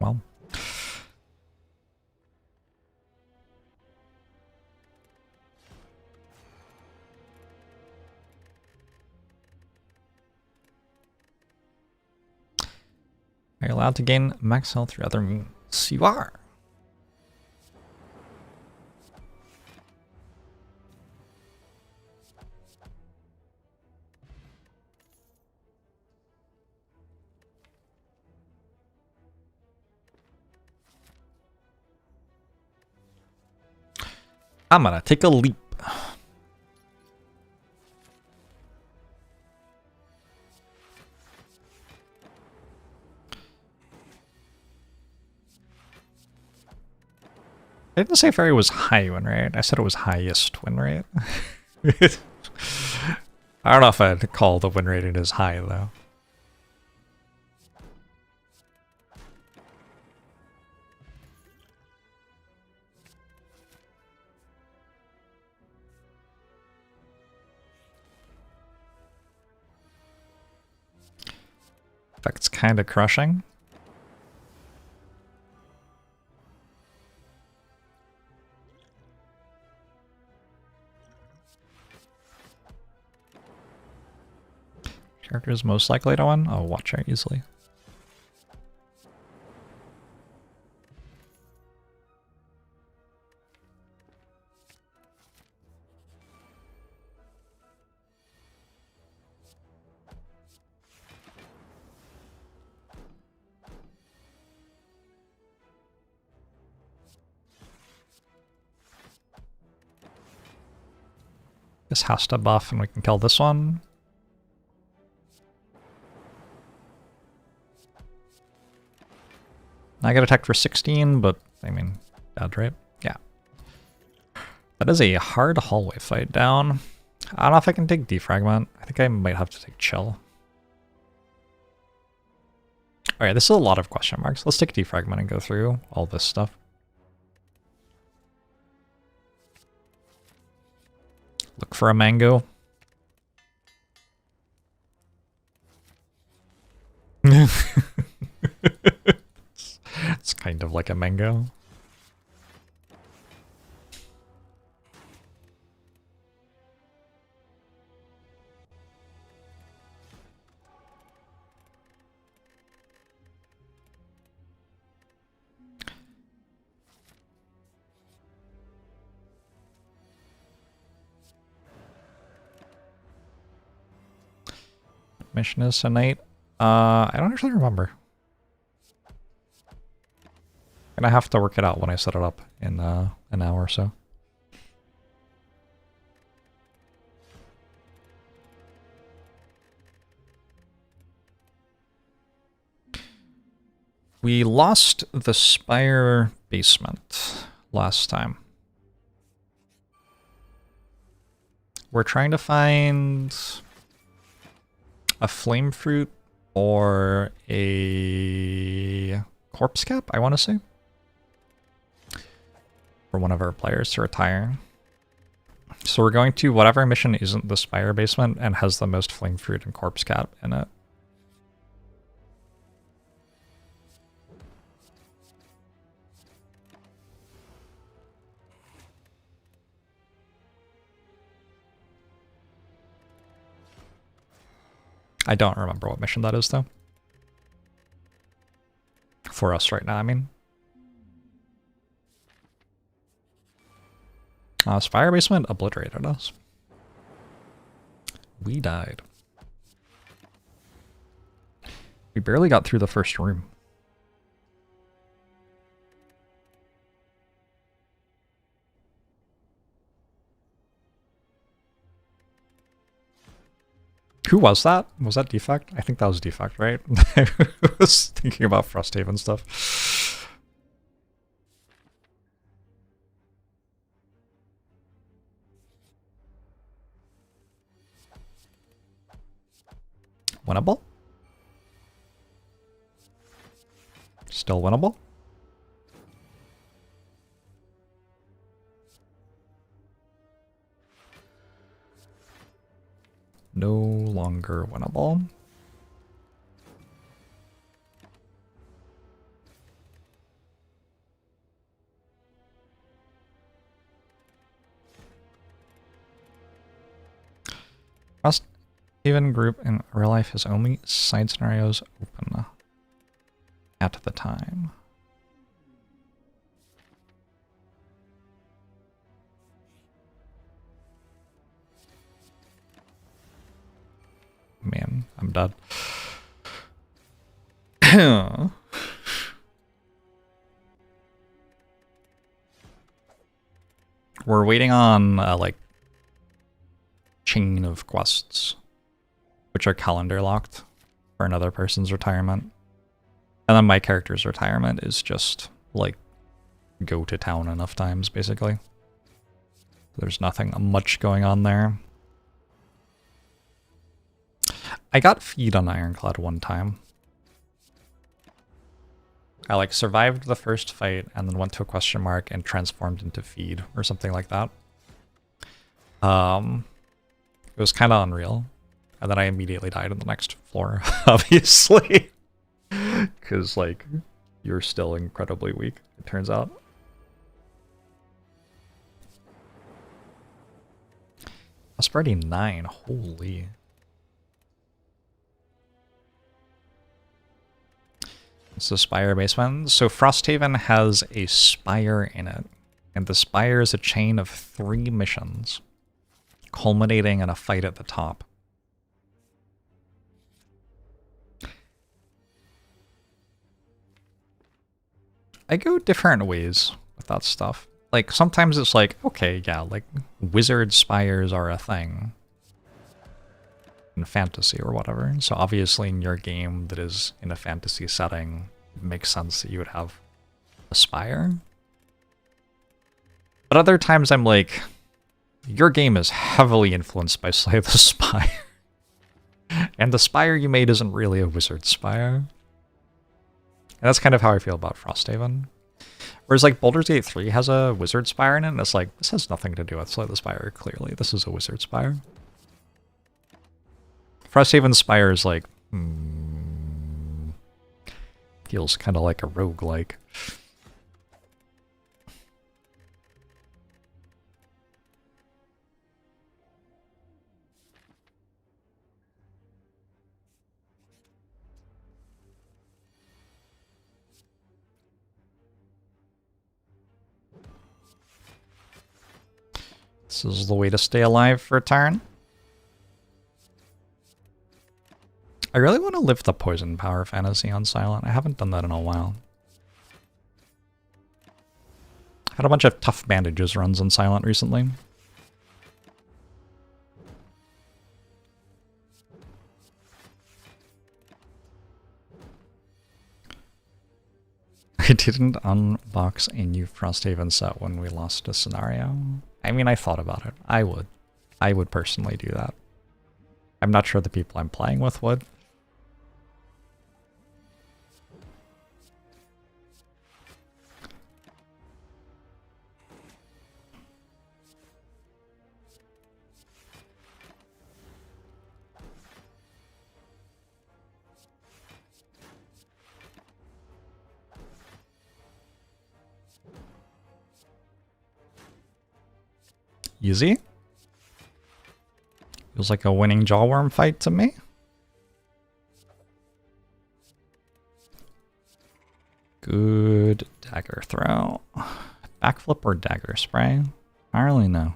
Well. Are you allowed to gain max health through other means? You are. I'm gonna take a leap. I didn't say fairy was high win rate. I said it was highest win rate. I don't know if I'd call the win rate as high though. Effect's kind of crushing. Character is most likely to win? Oh, watch out easily. This has to buff and we can kill this one. I get attacked for 16, but I mean, bad, right? Yeah. That is a hard hallway fight down. I don't know if I can take Defragment. I think I might have to take Chill. Alright, this is a lot of question marks. Let's take Defragment and go through all this stuff. Look for a mango. It's kind of like a mango. mission is tonight. I don't actually remember. And I have to work it out when I set it up in an hour or so. We lost the Spire basement last time. We're trying to find a flame fruit or a corpse cap, I want to say, for one of our players to retire. So we're going to whatever mission isn't the Spire basement and has the most flame fruit and corpse cap in it. I don't remember what mission that is, though. For us right now, I mean. Spire basement obliterated us. We died. We barely got through the first room. Who was that? Was that Defect? I think that was Defect, right? I was thinking about Frosthaven stuff. Winnable? Still winnable? No longer winnable. Frosthaven group in real life has only side scenarios open at the time. Man, I'm dead. We're waiting on like chain of quests, which are calendar locked for another person's retirement. And then my character's retirement is just like go to town enough times, basically. There's nothing much going on there. I got feed on Ironclad one time. I like survived the first fight and then went to a question mark and transformed into feed or something like that. It was kind of unreal. And then I immediately died on the next floor, obviously. Because, like, you're still incredibly weak, it turns out. Prosperity 9, holy. It's the Spire basement. So Frosthaven has a spire in it. And the spire is a chain of 3 missions, culminating in a fight at the top. I go different ways with that stuff. Like, sometimes it's like, okay, yeah, like, wizard spires are a thing in fantasy or whatever. So obviously in your game that is in a fantasy setting, it makes sense that you would have a spire. But other times I'm like, your game is heavily influenced by Slay the Spire. And the spire you made isn't really a wizard spire. And that's kind of how I feel about Frosthaven. Whereas like Baldur's Gate 3 has a wizard spire in it, and it's like, this has nothing to do with Slay the Spire, clearly. This is a wizard spire. Frosthaven's spire is like, feels kind of like a roguelike. This is the way to stay alive for a turn. I really want to lift the poison power fantasy on Silent. I haven't done that in a while. Had a bunch of tough bandages runs on Silent recently. I didn't unbox a new Frosthaven set when we lost a scenario. I mean, I thought about it. I would. I would personally do that. I'm not sure the people I'm playing with would. Easy. Feels like a winning jawworm fight to me. Good dagger throw. Backflip or dagger spray? I don't really know.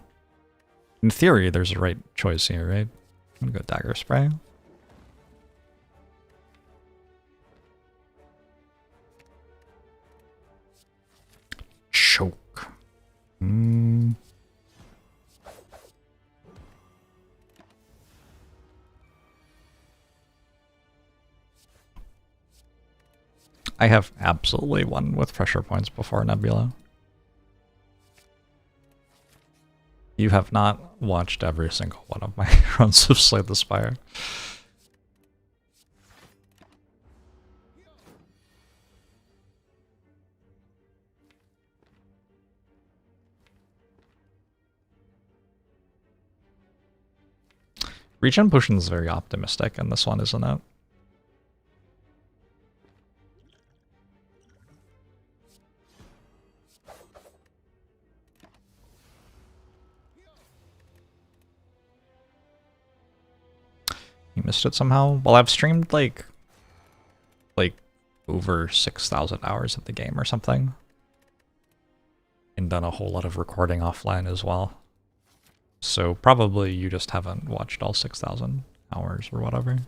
In theory, there's a right choice here, right? I'm gonna go dagger spray. Choke. I have absolutely won with pressure points before Nebula. You have not watched every single one of my runs of Slay the Spire. Regen Potion is very optimistic, and this one isn't it? You missed it somehow? Well, I've streamed like over 6,000 hours of the game or something. And done a whole lot of recording offline as well. So probably you just haven't watched all 6,000 hours or whatever.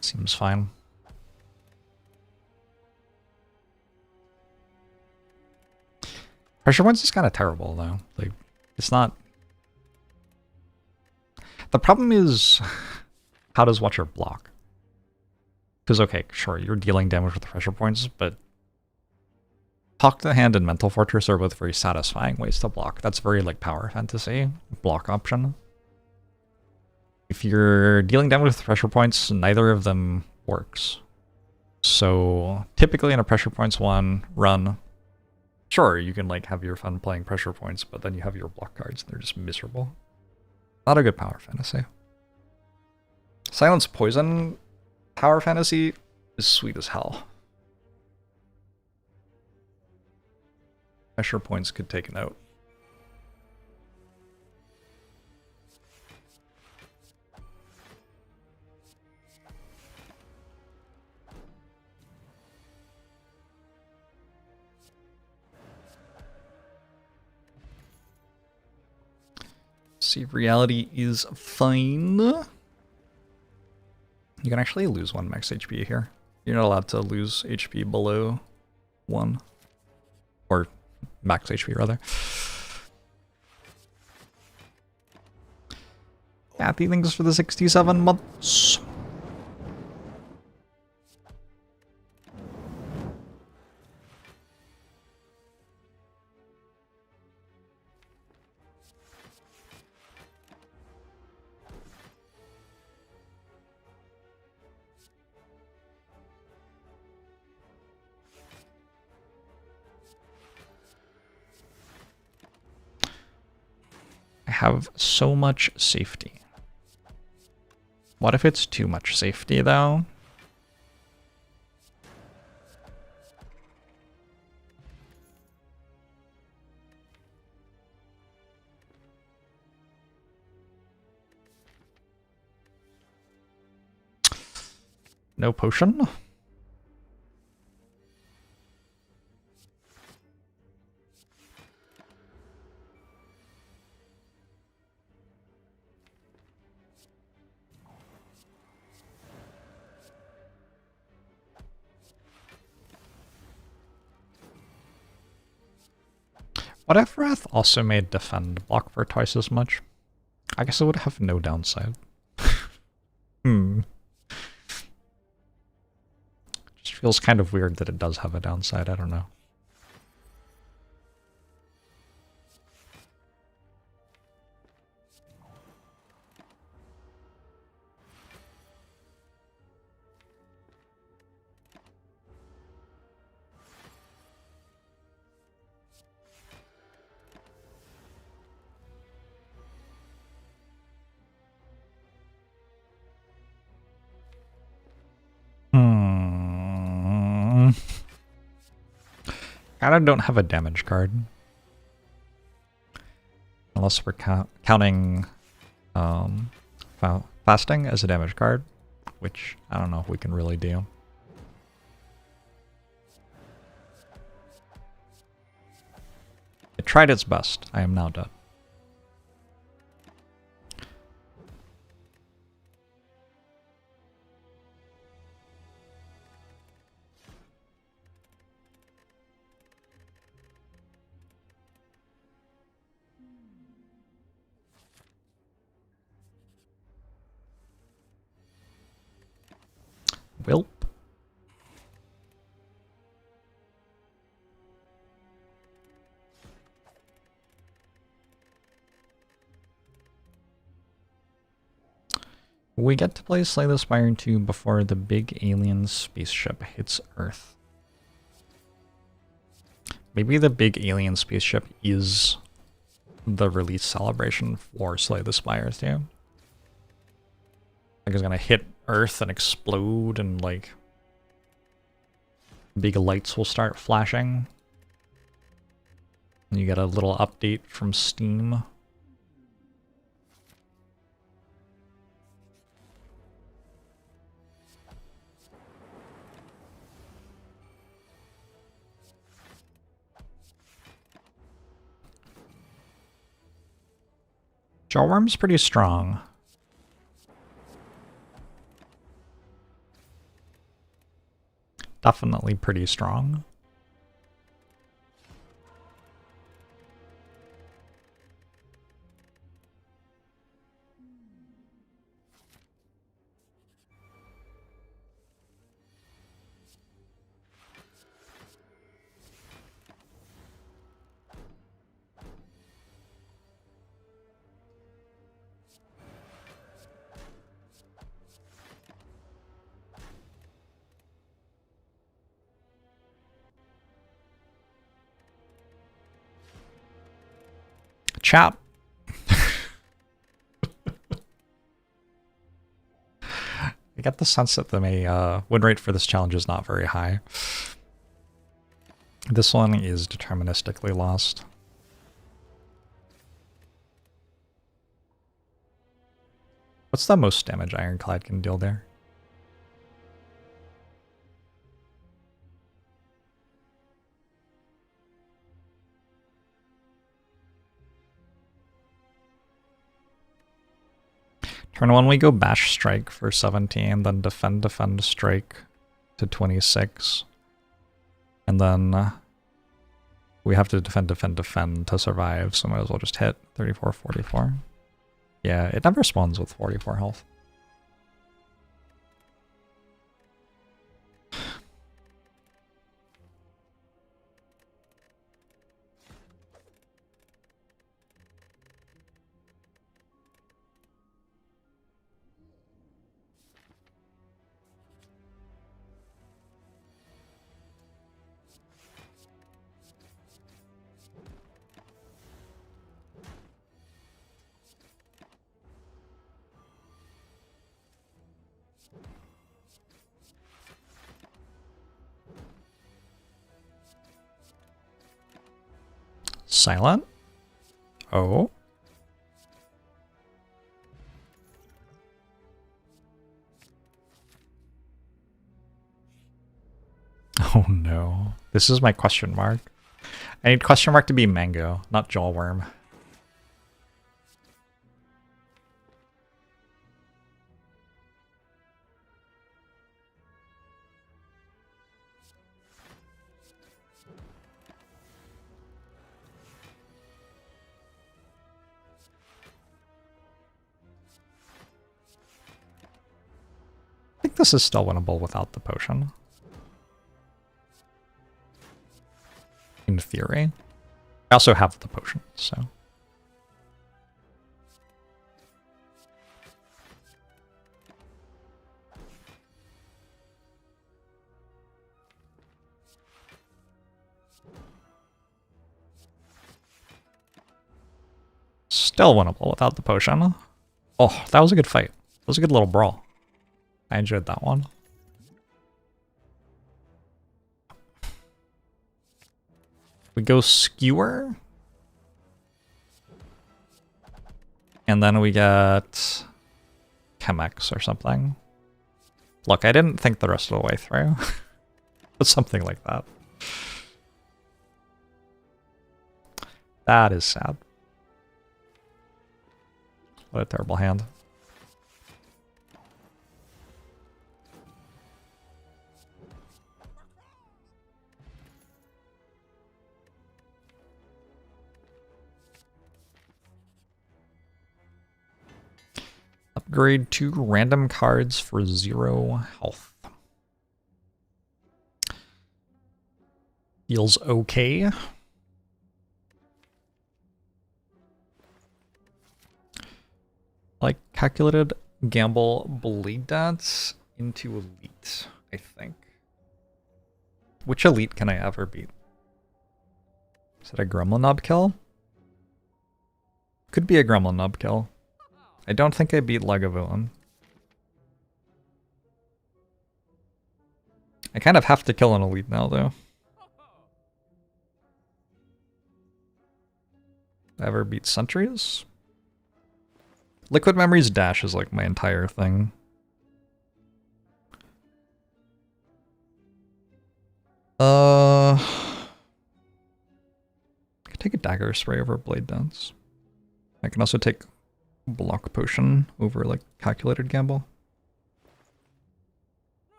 Seems fine. Pressure points is kind of terrible though. Like, it's not... The problem is, how does Watcher block? Because, okay, sure, you're dealing damage with the pressure points, but Talk to the Hand and Mental Fortress are both very satisfying ways to block. That's very, like, power fantasy block option. If you're dealing damage with pressure points, neither of them works. So, typically in a pressure points one run, sure, you can, like, have your fun playing pressure points, but then you have your block cards, and they're just miserable. Not a good power fantasy. Silence Poison power fantasy is sweet as hell. Pressure points could take it out. See, reality is fine. You can actually lose 1 max HP here. You're not allowed to lose HP below 1. Or max HP, rather. Happy things for the 67 months. Have so much safety. What if it's too much safety, though? No potion? What if Wrath also made defend block for twice as much? I guess it would have no downside. Just feels kind of weird that it does have a downside, I don't know. Kinda don't have a damage card. Unless we're counting fasting as a damage card, which I don't know if we can really do. It tried its best. I am now dead. Welp. We get to play Slay the Spire 2 before the big alien spaceship hits Earth. Maybe the big alien spaceship is the release celebration for Slay the Spire 2. Like it's gonna hit Earth and explode and like big lights will start flashing. And you get a little update from Steam. Jorbs pretty strong. Definitely pretty strong. Chat. I get the sense that the win rate for this challenge is not very high. This one is deterministically lost. What's the most damage Ironclad can deal there? Turn 1 we go Bash Strike for 17, then Defend Strike to 26. And then we have to defend to survive, so might as well just hit 34, 44. Yeah, it never spawns with 44 health. Silent? Oh. Oh no. This is my question mark. I need question mark to be mango, not jawworm. think this is still winnable without the potion. In theory. I also have the potion, so... Still winnable without the potion. Oh, that was a good fight. That was a good little brawl. I enjoyed that one. We go skewer. And then we get Chemex or something. Look, I didn't think the rest of the way through. But something like that. That is sad. What a terrible hand. Upgrade 2 random cards for 0 health. Feels okay. Like calculated gamble blade dance into elite, I think. Which elite can I ever beat? Is it a Gremlin Nob kill? Could be a Gremlin Nob kill. I don't think I beat Lagavulin. I kind of have to kill an elite now, though. Ever beat Sentries? Liquid Memories Dash is like my entire thing. I could take a Dagger Spray over Blade Dance. I can also take Block Potion over like Calculated Gamble.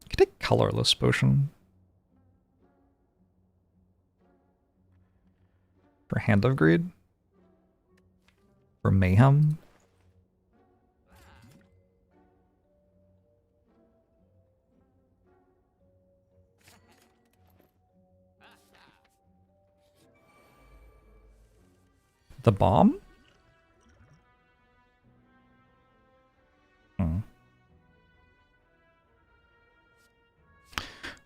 I could take Colorless Potion. For Hand of Greed? For Mayhem? The bomb? Well,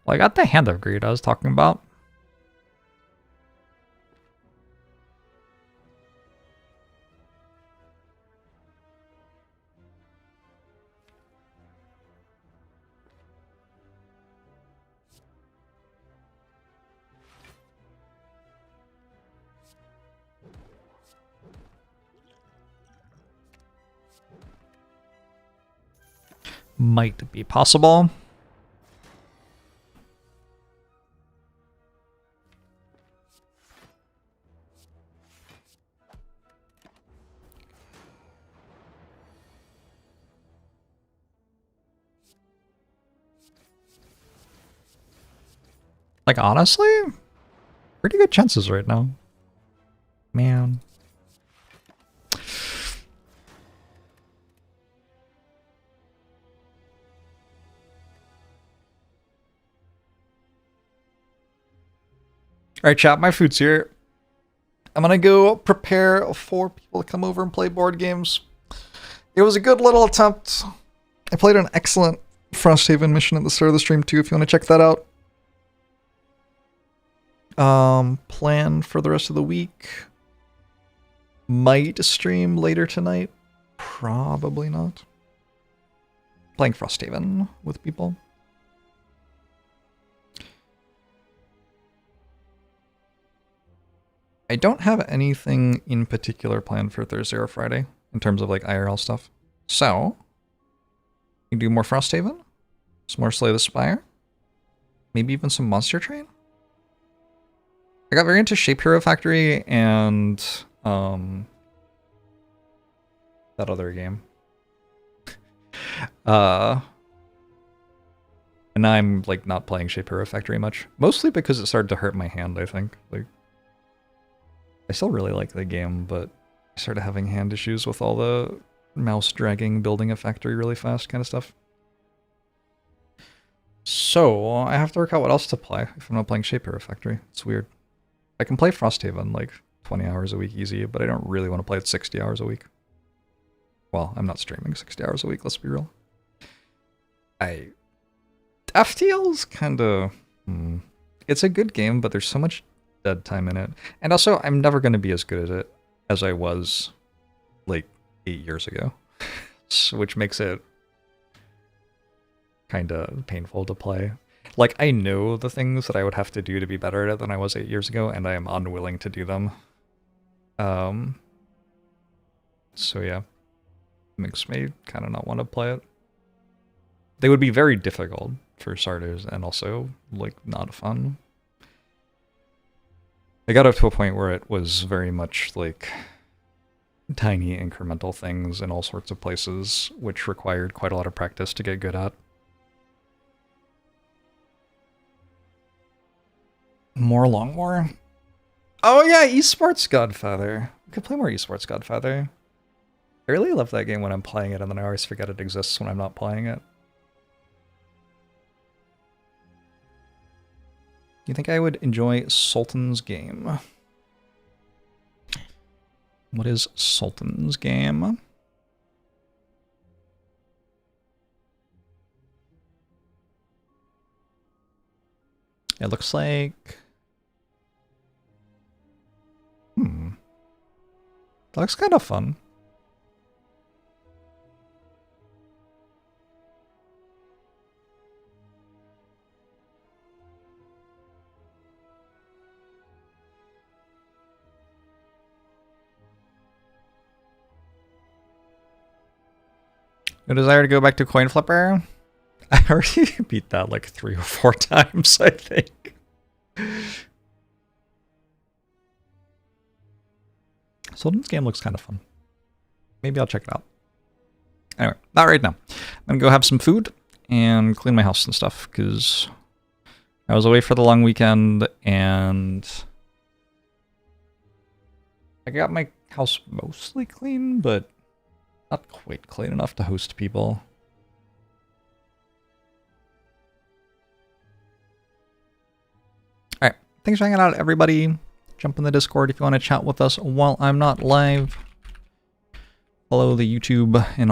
I got the Hand of Greed I was talking about. Might be possible. Like, honestly, pretty good chances right now. Man. Alright, chat, my food's here. I'm gonna go prepare for people to come over and play board games. It was a good little attempt. I played an excellent Frosthaven mission at the start of the stream too, if you want to check that out. Plan for the rest of the week. Might stream later tonight. Probably not. Playing Frosthaven with people. I don't have anything in particular planned for Thursday or Friday in terms of like IRL stuff. So, you can do more Frosthaven, some more Slay the Spire, maybe even some Monster Train. I got very into Shape Hero Factory and that other game. And now I'm like not playing Shape Hero Factory much, mostly because it started to hurt my hand, I think. Like, I still really like the game, but I started having hand issues with all the mouse dragging, building a factory really fast kind of stuff. So, I have to work out what else to play if I'm not playing Shape Hero Factory. It's weird. I can play Frosthaven like 20 hours a week easy, but I don't really want to play it 60 hours a week. Well, I'm not streaming 60 hours a week, let's be real. FTL's kinda... It's a good game, but there's so much dead time in it. And also, I'm never going to be as good at it as I was, like, 8 years ago. Which makes it kinda painful to play. Like, I know the things that I would have to do to be better at it than I was 8 years ago, and I am unwilling to do them. So yeah. Makes me kind of not want to play it. They would be very difficult for starters, and also, like, not fun. I got up to a point where it was very much, like, tiny incremental things in all sorts of places, which required quite a lot of practice to get good at. More Longmore? Oh yeah, Esports Godfather. We could play more Esports Godfather. I really love that game when I'm playing it, and then I always forget it exists when I'm not playing it. You think I would enjoy Sultan's Game? What is Sultan's Game? It looks like... That looks kind of fun. No desire to go back to Coin Flipper? I already beat that like 3 or 4 times, I think. Sultan's Game looks kind of fun. Maybe I'll check it out. Anyway, not right now. I'm gonna go have some food and clean my house and stuff, because I was away for the long weekend, and I got my house mostly clean, but not quite clean enough to host people. Alright, thanks for hanging out, everybody. Jump in the Discord if you want to chat with us while I'm not live. Follow the YouTube and all.